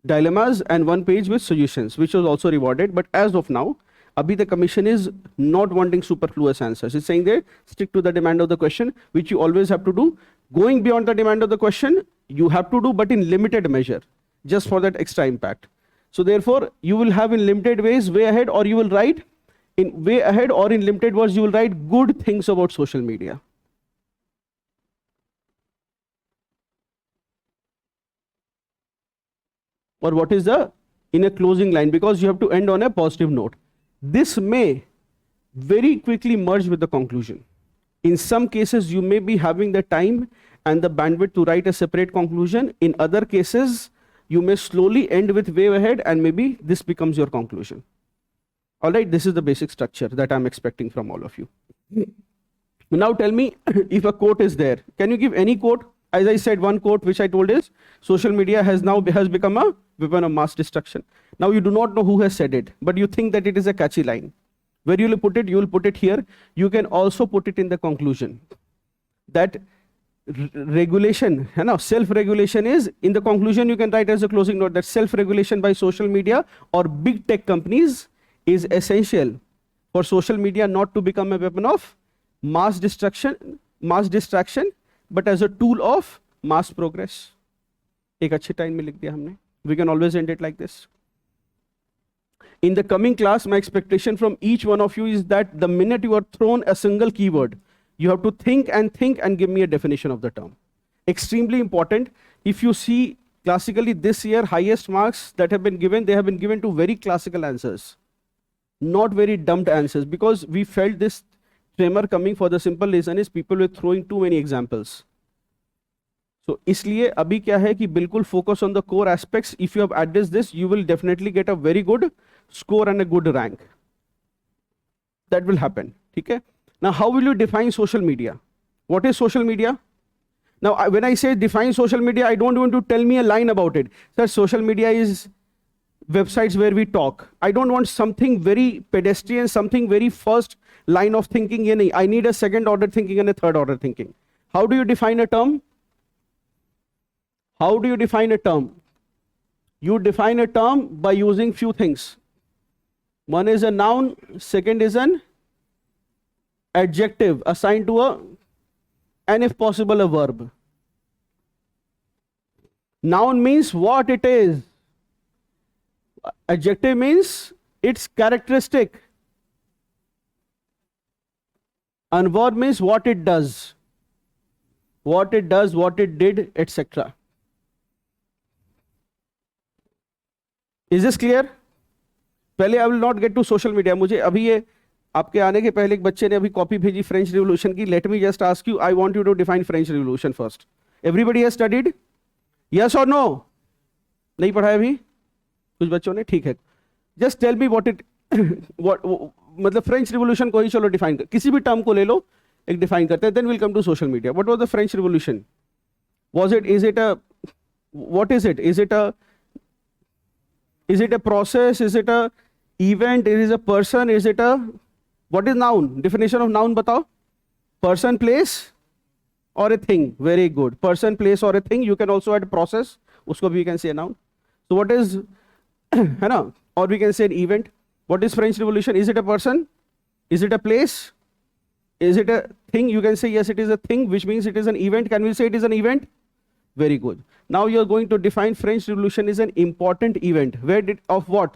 dilemmas and 1 page with solutions, which was also rewarded. But as of now, abhi the commission is not wanting superfluous answers. It's saying that stick to the demand of the question, which you always have to do. Going beyond the demand of the question, you have to do, but in limited measure, just for that extra impact. So therefore, you will have in limited ways way ahead, or you will write in way ahead, or in limited words, you will write good things about social media. Or what is in a closing line, because you have to end on a positive note. This may very quickly merge with the conclusion. In some cases, you may be having the time and the bandwidth to write a separate conclusion. In other cases, you may slowly end with way ahead and maybe this becomes your conclusion. All right, this is the basic structure that I'm expecting from all of you. Now tell me if a quote is there. Can you give any quote? As I said, one quote which I told is, social media has become a weapon of mass destruction. Now you do not know who has said it, but you think that it is a catchy line. Where you will put it? You will put it here. You can also put it in the conclusion. That regulation, self-regulation is, in the conclusion you can write as a closing note that self-regulation by social media or big tech companies is essential for social media not to become a weapon of mass distraction, but as a tool of mass progress. एक अच्छे time में लिख दिया हमने. We can always end it like this. In the coming class, my expectation from each one of you is that the minute you are thrown a single keyword, you have to think and give me a definition of the term. Extremely important. If you see classically this year, highest marks that have been given, they have been given to very classical answers, not very dumped answers, because we felt this tremor coming for the simple reason is people were throwing too many examples. So इसलिए अभी क्या है कि बिल्कुल focus on the core aspects. If you have addressed this, you will definitely get a very good score and a good rank. That will happen. ठीक है? Now, how will you define social media? What is social media? Now, when I say define social media, I don't want to tell me a line about it. Sir, social media is websites where we talk. I don't want something very pedestrian, something very first line of thinking. I need a second order thinking and a third order thinking. How do you define a term? How do you define a term? You define a term by using few things. One is a noun, second is an adjective assigned to and if possible a verb. Noun means what it is. Adjective means its characteristic. And verb means what it does. What it does, what it did, etc. Is this clear? पहले I will not get to social media. मुझे अभी ये आपके आने के पहले एक बच्चे ने अभी कॉपी भेजी फ्रेंच रिवॉल्यूशन की. Let me just ask you, I want you to define French Revolution first. Everybody has studied? Yes or no? नहीं पढ़ा है अभी कुछ बच्चों ने? ठीक है. Just tell me what it मतलब फ्रेंच रिवॉल्यूशन को ही चलो डिफाइन कर, किसी भी टर्म को ले लो, एक डिफाइन करते हैं. Then we'll come to social media. What was the French Revolution? Is it a what is it? Is it a process? Is it a event? Is it a person? Is it a what is noun? Definition of noun बताओ. Person, place or a thing. Very good. Person, place or a thing. You can also add process. उसको भी we can say a noun. So what is है ना? Or we can say an event. What is French Revolution? Is it a person? Is it a place? Is it a thing? You can say yes, it is a thing, which means it is an event. Can we say it is an event? Very good. Now you are going to define French Revolution is an important event. Of what?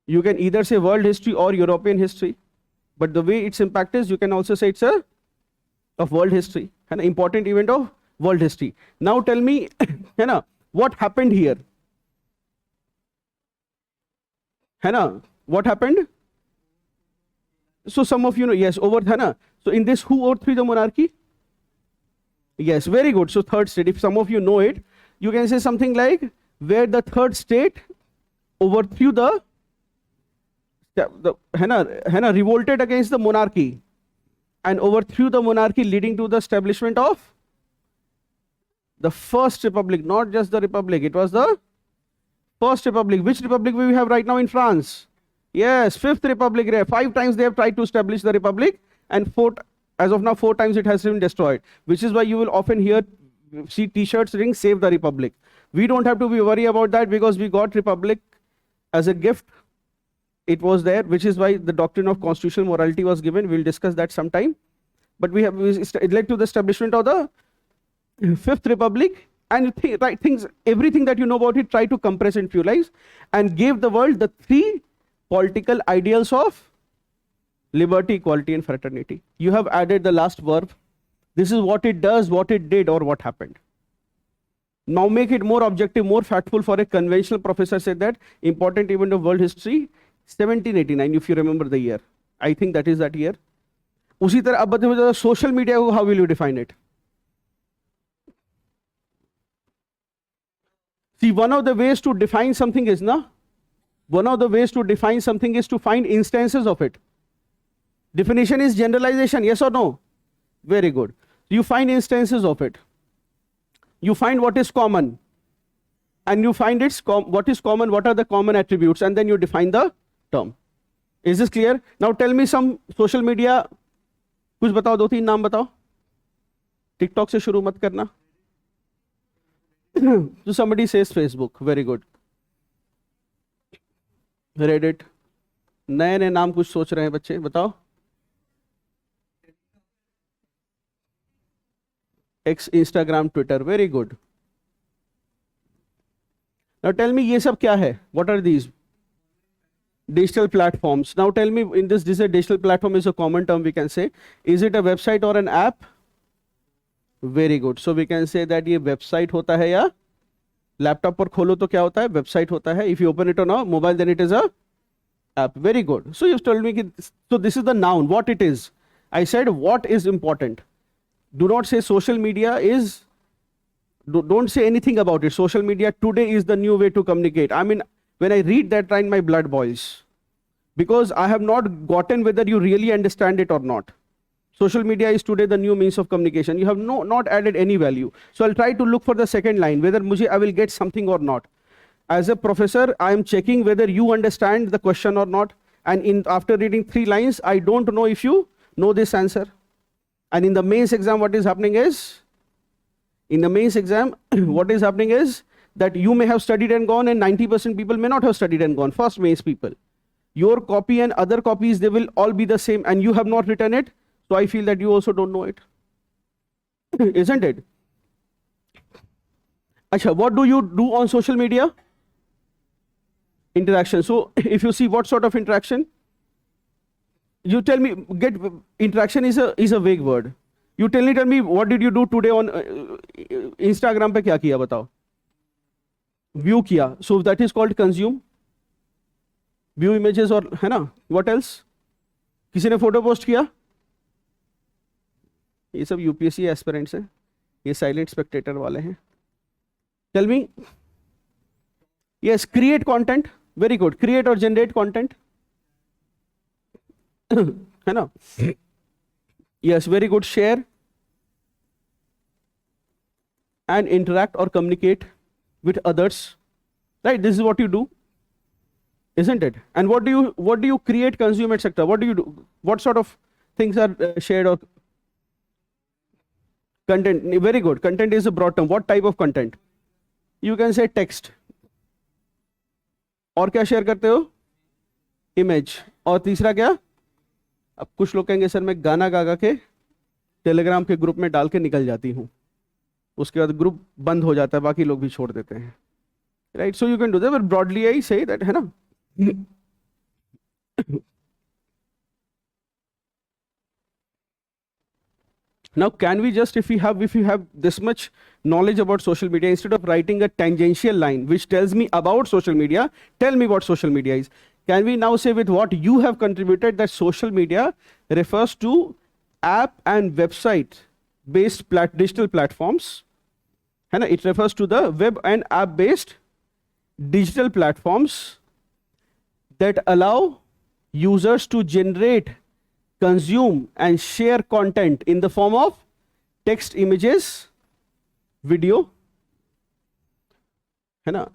You can either say world history or European history. But the way its impact is, you can also say it's of world history. An important event of world history. Now tell me, what happened here? What happened? So some of you know, yes, so in this, who overthrew the monarchy? Yes, very good. So third state, if some of you know it, you can say something like, where the third state overthrew revolted against the monarchy and overthrew the monarchy, leading to the establishment of the first republic, not just the republic. It was the first republic. Which republic we have right now in France? Yes, fifth republic. 5 times they have tried to establish the republic, and as of now 4 times it has been destroyed, which is why you will often see t-shirts saying save the republic. We don't have to be worried about that because we got republic as a gift. It was there, which is why the doctrine of constitutional morality was given. We'll discuss that sometime. But it led to the establishment of the fifth republic, and everything that you know about it, try to compress in few lines, and gave the world the 3 political ideals of liberty, equality, and fraternity. You have added the last verb. This is what it does, what it did, or what happened. Now make it more objective, more factful. For a conventional professor said that important event of world history, 1789, if you remember the year. I think that is that year. उसी तरह अब बताइए social media, how will you define it? See, one of the ways to define something is to find instances of it. Definition is generalization, yes or no? Very good. You find instances of it. You find what is common. And you find what is common, what are the common attributes, and then you define the term. Is this clear? Now tell me some social media. कुछ बताओ, 2-3 नाम बताओ. TikTok से शुरू मत करना. So somebody says Facebook. Very good. Reddit. नए नए नाम कुछ सोच रहे हैं बच्चे, बताओ. X, Instagram, Twitter. Very good. Now tell me ये सब क्या है? What are these? Digital platforms. Now tell me, in this a digital platform is a common term we can say. Is it a website or an app? Very good. So we can say that ये website होता है या laptop पर खोलो तो क्या होता है? Website होता है. If you open it on a mobile, then it is a app. Very good. So you've told me, so this is the noun, what it is. I said what is important. Do not say social media is, don't say anything about it. Social media today is the new way to communicate. I mean, when I read that line, my blood boils. Because I have not gotten whether you really understand it or not. Social media is today the new means of communication. You have not added any value. So I'll try to look for the second line, whether I will get something or not. As a professor, I am checking whether you understand the question or not. And after reading 3 lines, I don't know if you know this answer. And in the mains exam, what is happening is, what is happening is that you may have studied and gone, and 90% people may not have studied and gone. First mains people. Your copy and other copies, they will all be the same, and you have not written it. So I feel that you also don't know it. Isn't it? Achha, what do you do on social media? Interaction. So if you see what sort of interaction, you tell me, interaction is a vague word. You tell me what did you do today on Instagram पे क्या किया बताओ? View किया. So that is called consume. View images और है ना? What else? किसी ने photo post किया? ये सब UPSC aspirants हैं. ये silent spectator वाले हैं. Tell me. Yes, create content. Very good. Create or generate content. है ना? Yes, very good. Share and interact or communicate with others. Right? This is what you do, isn't it? And what do you create, consume, etc.? What do you do? What sort of things are shared or content? Very good. Content is a broad term. What type of content? You can say text. और क्या share करते हो? Image. और तीसरा क्या? अब कुछ लोग कहेंगे सर मैं गाना गा के टेलीग्राम के ग्रुप में डाल के निकल जाती हूँ, उसके बाद ग्रुप बंद हो जाता है, बाकी लोग भी छोड़ देते हैं. Right? So you can do that, but broadly I say that, है ना? Now can we just, if we have this much knowledge about social media, instead of writing a tangential line which tells me about social media, tell me what social media is. Can we now say with what you have contributed that social media refers to app and website based digital platforms? It refers to the web and app based digital platforms that allow users to generate, consume and share content in the form of text, images, video. A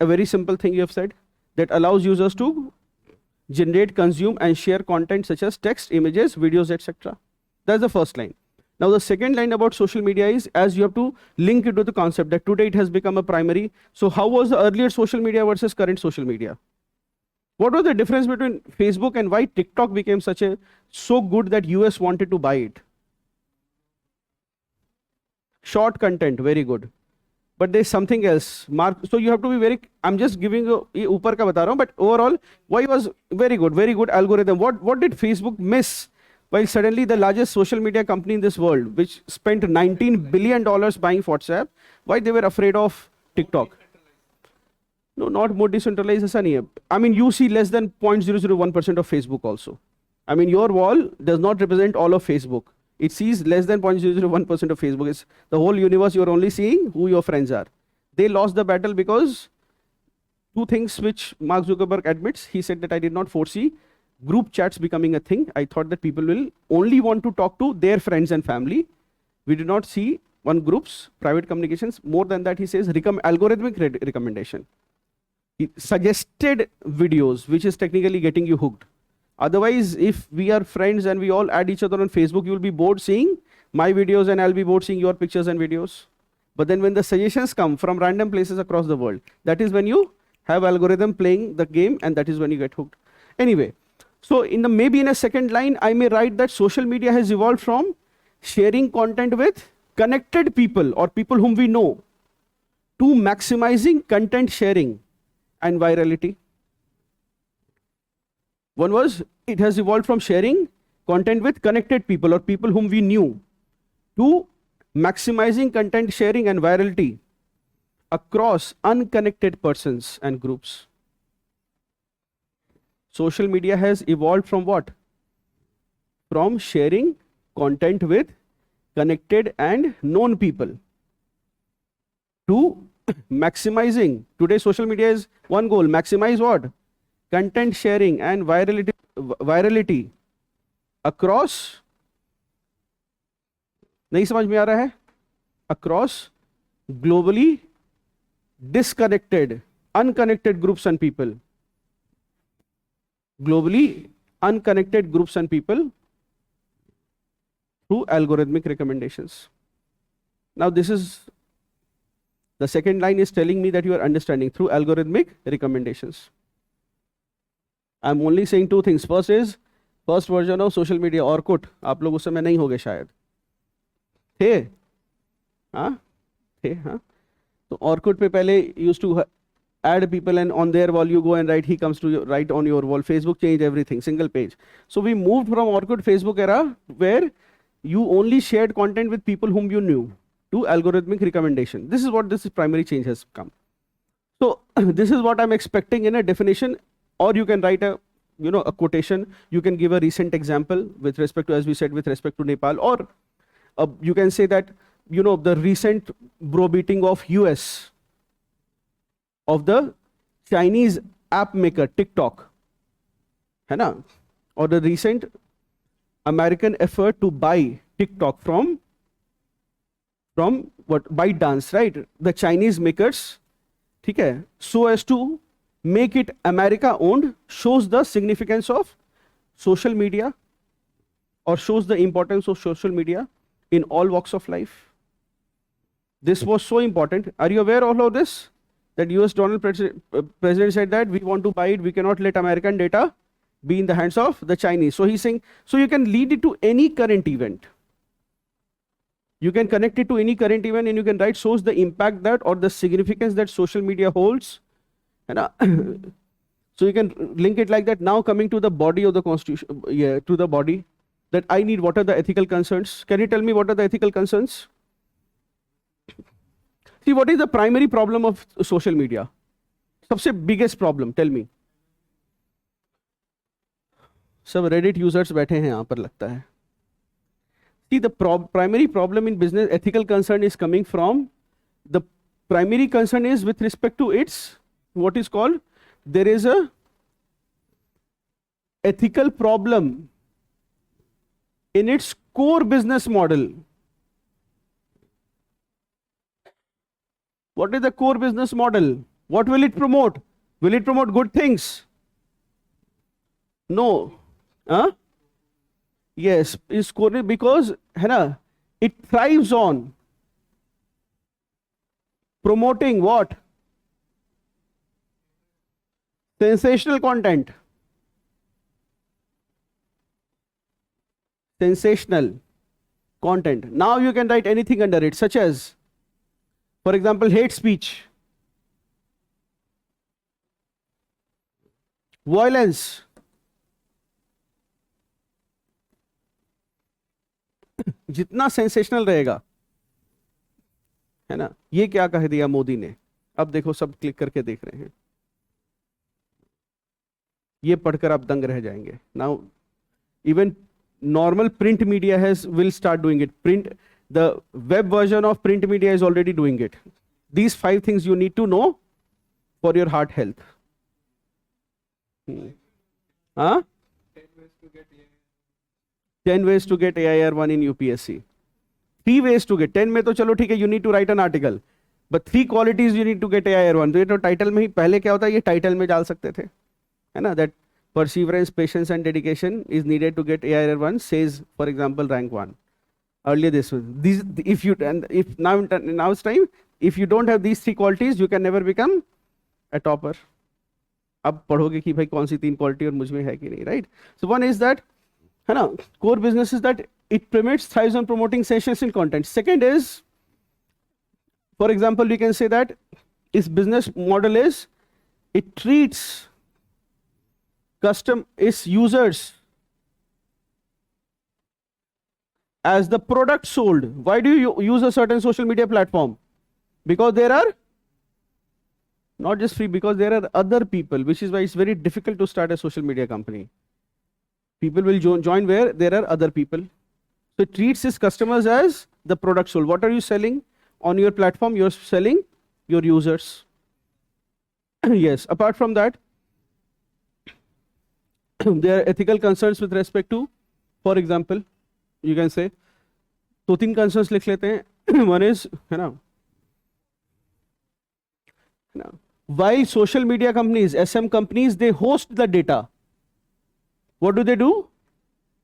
very simple thing you have said, that allows users to generate, consume and share content such as text, images, videos, etc. That's the first line. Now the second line about social media is, as you have to link it to the concept that today it has become a primary. So how was the earlier social media versus current social media? What was the difference between Facebook and why TikTok became so good that US wanted to buy it? Short content, very good. But there's something else. Mark, so you have to be very, I'm just giving you upar ka bata raha hu, but overall, why was very good algorithm. What did Facebook miss? While suddenly the largest social media company in this world, which spent $19 billion buying WhatsApp, why they were afraid of TikTok? No, not more decentralized. I mean, you see less than 0.001% of Facebook also. I mean, your wall does not represent all of Facebook. It sees less than 0.001% of Facebook. It's the whole universe. You're only seeing who your friends are. They lost the battle because two things which Mark Zuckerberg admits. He said that I did not foresee group chats becoming a thing. I thought that people will only want to talk to their friends and family. We did not see one group's private communications. More than that, he says algorithmic recommendation. suggested videos, which is technically getting you hooked. Otherwise, if we are friends and we all add each other on Facebook, you'll be bored seeing my videos and I'll be bored seeing your pictures and videos. But then when the suggestions come from random places across the world, that is when you have algorithm playing the game, and that is when you get hooked. Anyway, so maybe in a second line, I may write that social media has evolved from sharing content with connected people or people whom we know to maximizing content sharing and virality. One was, it has evolved from sharing content with connected people or people whom we knew to maximizing content sharing and virality across unconnected persons and groups. Social media has evolved from what? From sharing content with connected and known people to maximizing. Today social media is one goal, maximize what? Content sharing and virality across, नहीं समझ में आ रहा है? Across globally disconnected, unconnected groups and people. Globally unconnected groups and people through algorithmic recommendations. Now this is, the second line is telling me that you are understanding through algorithmic recommendations. I'm only saying two things. First is, first version of social media, Orkut. आप लोग उस समय नहीं होगे शायद. थे? हाँ? थे? हाँ? तो Orkut पे पहले used to add people, and on their wall you go and write, he comes to write on your wall. Facebook changed everything, single page. So we moved from Orkut Facebook era, where you only shared content with people whom you knew, to algorithmic recommendation. This is what this primary change has come. So this is what I'm expecting in a definition, or you can write a quotation. You can give a recent example with respect to, as we said, with respect to Nepal, or you can say that the recent browbeating of US of the Chinese app maker TikTok, है ना? Or the recent American effort to buy TikTok from what? ByteDance, right? The Chinese makers, ठीक है? So as to make it America owned, shows the significance of social media, or shows the importance of social media in all walks of life. This was so important. Are you aware of all of this? That US Donald President said that we want to buy it, we cannot let American data be in the hands of the Chinese. So he's saying, so you can lead it to any current event. You can connect it to any current event, and you can write, shows the impact that, or the significance that social media holds. And so you can link it like that. Now coming to the body of the constitution, to the body, that I need, what are the ethical concerns? Can you tell me what are the ethical concerns? See, what is the primary problem of social media? सबसे biggest problem, tell me. सब Reddit users बैठे हैं यहाँ पर लगता है. See, the primary problem in business ethical concern is coming from, the primary concern is with respect to its, what is called, there is a ethical problem in its core business model. What is the core business model? What will it promote? Will it promote good things? No. Huh? Yes, it's core because it thrives on promoting what? Sensational content. Sensational content. Now you can write anything under it, such as, for example, hate speech, violence, जितना sensational रहेगा, है ना? ये क्या कह दिया मोदी ने? अब देखो, सब क्लिक करके देख रहे हैं. ये पढ़कर आप दंग रह जाएंगे. Now, even normal print media will start doing it. The web version of print media is already doing it. These 5 things you need to know for your heart health. Huh? 10 ways to get AIR 1 in UPSC. 3 ways to get. 10 में तो चलो ठीक है, you need to write an article. but 3 qualities you need to get AIR1. तो ये तो title में ही पहले क्या होता है, ये टाइटल में डाल सकते थे, है ना, that perseverance, patience and dedication is needed to get AIR1, says for example rank 1. Earlier this was these, if you, and if now it's time, if you don't have these 3 qualities you can never become a topper. अब पढ़ोगे कि भाई कौन सी 3 quality और मुझ में है कि नहीं, right? So one is that, है ना, core business is that it permits, thrives on promoting sensational content. Second is, for example, we can say that its business model is it treats its users as the product sold. Why do you use a certain social media platform? Because there are not just free, because there are other people, which is why it's very difficult to start a social media company. People will join where there are other people. So it treats its customers as the product sold. What are you selling on your platform? You're selling your users. Yes, apart from that, there are ethical concerns with respect to, for example, you can say, तो 3 concerns लिख लेते हैं. One is, है ना, while social media companies, SM companies, they host the data. What do?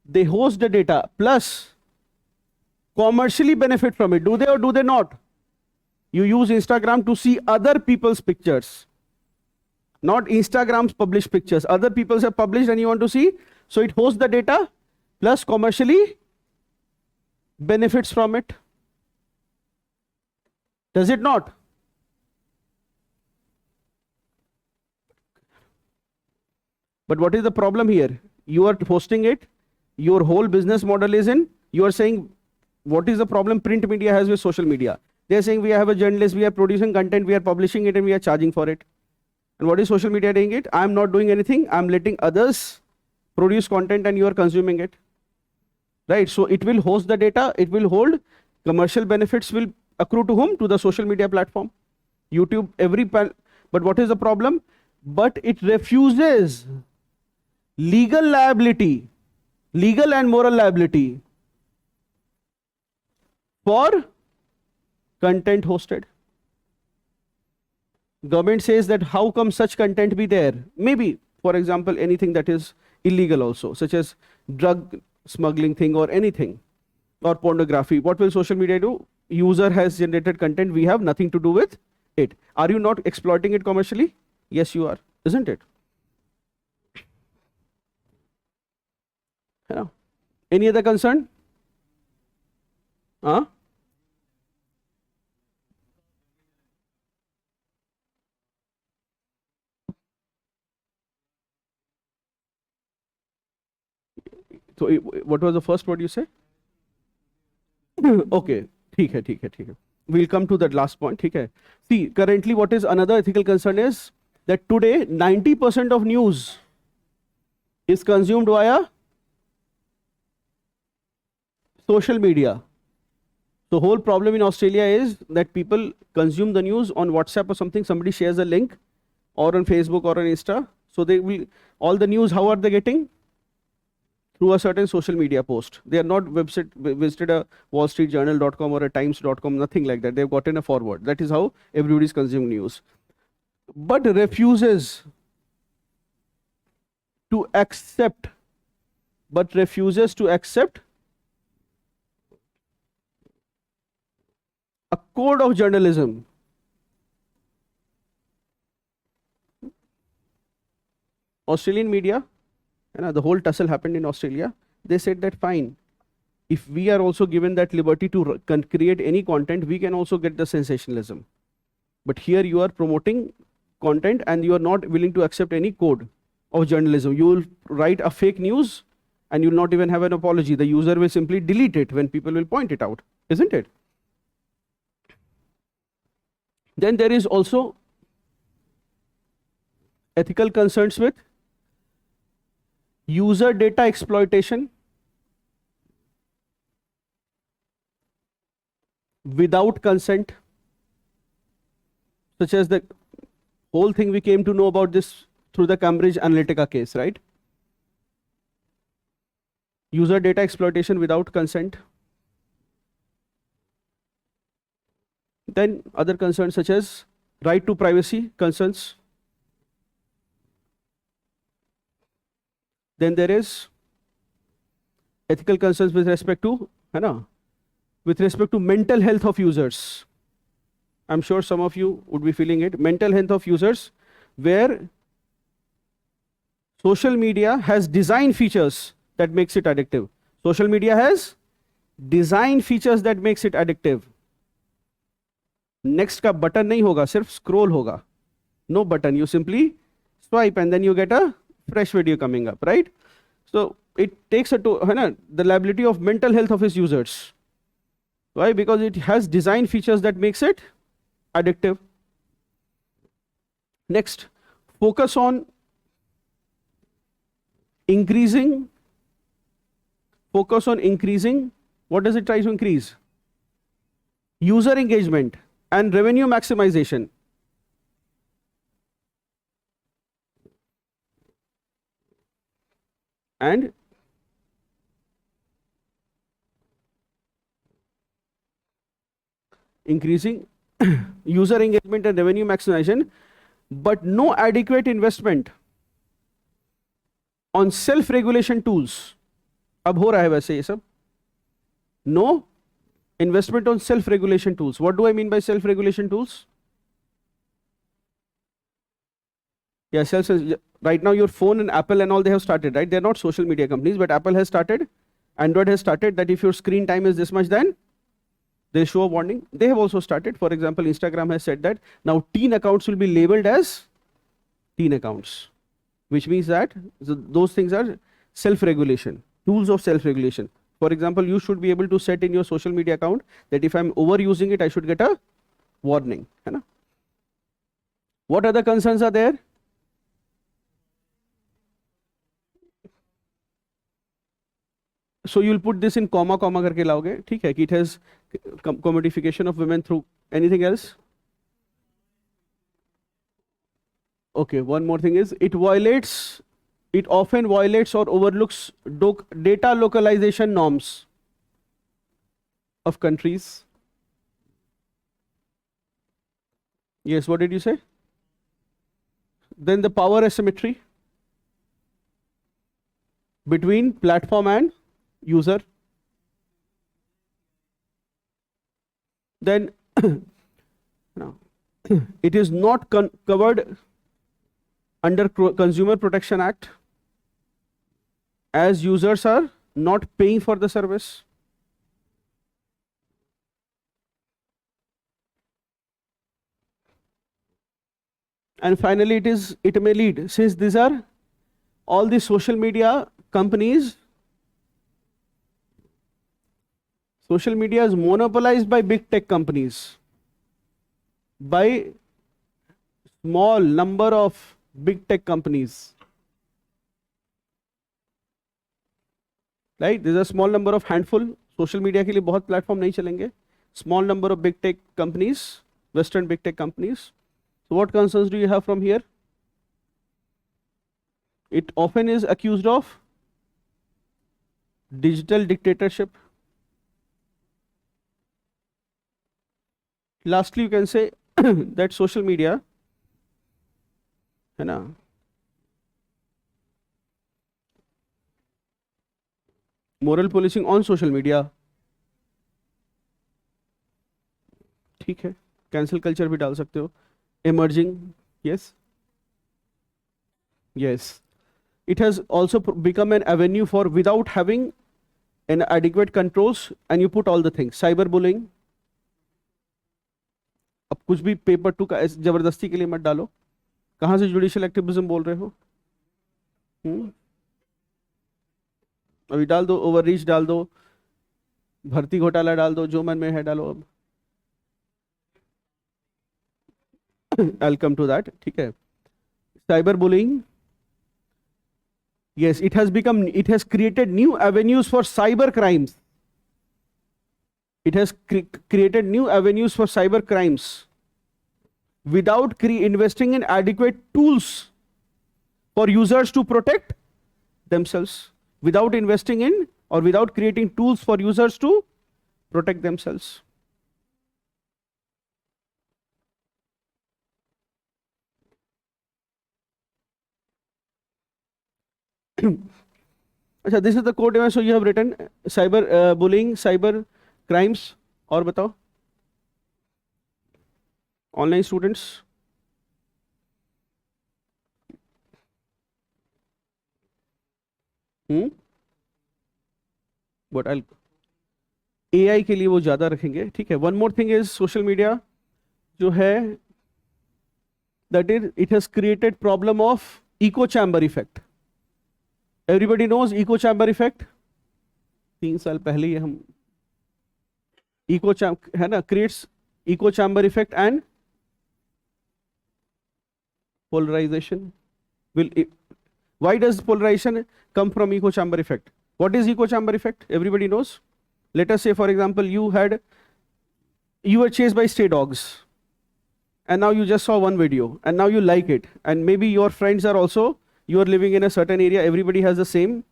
They host the data, plus commercially benefit from it. Do they or do they not? You use Instagram to see other people's pictures, not Instagram's published pictures. Other people's have published and you want to see, so it hosts the data, plus commercially benefits from it. Does it not? But what is the problem here? You are hosting it, your whole business model is in, you are saying, what is the problem print media has with social media? They are saying we have a journalist, we are producing content, we are publishing it and we are charging for it. And what is social media doing it? I am not doing anything, I am letting others produce content and you are consuming it. Right, so it will host the data, it will hold, commercial benefits will accrue to whom? To the social media platform. YouTube, but what is the problem? But it refuses legal liability, legal and moral liability for content hosted. Government says that how come such content be there? Maybe, for example, anything that is illegal also, such as drug smuggling thing or anything, or pornography. What will social media do? User has generated content, we have nothing to do with it. Are you not exploiting it commercially? Yes, you are, isn't it? Yeah. Any other concern? Huh? So what was the first word you say? Okay, ठीक है. We'll come to that last point, ठीक है. See, currently what is another ethical concern is that today 90% of news is consumed via social media. The whole problem in Australia is that people consume the news on WhatsApp or something, somebody shares a link, or on Facebook or on Insta. So they will, all the news, how are they getting? Through a certain social media post. They are not visited a wallstreetjournal.com or a times.com, nothing like that. They've gotten a forward. That is how everybody is consuming news. But refuses to accept a code of journalism. Australian media, the whole tussle happened in Australia. They said that fine, if we are also given that liberty to create any content, we can also get the sensationalism. But here you are promoting content and you are not willing to accept any code of journalism. You will write a fake news and you will not even have an apology. The user will simply delete it when people will point it out, isn't it? Then there is also ethical concerns with user data exploitation without consent, such as the whole thing we came to know about this through the Cambridge Analytica case, right? User data exploitation without consent. Then other concerns such as right to privacy concerns. Then there is ethical concerns with respect to, with respect to mental health of users. I'm sure some of you would be feeling it. Mental health of users, where social media has design features that makes it addictive. Social media has design features that makes it addictive. Next का button नहीं होगा, सिर्फ scroll होगा. No button, you simply swipe and then you get a fresh video coming up, right? So it takes the liability of mental health of its users. Why? Because it has design features that makes it addictive. Next, focus on increasing. Focus on increasing. What does it try to increase? User engagement and revenue maximization. And increasing user engagement and revenue maximization, but no adequate investment on self-regulation tools. अब हो रहा है वैसे ये सब. No investment on self-regulation tools. What do I mean by self-regulation tools? Yeah, right now your phone and Apple and all, they have started, right? They're not social media companies, but Apple has started, Android has started that if your screen time is this much, then they show a warning. They have also started. For example, Instagram has said that now teen accounts will be labeled as teen accounts, which means that those things are self-regulation, tools of self-regulation. For example, you should be able to set in your social media account that if I'm overusing it, I should get a warning. What other concerns are there? So you'll put this in comma करके लाओगे, ठीक है? It has commodification of women through anything else? Okay, one more thing is it often violates or overlooks data localization norms of countries. Yes, what did you say? Then the power asymmetry between platform and user. Then no, it is not covered under Consumer Protection Act, as users are not paying for the service. And finally, it may lead, since these are all the social media companies, social media is monopolized by big tech companies, by small number of big tech companies. Right? There's a small number of handful. Social media के लिए बहुत platform नहीं चलेंगे. Small number of big tech companies, Western big tech companies. So what concerns do you have from here? It often is accused of digital dictatorship. Lastly, you can say that social media, moral policing on social media, ठीक है, cancel culture भी डाल सकते हो, emerging, yes, yes. It has also become an avenue for without having an adequate controls, and you put all the things, cyberbullying. अब कुछ भी paper two का जबरदस्ती के लिए मत डालो. कहाँ से जुडिशियल एक्टिविज्म बोल रहे हो? अभी डाल दो, ओवररीच डाल दो, भर्ती घोटाला डाल दो, जो मन में है डालो. अब I'll come to that. ठीक है. Cyberbullying. Yes, it has created new avenues for cyber crimes. It has created new avenues for cyber crimes without investing in adequate tools for users to protect themselves, without investing in or without creating tools for users to protect themselves. अच्छा, this is the code so you have written cyber bullying, cyber crimes. और बताओ online students. But I'll AI के लिए वो ज़्यादा रखेंगे, ठीक है. One more thing is social media जो है, that is it has created problem of echo chamber effect. Everybody knows echo chamber effect. 3 साल पहले ही हम echo chamber है ना, creates echo chamber effect and polarization. Why does polarization come from echo chamber effect? What is echo chamber effect? Everybody knows. Let us say, for example, you were chased by stray dogs, and now you just saw one video, and now you like it, and maybe your friends are also, you are living in a certain area, everybody has the same,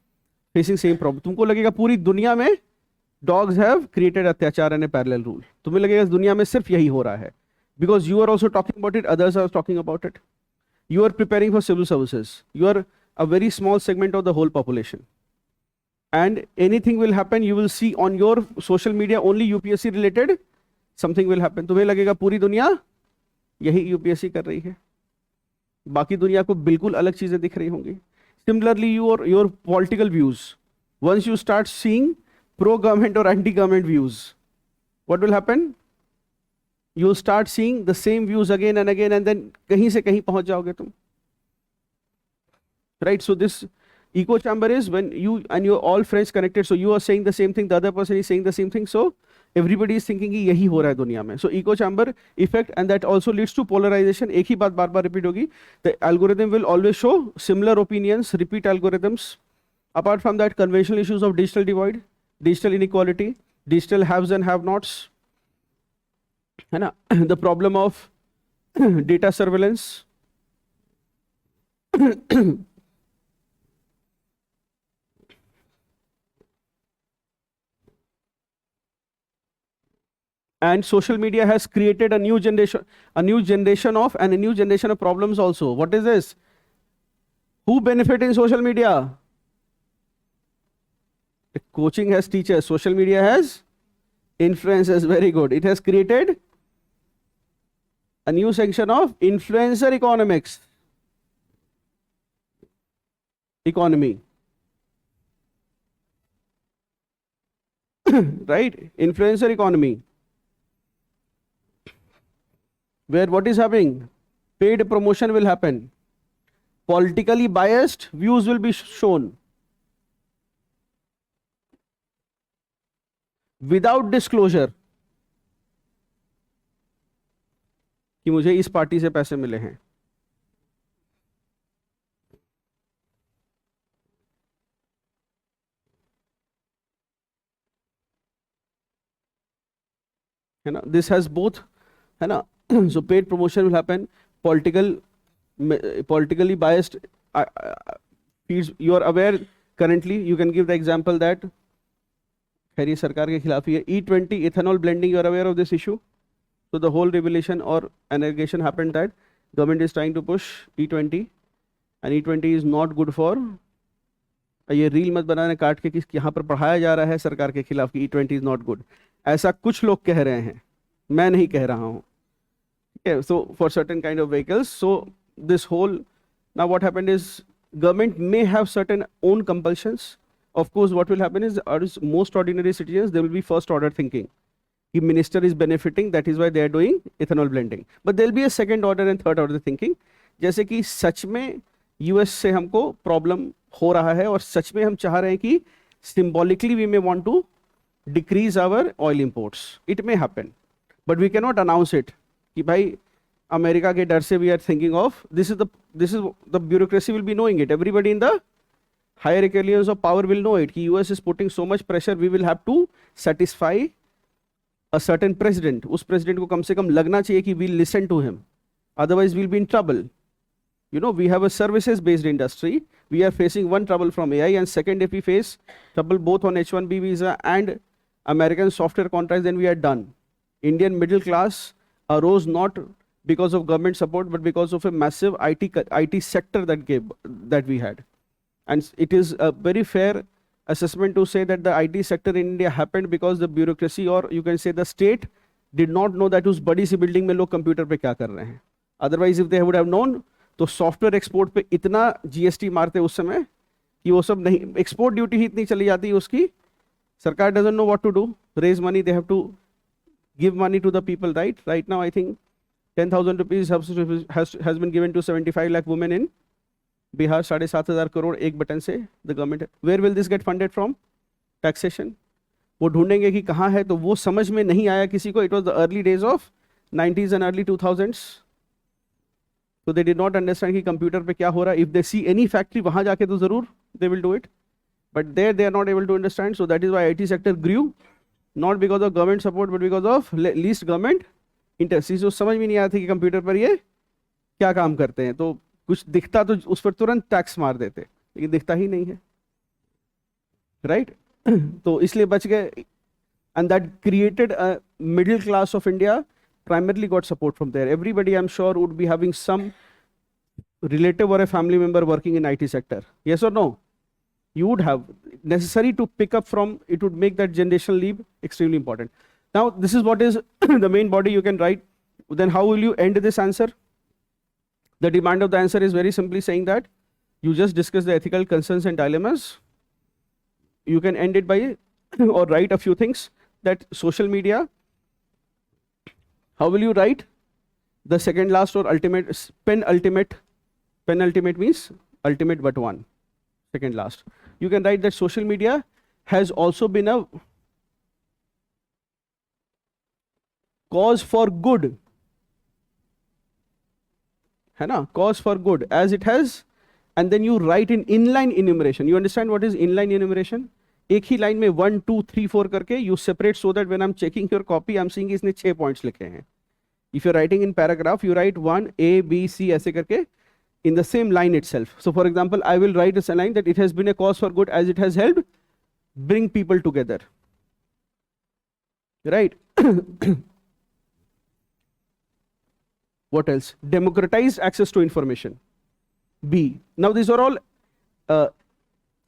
facing same problem. तुमको लगेगा पूरी दुनिया में dogs have created अत्याचार and a parallel rule. तुम्हें लगेगा इस दुनिया में सिर्फ यही हो रहा है, because you are also talking about it, others are talking about it. You are preparing for civil services. You are a very small segment of the whole population. And anything will happen, you will see on your social media only UPSC related, something will happen. तुम्हें लगेगा पूरी दुनिया यही UPSC कर रही है, बाकी दुनिया को बिल्कुल अलग चीजें दिख रही होंगी. Similarly, your political views, once you start seeing pro-government or anti-government views, what will happen? You start seeing the same views again and again, and then कहीं से कहीं पहुंच जाओगे तुम. Right? So this echo chamber is when you and your all friends connected, so you are saying the same thing, the other person is saying the same thing, so everybody is thinking कि यही हो रहा है दुनिया में. So echo chamber effect, and that also leads to polarization. एक ही बात बार बार repeat होगी. The algorithm will always show similar opinions, repeat algorithms. Apart from that, conventional issues of digital divide, digital inequality, digital haves and have-nots, है ना, the problem of data surveillance. And social media has created a new generation of problems also. What is this? Who benefit in social media? The coaching has teachers, social media has influencers. Very good. It has created a new section of influencer economy. Right? Influencer economy. Where what is happening? Paid promotion will happen. Politically biased views will be shown. Without disclosure कि मुझे इस party से पैसे मिले हैं. है ना? This has both, है ना? So paid promotion will happen. Politically biased feeds. You are aware currently. You can give the example that खैर ये सरकार के खिलाफ ही है. E20 ethanol blending. You are aware of this issue. So the whole revelation or an allegation happened that government is trying to push E20, and E20 is not good for. ये reel मत बनाने काट के कि यहाँ पर पढ़ाया जा रहा है सरकार के खिलाफ कि E20 is not good. ऐसा कुछ लोग कह रहे हैं, मैं नहीं कह रहा हूँ. Okay, so for certain kind of vehicles, so this whole, now what happened is government may have certain own compulsions. Of course, what will happen is most ordinary citizens, they will be first order thinking. The minister is benefiting, that is why they are doing ethanol blending. But there will be a second order and third order thinking. जैसे कि सच में US से हमको problem हो रहा है और सच में हम चाह रहे हैं कि symbolically we may want to decrease our oil imports. It may happen, but we cannot announce it. कि भाई अमेरिका के डर से we are thinking of this is the bureaucracy will be knowing it. Everybody in the higher echelons of power will know it. कि US is putting so much pressure, we will have to satisfy a certain president. उस president को कम से कम लगना चाहिए कि we'll listen to him. Otherwise we'll be in trouble. You know, we have a services based industry. We are facing one trouble from AI, and second, if we face trouble both on H1B visa and American software contracts, then we are done. Indian middle class arose not because of government support, but because of a massive IT sector that we had. And it is a very fair assessment to say that the IT sector in India happened because the bureaucracy, or you can say the state, did not know that उस बड़ी सी building में लोग computer पे क्या कर रहे हैं. Otherwise, if they would have known, तो सॉफ्टवेयर एक्सपोर्ट पे इतना GST मारते उस समय कि वो सब नहीं, एक्सपोर्ट ड्यूटी ही इतनी चली जाती है उसकी. सरकार doesn't know what to do, raise money, they have to give money to the people, right? Right now, I think 10,000 rupees has been given to 75 lakh women in Bihar, 7,500 crore एक button से the government. Where will this get funded from? Taxation. वो ढूंढेंगे कि कहाँ है, तो वो समझ में नहीं आया किसी को. It was the early days of 90s and early 2000s. So they did not understand कि कंप्यूटर पे क्या हो रहा है. If they see any factory वहाँ जाके तो ज़रूर they will do it. But there they are not able to understand. So that is why IT sector grew, not because of government support, but because of least government interest. जो समझ में नहीं आया था कि कंप्यूटर पर ये क्या काम करते हैं, तो कुछ दिखता तो उस पर तुरंत टैक्स मार देते, लेकिन दिखता ही नहीं है, राइट? तो इसलिए बच गए. And that created a middle class of India, primarily got support from there. Everybody, I'm sure, would be having some relative or a family member working in IT sector. Yes or no? You would have. Necessary to pick up from, it would make that generational leap extremely important. Now, this is what is the main body you can write. Then how will you end this answer? The demand of the answer is very simply saying that you just discuss the ethical concerns and dilemmas. You can end it by or write a few things, that social media. How will you write? The second last or ultimate, penultimate. Penultimate means ultimate but one. Second last. You can write that social media has also been a cause for good. है ना? Cause for good, as it has. And then you write in inline enumeration. You understand what is inline enumeration? एक ही line में 1 2 3 4 करके you separate, so that when I'm checking your copy, I'm seeing इसने 6 points लिखे हैं. If you're writing in paragraph, you write 1 A B C ऐसे करके in the same line itself. So for example, I will write this line that it has been a cause for good as it has helped bring people together. Right? What else? Democratized access to information. B. Now these are all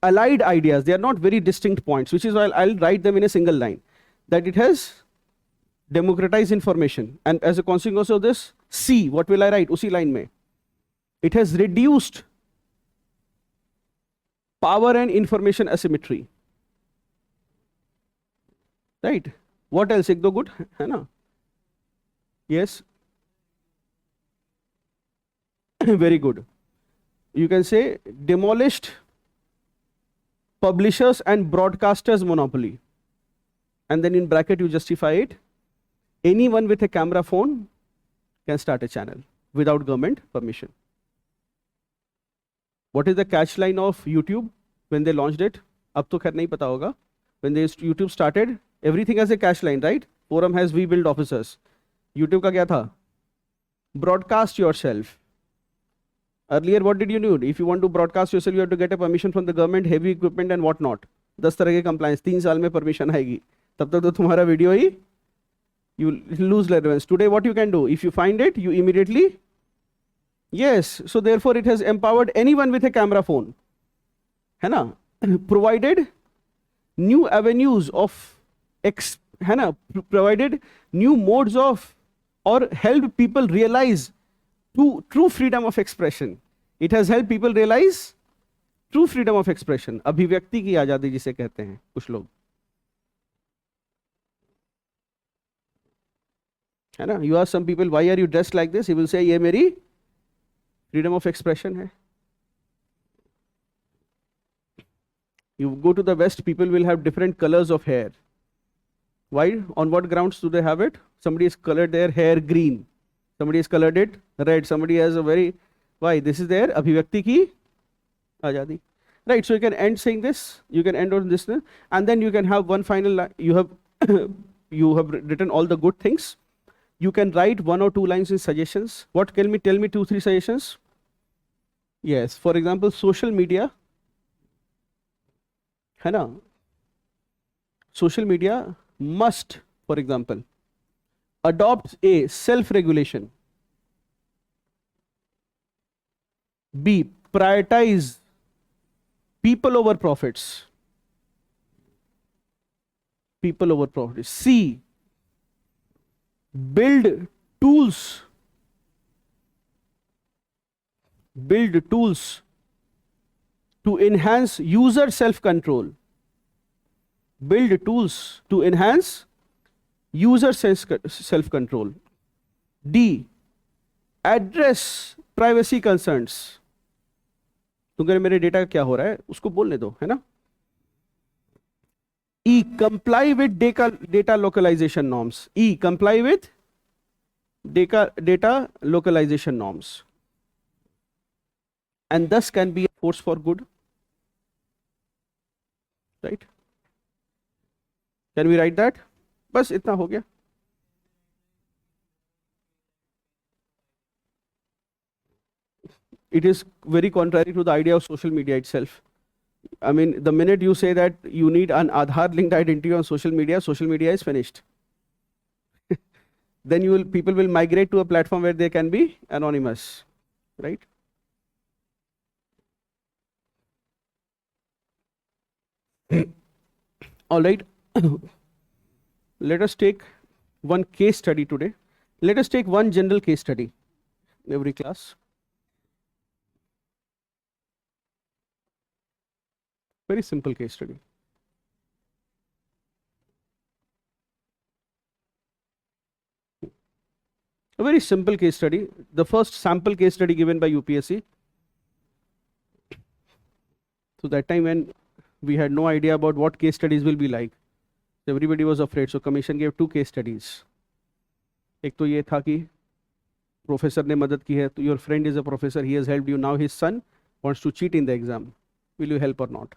allied ideas. They are not very distinct points, which is why I'll write them in a single line. That it has democratized information. And as a consequence of this, C. What will I write? Usi line mein. It has reduced power and information asymmetry. Right? What else? Ek do good? Hai na? Yes. Very good. You can say demolished publishers and broadcasters monopoly. And then in bracket you justify it. Anyone with a camera phone can start a channel without government permission. What is the catch line of YouTube when they launched it? Ab to khair nahi pata hoga. When YouTube started, everything has a catch line, right? Forum has we build officers. YouTube ka kya tha? Broadcast yourself. Earlier, what did you need? If you want to broadcast yourself, you have to get a permission from the government, heavy equipment and whatnot. 10 तरह के compliance, 3 साल में permission आएगी. तब तक तो तुम्हारा video he, you lose relevance. Today, what you can do? If you find it, you immediately, yes. So therefore, it has empowered anyone with a camera phone. है ना? Provided new avenues of, है ना? Provided new modes of, or helped people realize true freedom of expression. It has helped people realize true freedom of expression. अभिव्यक्ति की आजादी जिसे कहते हैं कुछ लोग, है ना? You ask some people, why are you dressed like this? He will say, ये मेरी freedom of expression है. You go to the West, people will have different colors of hair. Why? On what grounds do they have it? Somebody has colored their hair green. Somebody has colored it red. Somebody has a very, why? This is their abhivyakti ki ajadi. Right, so you can end saying this, you can end on this, and then you can have one final line. You have you have written all the good things. You can write 1 or 2 lines in suggestions. What, tell me 2 3 suggestions. Yes, for example, social media, है ना? Social media must, for example, adopt A, self-regulation. B, prioritize People over profits. People over profits. C, build tools. Build tools to enhance user self-control. Build tools to enhance user self-control. D, address privacy concerns. तुम कह रहे मेरे data क्या हो रहा है, उसको बोलने दो, है ना. E, comply with data localization norms. E, comply with data localization norms. And thus can be a force for good. Right? Can we write that? बस इतना हो गया. It is very contrary to the idea of social media itself. I mean, the minute you say that you need an Aadhaar linked identity on social media is finished. Then people will migrate to a platform where they can be anonymous, right? All right. Let us take one case study today. Let us take one general case study in every class. Very simple case study. A very simple case study. The first sample case study given by UPSC. So that time when we had no idea about what case studies will be like, everybody was afraid. So commission gave 2 case studies. एक तो ये था कि professor ने मदद की है, तो your friend is a professor, he has helped you, now his son wants to cheat in the exam. Will you help or not?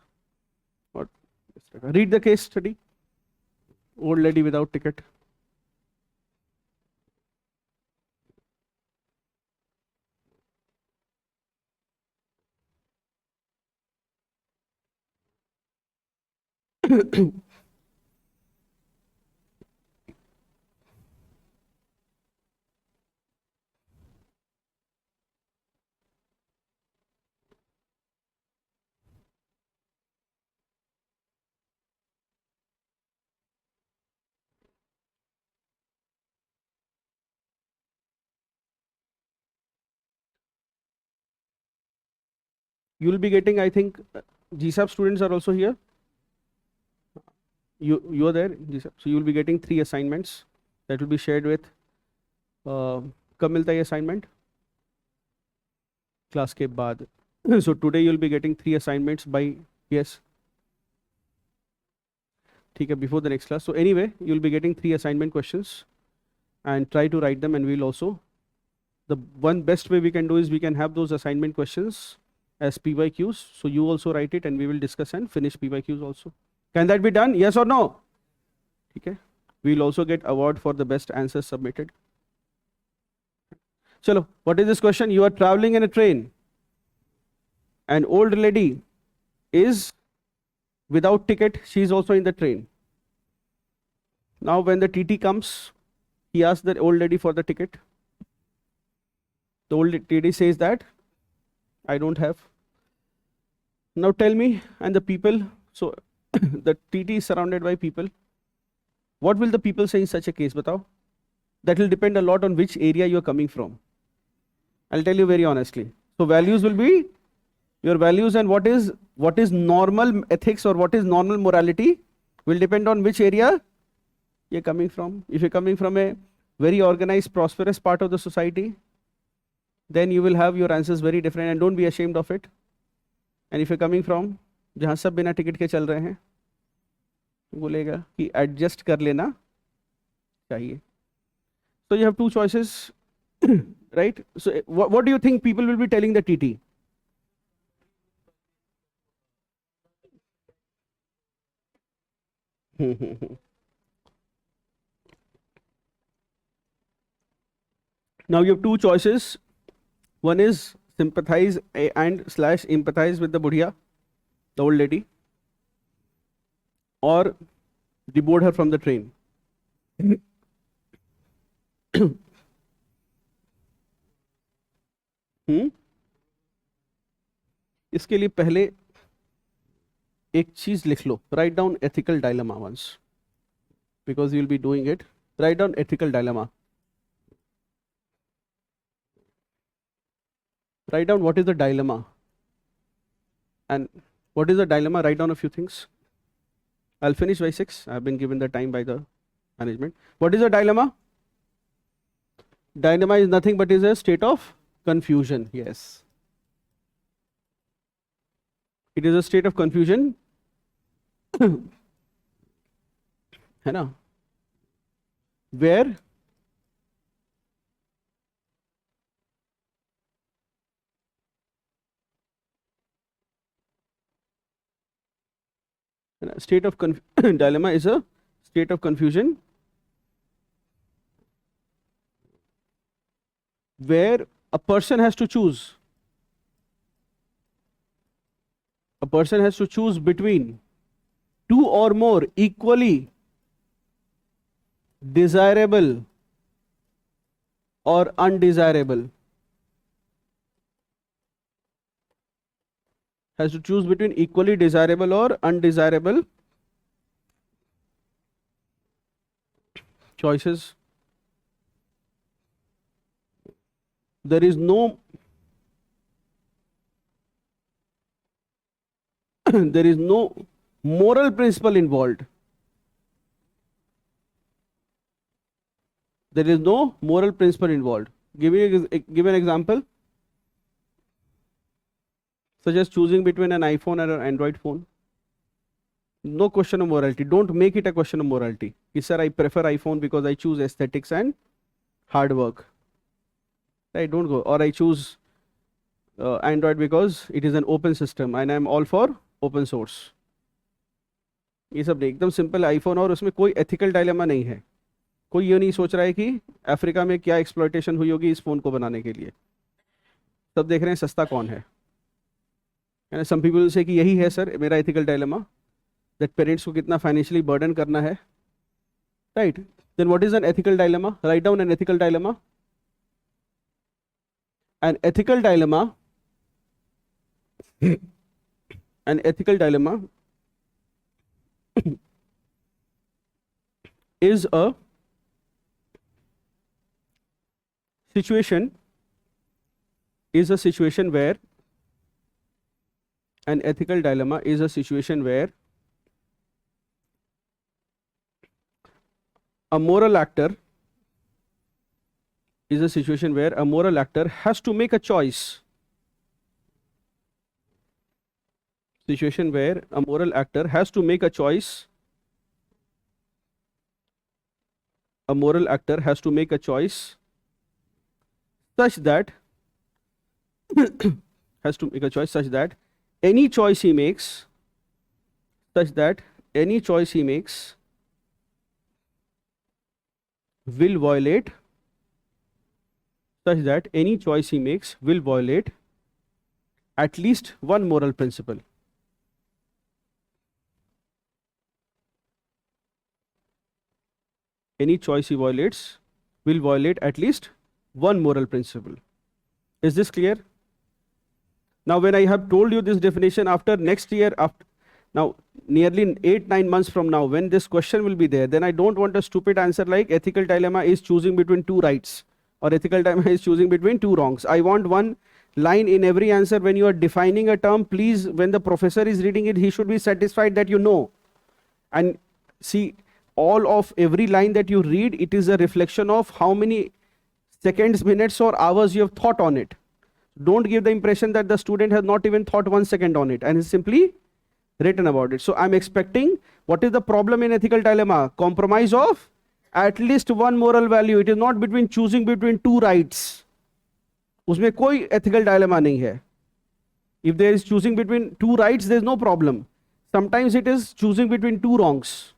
Or read the case study. Old lady without ticket. You will be getting, I think, GSAP students are also here. You are there, GSAP. So you will be getting 3 assignments that will be shared with. कब मिलता है assignment? Class के बाद. So today you will be getting 3 assignments by, yes. ठीक है, before the next class. So anyway, you will be getting 3 assignment questions and try to write them, and we'll also, the one best way we can do is we can have those assignment questions as PYQs. So you also write it and we will discuss and finish PYQs also. Can that be done? Yes or no? Okay. We'll also get award for the best answers submitted. Chalo, what is this question? You are traveling in a train. An old lady is without ticket. She is also in the train. Now when the TT comes, he asks the old lady for the ticket. The old lady says that I don't have. Now tell me, and the people, so the TT is surrounded by people. What will the people say in such a case? Batao? That will depend a lot on which area you are coming from. I'll tell you very honestly. So values will be your values, and what is normal ethics or what is normal morality will depend on which area you're coming from. If you're coming from a very organized, prosperous part of the society, then you will have your answers very different, and don't be ashamed of it. And if you're coming from जहाँ सब बिना ticket के चल रहे हैं, बोलेगा कि adjust कर लेना चाहिए. So you have 2 choices, right? So what do you think people will be telling the TT? Now you have 2 choices. One is sympathize and / empathize with the budhiya, the old lady, or deboard her from the train. इसके लिए पहले एक चीज लिख लो, write down ethical dilemma once, because you'll be doing it. Write down ethical dilemma. Write down what is the dilemma. And what is the dilemma? Write down a few things. I'll finish by 6. I've been given the time by the management. What is a dilemma? Dilemma is nothing but is a state of confusion. Yes. It is a state of confusion. है ना? Where state of dilemma is a state of confusion where a person has to choose. A person has to choose between two or more equally desirable or undesirable. Has to choose between equally desirable or undesirable choices. There is no there is no moral principle involved. There is no moral principle involved. Give an example. Such as choosing between an iPhone and an Android phone. No question of morality. Don't make it a question of morality. Yes, sir, I prefer iPhone because I choose aesthetics and hard work. Right? Don't go. Or I choose Android because it is an open system and I am all for open source. ये सब एकदम simple iPhone और उसमें कोई ethical dilemma नहीं है. कोई ये नहीं सोच रहा है कि अफ्रीका में क्या एक्सप्लॉयटेशन हुई होगी इस फोन को बनाने के लिए. सब देख रहे हैं सस्ता कौन है. Some people say कि यही है सर मेरा एथिकल डायलेमा, दैट पेरेंट्स को कितना फाइनेंशियली बर्डन करना है. Right. Then what is an ethical dilemma? Write down an ethical dilemma. An ethical dilemma is a situation where an ethical dilemma is a situation where a moral actor has to make a choice. Situation where a moral actor has to make a choice. A moral actor has to make a choice such that any choice he makes will violate at least one moral principle. Any choice he violates will violate at least one moral principle. Is this clear? Now, when I have told you this definition, after next year, now nearly 8-9 months from now, when this question will be there, then I don't want a stupid answer like ethical dilemma is choosing between two rights or ethical dilemma is choosing between two wrongs. I want one line in every answer. When you are defining a term, please, when the professor is reading it, he should be satisfied that you know. And see, all of every line that you read, it is a reflection of how many seconds, minutes or hours you have thought on it. Don't give the impression that the student has not even thought 1 second on it and is simply written about it. So I'm expecting, what is the problem in ethical dilemma? Compromise of at least one moral value. It is not between choosing between two rights. उसमें कोई ethical dilemma नहीं है. If there is choosing between two rights, there is no problem. Sometimes it is choosing between two wrongs.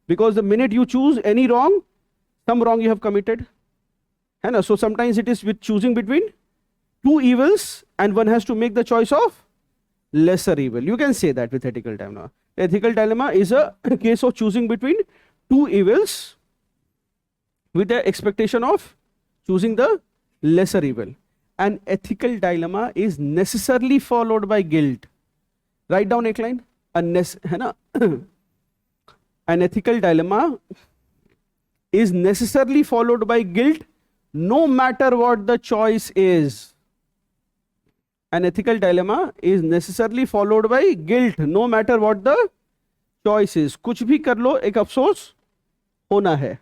Because the minute you choose any wrong, some wrong you have committed. So sometimes it is with choosing between two evils and one has to make the choice of lesser evil. You can say that with ethical dilemma. Ethical dilemma is a case of choosing between two evils with the expectation of choosing the lesser evil. An ethical dilemma is necessarily followed by guilt. Write down a line. है ना, an ethical dilemma is necessarily followed by guilt no matter what the choice is. An ethical dilemma is necessarily followed by guilt no matter what the choice is. कुछ भी कर लो एक अफसोस होना है.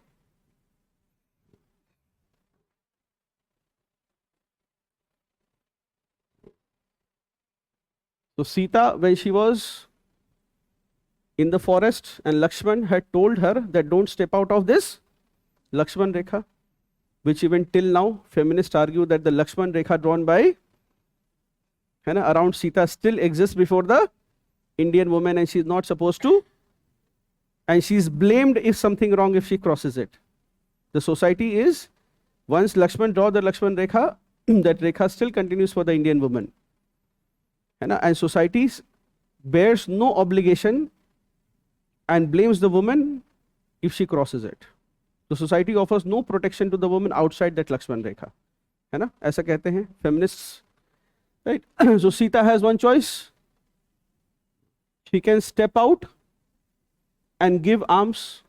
So Sita, when she was in the forest and Lakshman had told her that don't step out of this Lakshman Rekha, which even till now feminists argue that the Lakshman Rekha drawn by around Sita still exists before the Indian woman, and she's not supposed to, and she's blamed if something wrong if she crosses it. The society is, once Lakshman draw the Lakshman Rekha, that Rekha still continues for the Indian woman. And society bears no obligation and blames the woman if she crosses it. The society offers no protection to the woman outside that Lakshman Rekha. है ना, ऐसा कहते हैं feminists, right? So Sita has one choice. She can step out and give alms.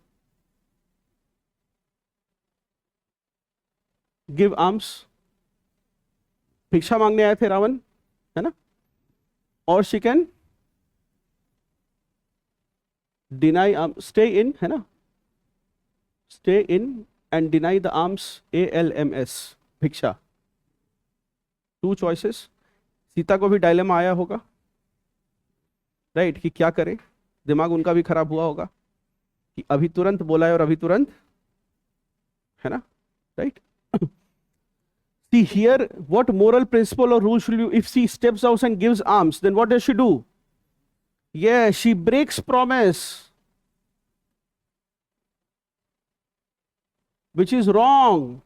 Give alms. भिक्षा मांगने आए थे रावण, है ना? Or she can deny, stay in, है ना? Stay in and deny the alms, ALMS, भिक्षा. Two choices. सीता को भी डायलेमा आया होगा, राइट, कि क्या करें. दिमाग उनका भी खराब हुआ होगा कि अभी तुरंत बोला है और अभी तुरंत, है ना, right. See here, what moral principle or rule should you, if she steps out and gives alms, then what does she do? Yeah, she breaks promise, which is wrong.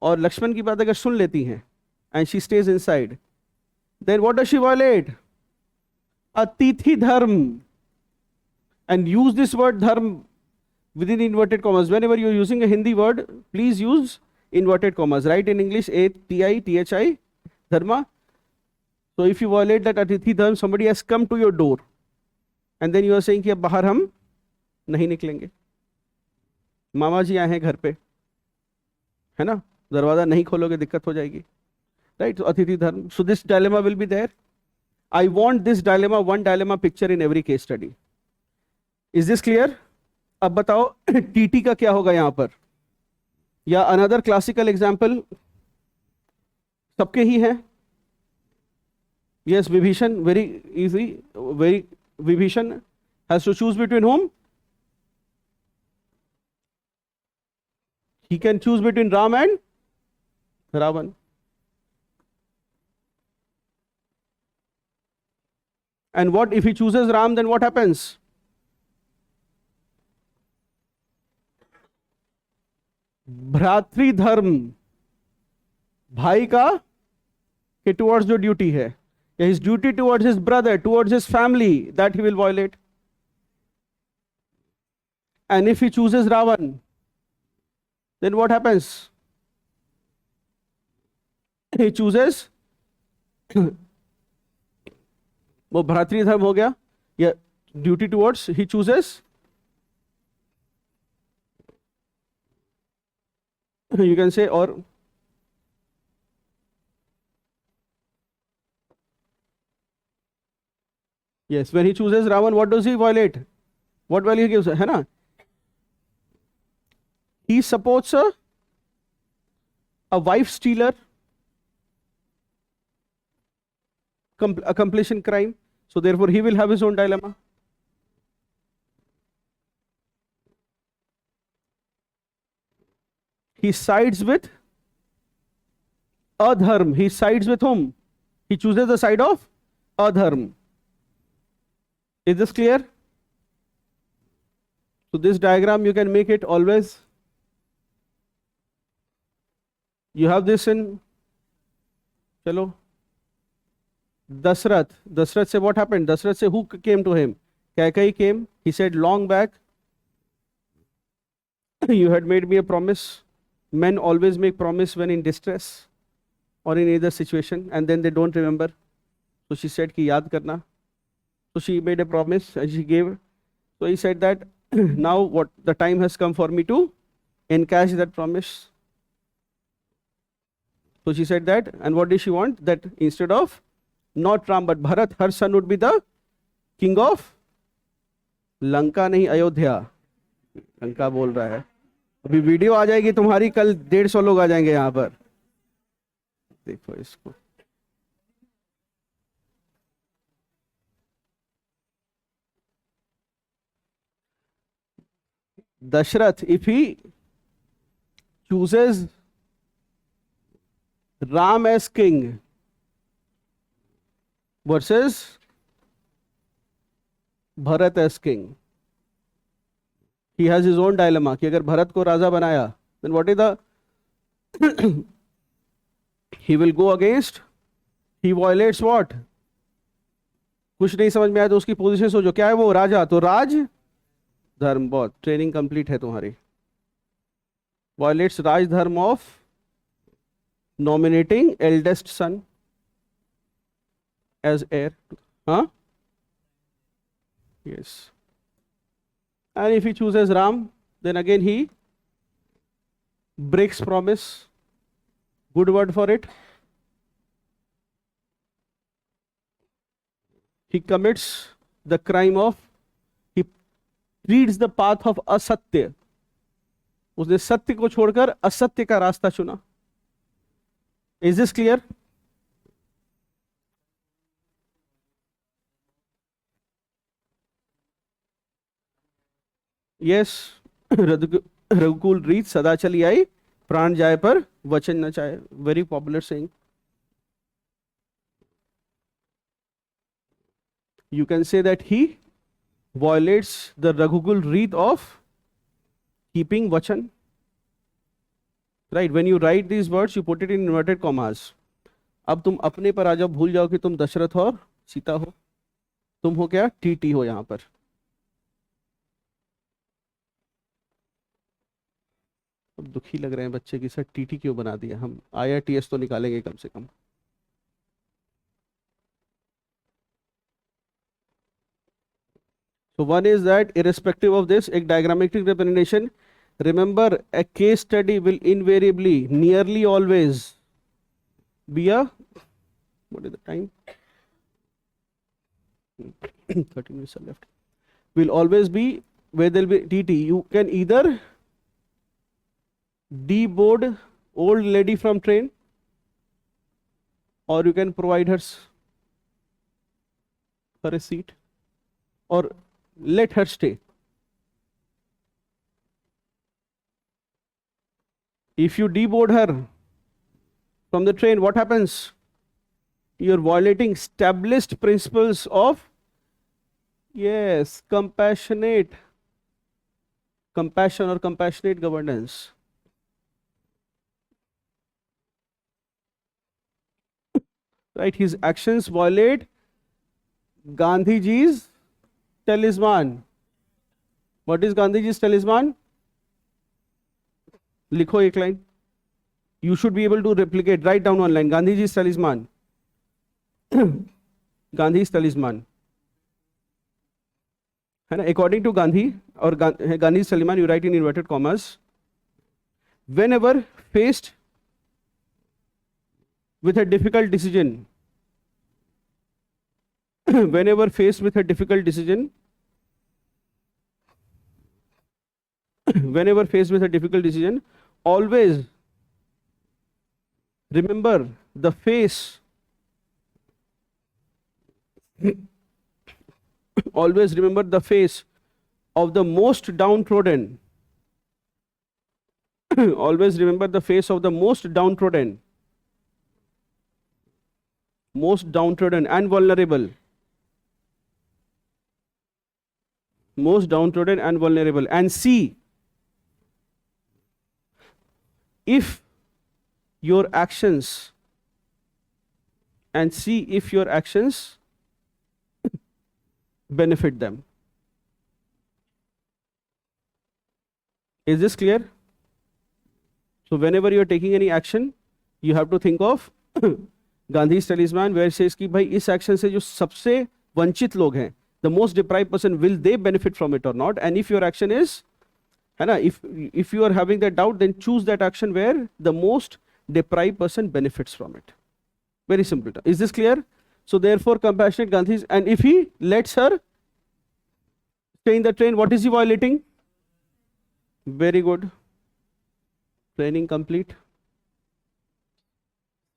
और लक्ष्मण की बात अगर सुन लेती हैं and she stays inside, then what does she violate? Atithi dharm. And use this word dharm within inverted commas. Whenever you're using a Hindi word, please use inverted commas. Write in English ATITHI, dharma. So if you violate that atithi dharma, somebody has come to your door and then you are saying कि अब बाहर हम नहीं निकलेंगे, मामा जी आए हैं घर पे, है ना, दरवाजा नहीं खोलोगे दिक्कत हो जाएगी, right? So atithi dharma. So this dilemma will be there. I want this dilemma, one dilemma picture in every case study. Is this clear? अब बताओ टीटी का क्या होगा यहां पर, या अनदर क्लासिकल एग्जाम्पल सबके ही है. Yes, Vibhishan, very easy, very, Vibhishan has to choose between whom? He can choose between Ram and Ravan. And what if he chooses Ram, then what happens? भ्रातृ धर्म, भाई का के टुवर्ड्स जो ड्यूटी है, या his duty towards his brother, towards his family, that he will violate. And if he chooses Ravan, then what happens? He chooses वो भ्रातृ धर्म हो गया, या duty towards, he chooses, you can say, or yes, when he chooses Ravan, what does he violate? What value he gives, है ना? He supports a wife stealer accomplishing crime, so therefore he will have his own dilemma. He sides with adharm. He sides with whom? He chooses the side of adharm. Is this clear? So this diagram you can make it always. You have this in, chalo, Dasrath. Dasrath say what happened? Dasrath say who came to him? Kaikai came. He said, long back, you had made me a promise. Men always make promise when in distress or in either situation, and then they don't remember. So she said कि याद करना. So she made a promise and she gave. So he said that now what the time has come for me to encash that promise. So she said that, and what did she want? That instead of not Ram but Bharat, her son would be the king of Lanka नहीं अयोध्या. लंका बोल रहा है. अभी video आ जाएगी तुम्हारी, कल 150 लोग आ जाएंगे यहाँ पर. देखो इसको. Dashrath, if he chooses Ram as king versus Bharat as king, he has his own dilemma कि अगर भरत को राजा बनाया, then what is the he will go against, he violates what? कुछ नहीं समझ में आया तो उसकी पोजीशन सोचो, क्या है वो? राजा. तो राज धर्म, बहुत ट्रेनिंग कंप्लीट है तुम्हारी. Violates राज धर्म of nominating eldest son as heir. Huh? Yes. And if he chooses Ram, then again he breaks promise. Good word for it. He commits the crime of, he leads the path of asatya. उसने सत्य को छोड़कर असत्य का रास्ता चुना. Is this clear? Yes. रघुकुल रीत सदा चली आई, प्राण जाए पर वचन न चाहे. Very popular saying. You can say that he violates the Raghukul Reet of keeping vachan. Right? When you write these words, you put it in inverted commas. अब तुम अपने पर आ जाओ, भूल जाओ कि तुम दशरथ और सीता हो. तुम हो क्या? टीटी हो यहां पर. अब दुखी लग रहे हैं बच्चे की, सर टीटी क्यों बना दिया? हम IRTS तो निकालेंगे कम से कम. So one is that irrespective of this, एक diagrammatic representation. Remember, a case study will invariably, nearly always be a, what is the time? 30 minutes are left. Will always be where there will be TT. You can either deboard old lady from train, or you can provide her a seat, or let her stay. If you deboard her from the train, what happens? You're violating established principles of, yes, compassion or compassionate governance. Right? His actions violate Gandhiji's talisman. What is Gandhiji's talisman? लिखो एक line. You should be able to replicate. Write down one line. Gandhiji's talisman. Gandhi's talisman. है ना? According to Gandhi or Gandhi's talisman, you write in inverted commas. Whenever faced with a difficult decision, whenever faced with a difficult decision, whenever faced with a difficult decision, always remember the face, always remember the face of the most downtrodden. Always remember the face of the most downtrodden and vulnerable. Most downtrodden and vulnerable, and see if your actions benefit them. Is this clear? So whenever you are taking any action, you have to think of Gandhi talisman where it says कि भाई इस action से जो सबसे वंचित लोग हैं, the most deprived person, will they benefit from it or not? And if your action is, है ना, if you are having that doubt, then choose that action where the most deprived person benefits from it. Very simple. Is this clear? So therefore, compassionate Gandhi, and if he lets her stay in the train, what is he violating? Very good. Training complete.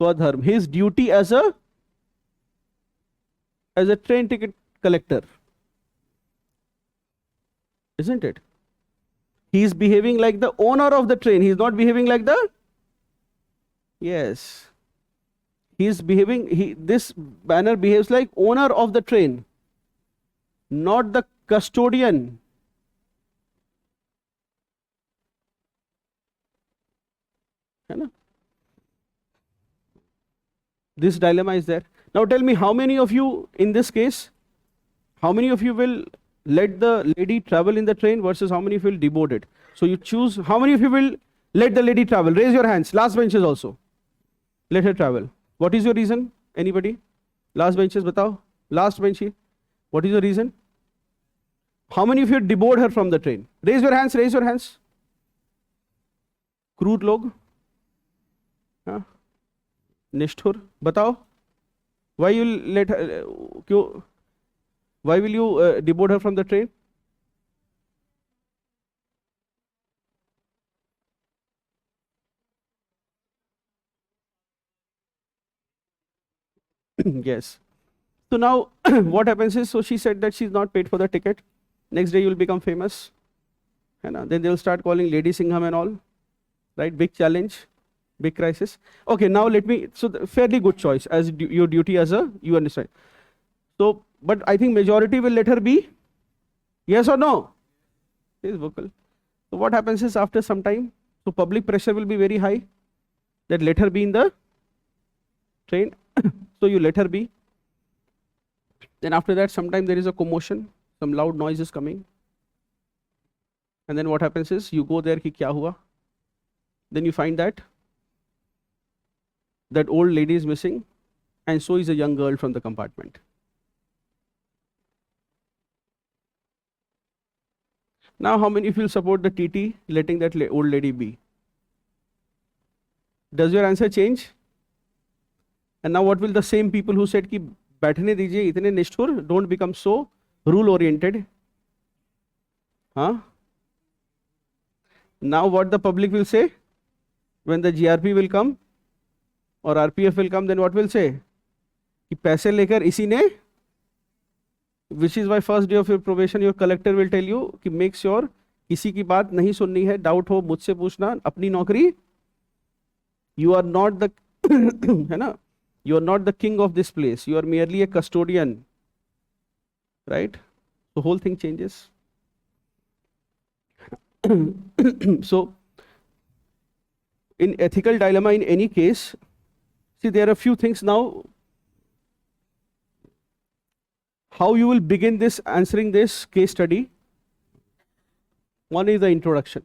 Swadharm, his duty as a train ticket collector, isn't it? He is behaving like the owner of the train. He is not behaving like the, yes, he is behaving, this banner behaves like owner of the train, not the custodian. है ना? This dilemma is there. Now tell me, how many of you in this case, how many of you will let the lady travel in the train versus how many of you will deboard it? So you choose, how many of you will let the lady travel? Raise your hands. Last benches also. Let her travel. What is your reason? Anybody? Last benches, batao. Last bench. What is your reason? How many of you deboard her from the train? Raise your hands, raise your hands. Crude log. हाँ, निष्ठुर, बताओ, why you let her, क्यों, why will you deboard her from the train? Yes. So now what happens is, so she said that she's not paid for the ticket. Next day you will become famous. Then they will start calling Lady Singham and all, right? Big challenge. Big crisis. Okay, now let me, so fairly good choice as your duty as a, you understand. So, but I think majority will let her be, yes or no? Is vocal. So what happens is after some time, so public pressure will be very high that let her be in the train. So you let her be. Then after that, sometime there is a commotion, some loud noise is coming. And then what happens is you go there, ki kya hua? Then you find that that old lady is missing, and so is a young girl from the compartment. Now, how many of you will support the TT letting that old lady be? Does your answer change? And now what will the same people who said कि बैठने दीजिए इतने निष्ठुर, don't become so rule oriented? Huh? Now what the public will say when the GRP will come or RPF will come, then what will say? कि पैसे लेकर इसी ने, which is why first day of your probation your collector will tell you कि make sure किसी की बात नहीं सुननी है, doubt हो मुझसे पूछना, अपनी नौकरी, you are not the है ना, you are not the king of this place, you are merely a custodian, right? The whole thing changes. So in ethical dilemma, in any case, see, there are a few things now. How you will begin this, answering this case study? One is the introduction.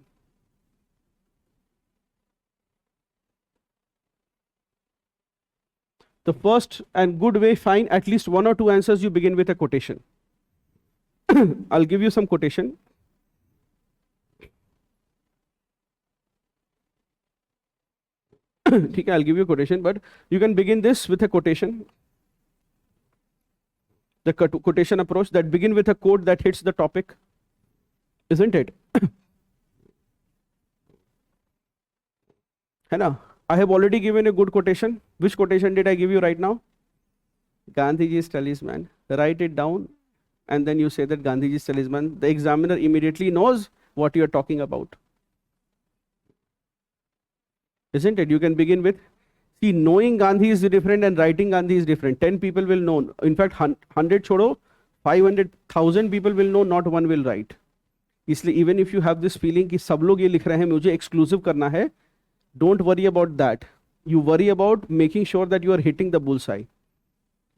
The first and good way, find at least one or two answers, you begin with a quotation. I'll give you some quotation. Okay, I'll give you a quotation, but you can begin this with a quotation. The quotation approach that begin with a quote that hits the topic, isn't it? Hana, I have already given a good quotation. Which quotation did I give you right now? Gandhiji's talisman. Write it down and then you say that Gandhiji's talisman. The examiner immediately knows what you are talking about. Isn't it? You can begin with, see, knowing Gandhi is different and writing Gandhi is different. 10 people will know. In fact, 100 chodo, 500,000 people will know, not one will write. इसलिए even if you have this feeling कि सब लोग ये लिख रहे हैं, मुझे exclusive करना है, don't worry about that. You worry about making sure that you are hitting the bullseye.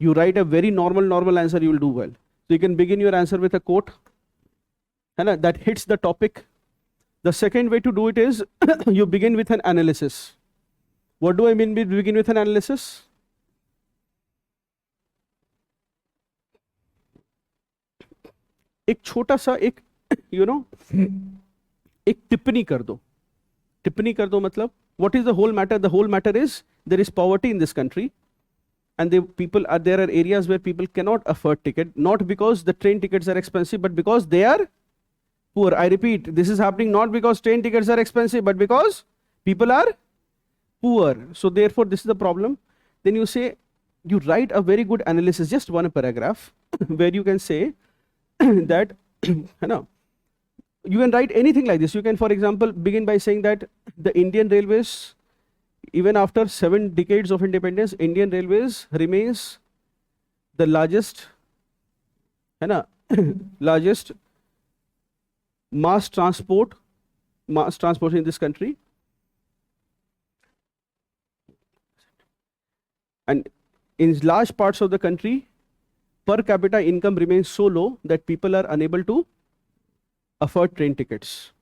You write a very normal answer, you will do well. So you can begin your answer with a quote that hits the topic. The second way to do it is you begin with an analysis. What do I mean by begin with an analysis? एक छोटा सा एक एक टिप्पणी कर दो. टिप्पणी कर दो मतलब what is the whole matter? The whole matter is there is poverty in this country, and there are areas where people cannot afford ticket, not because the train tickets are expensive, but because they are poor. I repeat, this is happening not because train tickets are expensive, but because people are poor. So therefore, this is the problem. Then you say, you write a very good analysis, just one paragraph, where you can say that, you can write anything like this. You can, for example, begin by saying that the Indian Railways, even after 7 decades of independence, Indian Railways remains the largest largest mass transport in this country. And in large parts of the country, per capita income remains so low that people are unable to afford train tickets.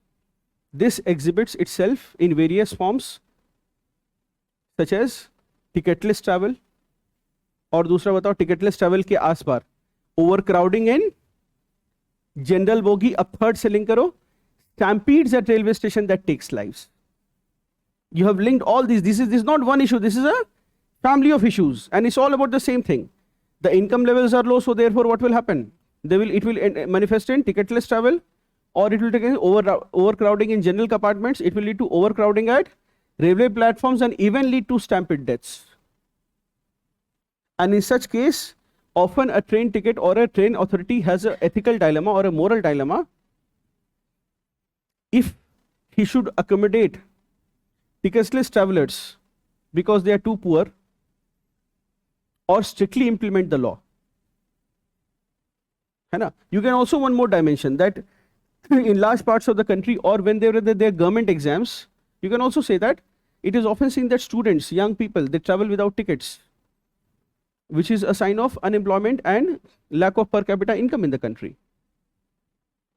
This exhibits itself in various forms, such as ticketless travel, और दूसरा बताओ ticketless travel के आस पार overcrowding in general bogie, अब third से link करो, stampedes at railway station that takes lives. You have linked all these. This is not one issue. This is a family of issues, and it's all about the same thing. The income levels are low, so therefore what will happen? It will manifest in ticketless travel, or it will take overcrowding in general compartments. It will lead to overcrowding at railway platforms and even lead to stampede deaths. And in such case, often a train ticket or a train authority has an ethical dilemma or a moral dilemma if he should accommodate ticketless travelers because they are too poor, or strictly implement the law. You can also one more dimension that in large parts of the country, or when there are their government exams, you can also say that it is often seen that students, young people, they travel without tickets, which is a sign of unemployment and lack of per capita income in the country.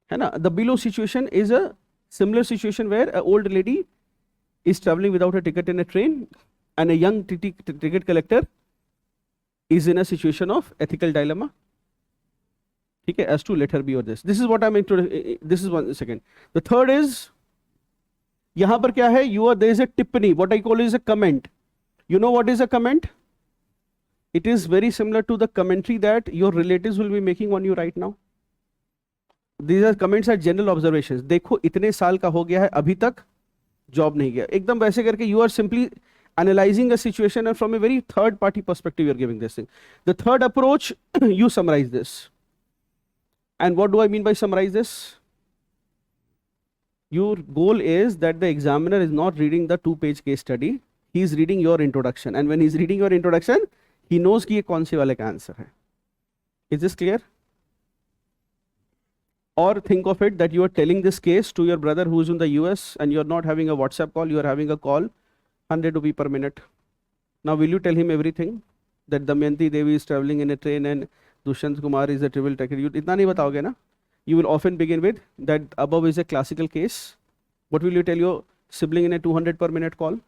The below situation is a similar situation where an old lady is traveling without a ticket in a train, and a young ticket collector is in a situation of ethical dilemma. Okay, as to let her be or this. This is what I'm into. This is 1 second. The third is, yahan par kya hai? There is a tippani. What I call is a comment. You know what is a comment? It is very similar to the commentary that your relatives will be making on you right now. These are comments are general observations. देखो इतने साल का हो गया है अभी तक job नहीं गया. एकदम वैसे करके you are simply analyzing a situation and from a very third party perspective you are giving this thing. The third approach, you summarize this. And what do I mean by summarize this? Your goal is that the examiner is not reading the 2-page case study. He is reading your introduction. And when he is reading your introduction, he knows कि ये कौन से वाले का answer है. Is this clear? Or think of it that you are telling this case to your brother who is in the US, and you are not having a WhatsApp call, you are having a call, 100 rupees per minute. Now will you tell him everything? That Damayanti Devi is traveling in a train and Dushyant Kumar is a trivial ticket. You itna nahi bataoge na? You will often begin with that above is a classical case. What will you tell your sibling in a 200 per minute call?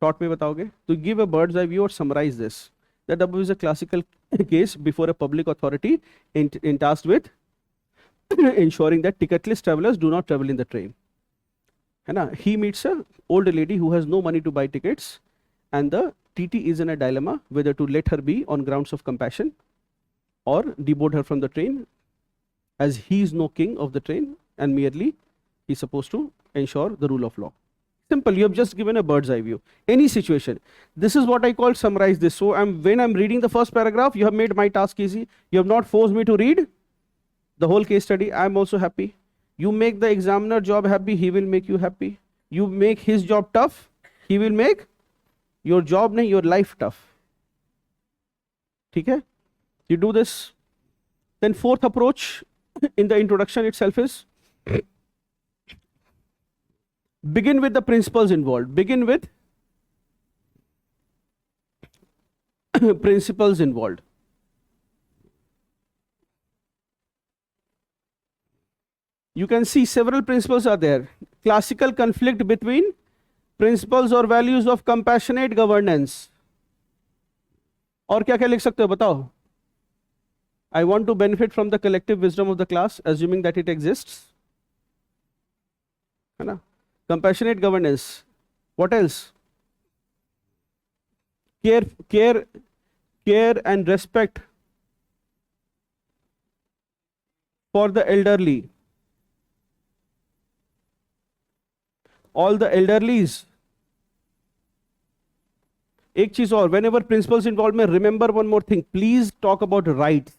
Short mein bataoge. To give a bird's eye view or summarize this. That above is a classical case before a public authority tasked with ensuring that ticketless travelers do not travel in the train. He meets a old lady who has no money to buy tickets, and the TT is in a dilemma whether to let her be on grounds of compassion or deboard her from the train, as he is no king of the train and merely he is supposed to ensure the rule of law. Simple. You have just given a bird's eye view. Any situation. This is what I call summarize this. So when I'm reading the first paragraph, you have made my task easy. You have not forced me to read the whole case study. I'm also happy. You make the examiner job happy, he will make you happy. You make his job tough, he will make your job nahi, your life tough. Okay? You do this. Then fourth approach in the introduction itself is begin with the principles involved. Begin with principles involved. You can see several principles are there. Classical conflict between principles or values of compassionate governance. और क्या क्या लिख सकते हो बताओ? I want to benefit from the collective wisdom of the class, assuming that it exists. है ना? Compassionate governance. What else? Care and respect for the elderly. All the elderlies. एक चीज और, whenever principles involved में, remember one more thing. Please talk about rights.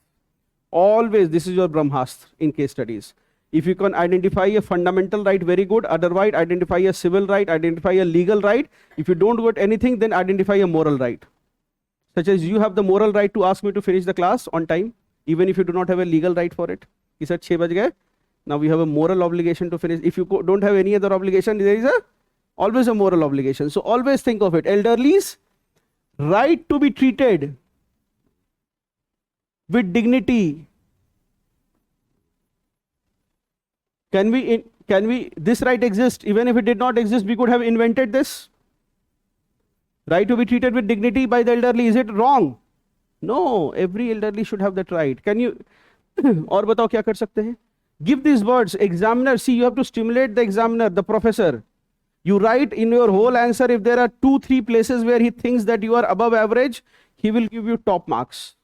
Always, this is your Brahmastra in case studies. If you can identify a fundamental right, very good. Otherwise, identify a civil right, identify a legal right. If you don't get anything, then identify a moral right. Such as you have the moral right to ask me to finish the class on time, even if you do not have a legal right for it. He said, 6 baj gaye. Now we have a moral obligation to finish. If you don't have any other obligation, there is always a moral obligation. So always think of it. Elderly's right to be treated with dignity. Can we, this right exists? Even if it did not exist, we could have invented this. Right to be treated with dignity by the elderly. Is it wrong? No, every elderly should have that right. Can you, और बताओ क्या कर सकते हैं? Give these words. Examiner, see, you have to stimulate the examiner, the professor. You write in your whole answer, if there are 2-3 places where he thinks that you are above average, he will give you top marks.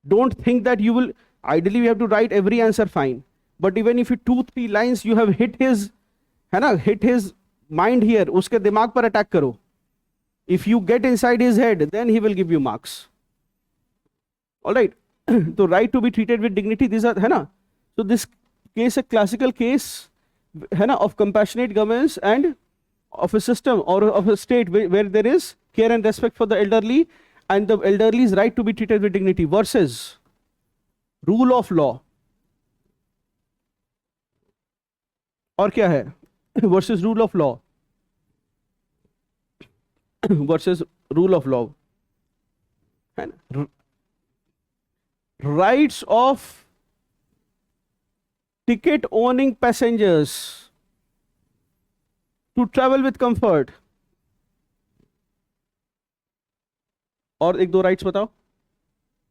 Don't think that you will, ideally we have to write every answer fine. But even if you 2-3 lines you have hit his, है ना, hit his mind here, उसके दिमाग पर attack करो. If you get inside his head, then he will give you marks. All right. So right to be treated with dignity, these are, है ना. So this case, a classical case, है ना, of compassionate governance and of a system or of a state where there is care and respect for the elderly and the elderly's right to be treated with dignity versus rule of law. और क्या है? Versus rule of law. Versus rule of law. And rights of ticket owning passengers to travel with comfort. और एक दो rights बताओ.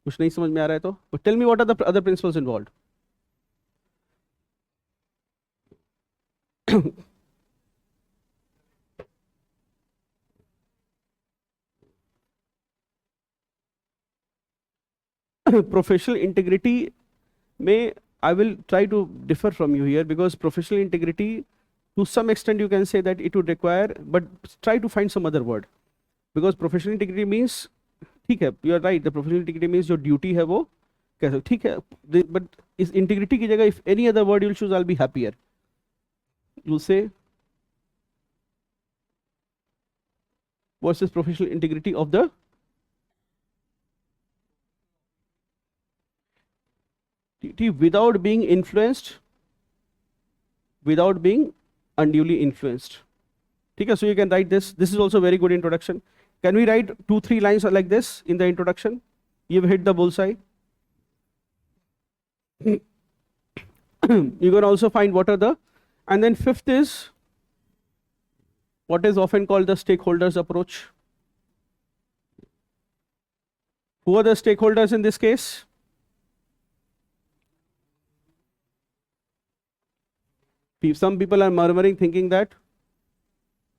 कुछ नहीं समझ में आ रहा है तो. But tell me what are the other principles involved. Professional integrity may, I will try to differ from you here, because professional integrity to some extent you can say that it would require, but try to find some other word, because professional integrity means, ठीक है, you are right, the professional integrity means your duty है वो कैसे, ठीक है, but इस integrity की जगह if any other word you'll choose, I'll be happier. You'll say versus professional integrity of the without being influenced, without being unduly influenced. Okay, so you can write this. This is also very good introduction. Can we write 2-3 lines like this in the introduction? You've hit the bullseye. You can also find what are the, and then fifth is what is often called the stakeholders approach. Who are the stakeholders in this case? Some people are murmuring, thinking that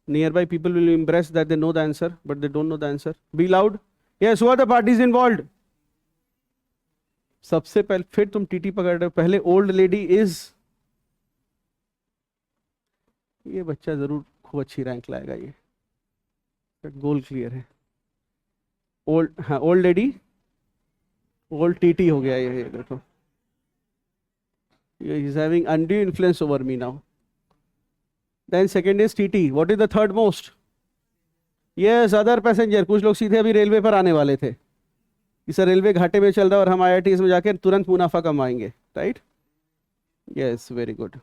nearby people will be impressed that they know the answer, but they don't know the answer. Be loud. Yes, who are the parties involved? सबसे पहले, फिर तुम TT पकड़ रहे हो, पहले old lady is, ये बच्चा जरूर खूब अच्छी रैंक लाएगा, ये गोल क्लियर है. ओल्ड, हाँ, ओल्ड लेडी, ओल्ड टीटी हो गया ये देखो. He's having undue influence over me now. Then second is TT. What is the third most? Yes, other passenger. कुछ लोग सीधे अभी रेलवे पर आने वाले थे. इस रेलवे घाटे में चल रहा है और हम IITs में जाकर तुरंत मुनाफा कमाएंगे, right? Yes, very good.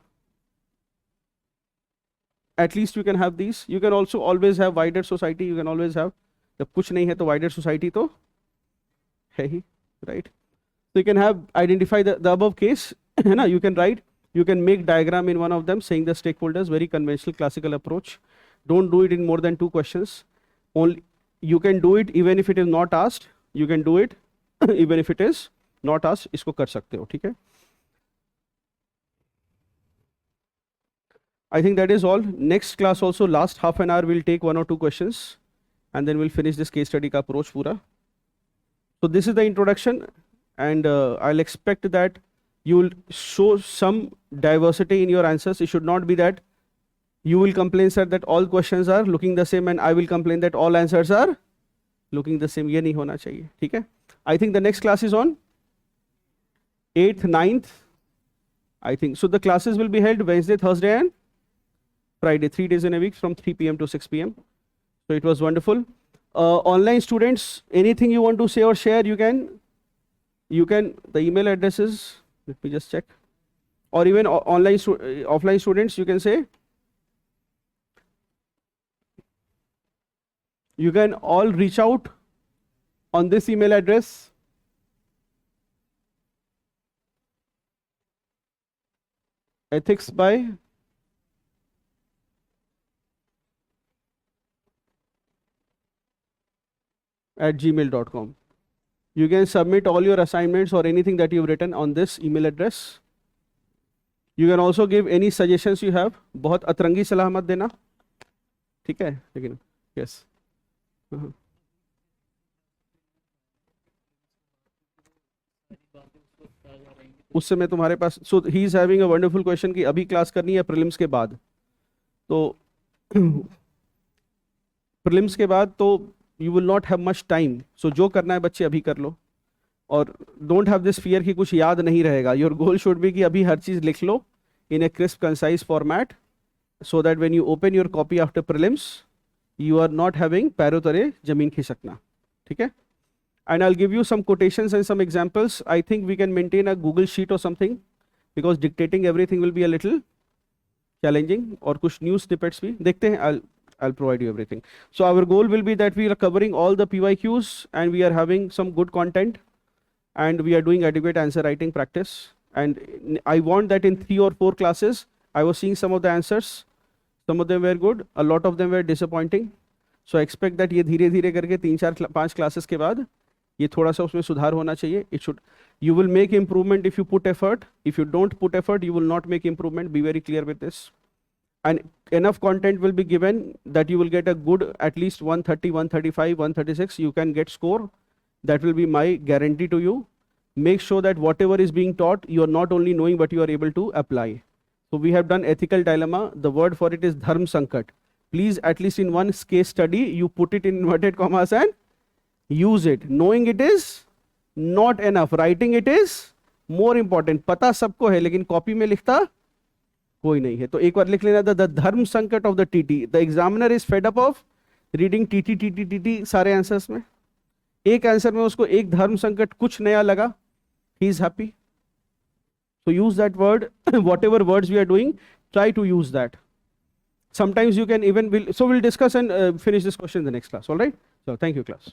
At least you can have these. You can also always have wider society. You can always have. जब कुछ नहीं है तो wider society तो है ही, right? So you can have identify the above case. You can write, you can make diagram in one of them saying the stakeholders, very conventional classical approach. Don't do it in more than 2 questions. Only you can do it even if it is not asked. You can do it even if it is not asked, इसको कर सकते हो, ठीक है. I think that is all. Next class also, last half an hour, we'll take 1 or 2 questions and then we'll finish this case study ka approach pura. So this is the introduction, and I'll expect that you will show some diversity in your answers. It should not be that you will complain, sir, that all questions are looking the same, and I will complain that all answers are looking the same. ये नहीं होना चाहिए, ठीक है? I think the next class is on 8th, 9th, I think. So the classes will be held Wednesday, Thursday, and Friday, 3 days in a week from 3 p.m. to 6 p.m. So it was wonderful. Online students, anything you want to say or share, you can, the email address is, let me just check. Or even offline students, you can say. You can all reach out on this email address. ethicsby @gmail.com. You can submit all your assignments or anything that you've written on this email address. You can also give any suggestions you have. बहुत अतरंगी सलाह मत देना, ठीक है? लेकिन yes. उस समय तुम्हारे पास, so he is having a wonderful question कि अभी क्लास करनी है प्रीलिम्स के बाद, तो प्रीलिम्स के बाद तो you will not have much time. So जो करना है बच्चे अभी कर लो, और don't have this fear कि कुछ याद नहीं रहेगा. Your goal should be कि अभी हर चीज़ लिख लो in a crisp, concise format, so that when you open your copy after prelims, you are not having पैरों तले जमीन खिसकना, ठीक है? And I'll give you some quotations and some examples. I think we can maintain a Google sheet or something, because dictating everything will be a little challenging. और कुछ news snippets भी देखते हैं. I'll provide you everything. So our goal will be that we are covering all the PYQs and we are having some good content, and we are doing adequate answer writing practice. And I want that in 3 or 4 classes, I was seeing some of the answers. Some of them were good, a lot of them were disappointing. So I expect that ये धीरे धीरे करके 3-4-5 classes के बाद ये थोड़ा सा उसमें सुधार होना चाहिए. It should, you will make improvement if you put effort. If you don't put effort, you will not make improvement. Be very clear with this. And enough content will be given that you will get a good at least 130, 135, 136. You can get score. That will be my guarantee to you. Make sure that whatever is being taught, you are not only knowing, but you are able to apply. So we have done ethical dilemma. The word for it is dharm sankat. Please, at least in one case study, you put it in inverted commas and use it. Knowing it is not enough. Writing it is more important. पता सबको है, लेकिन copy में लिखता कोई नहीं है. तो एक बार लिख लेना, द धर्म संकट of the TT. The examiner is fed up of reading TT सारे आंसर्स में. एक आंसर में उसको एक धर्म संकट कुछ नया लगा, he is happy. So use that word. Whatever words we are doing, try to use that. Sometimes you can even, so we'll discuss and finish this question in the next class. All right? So thank you, class.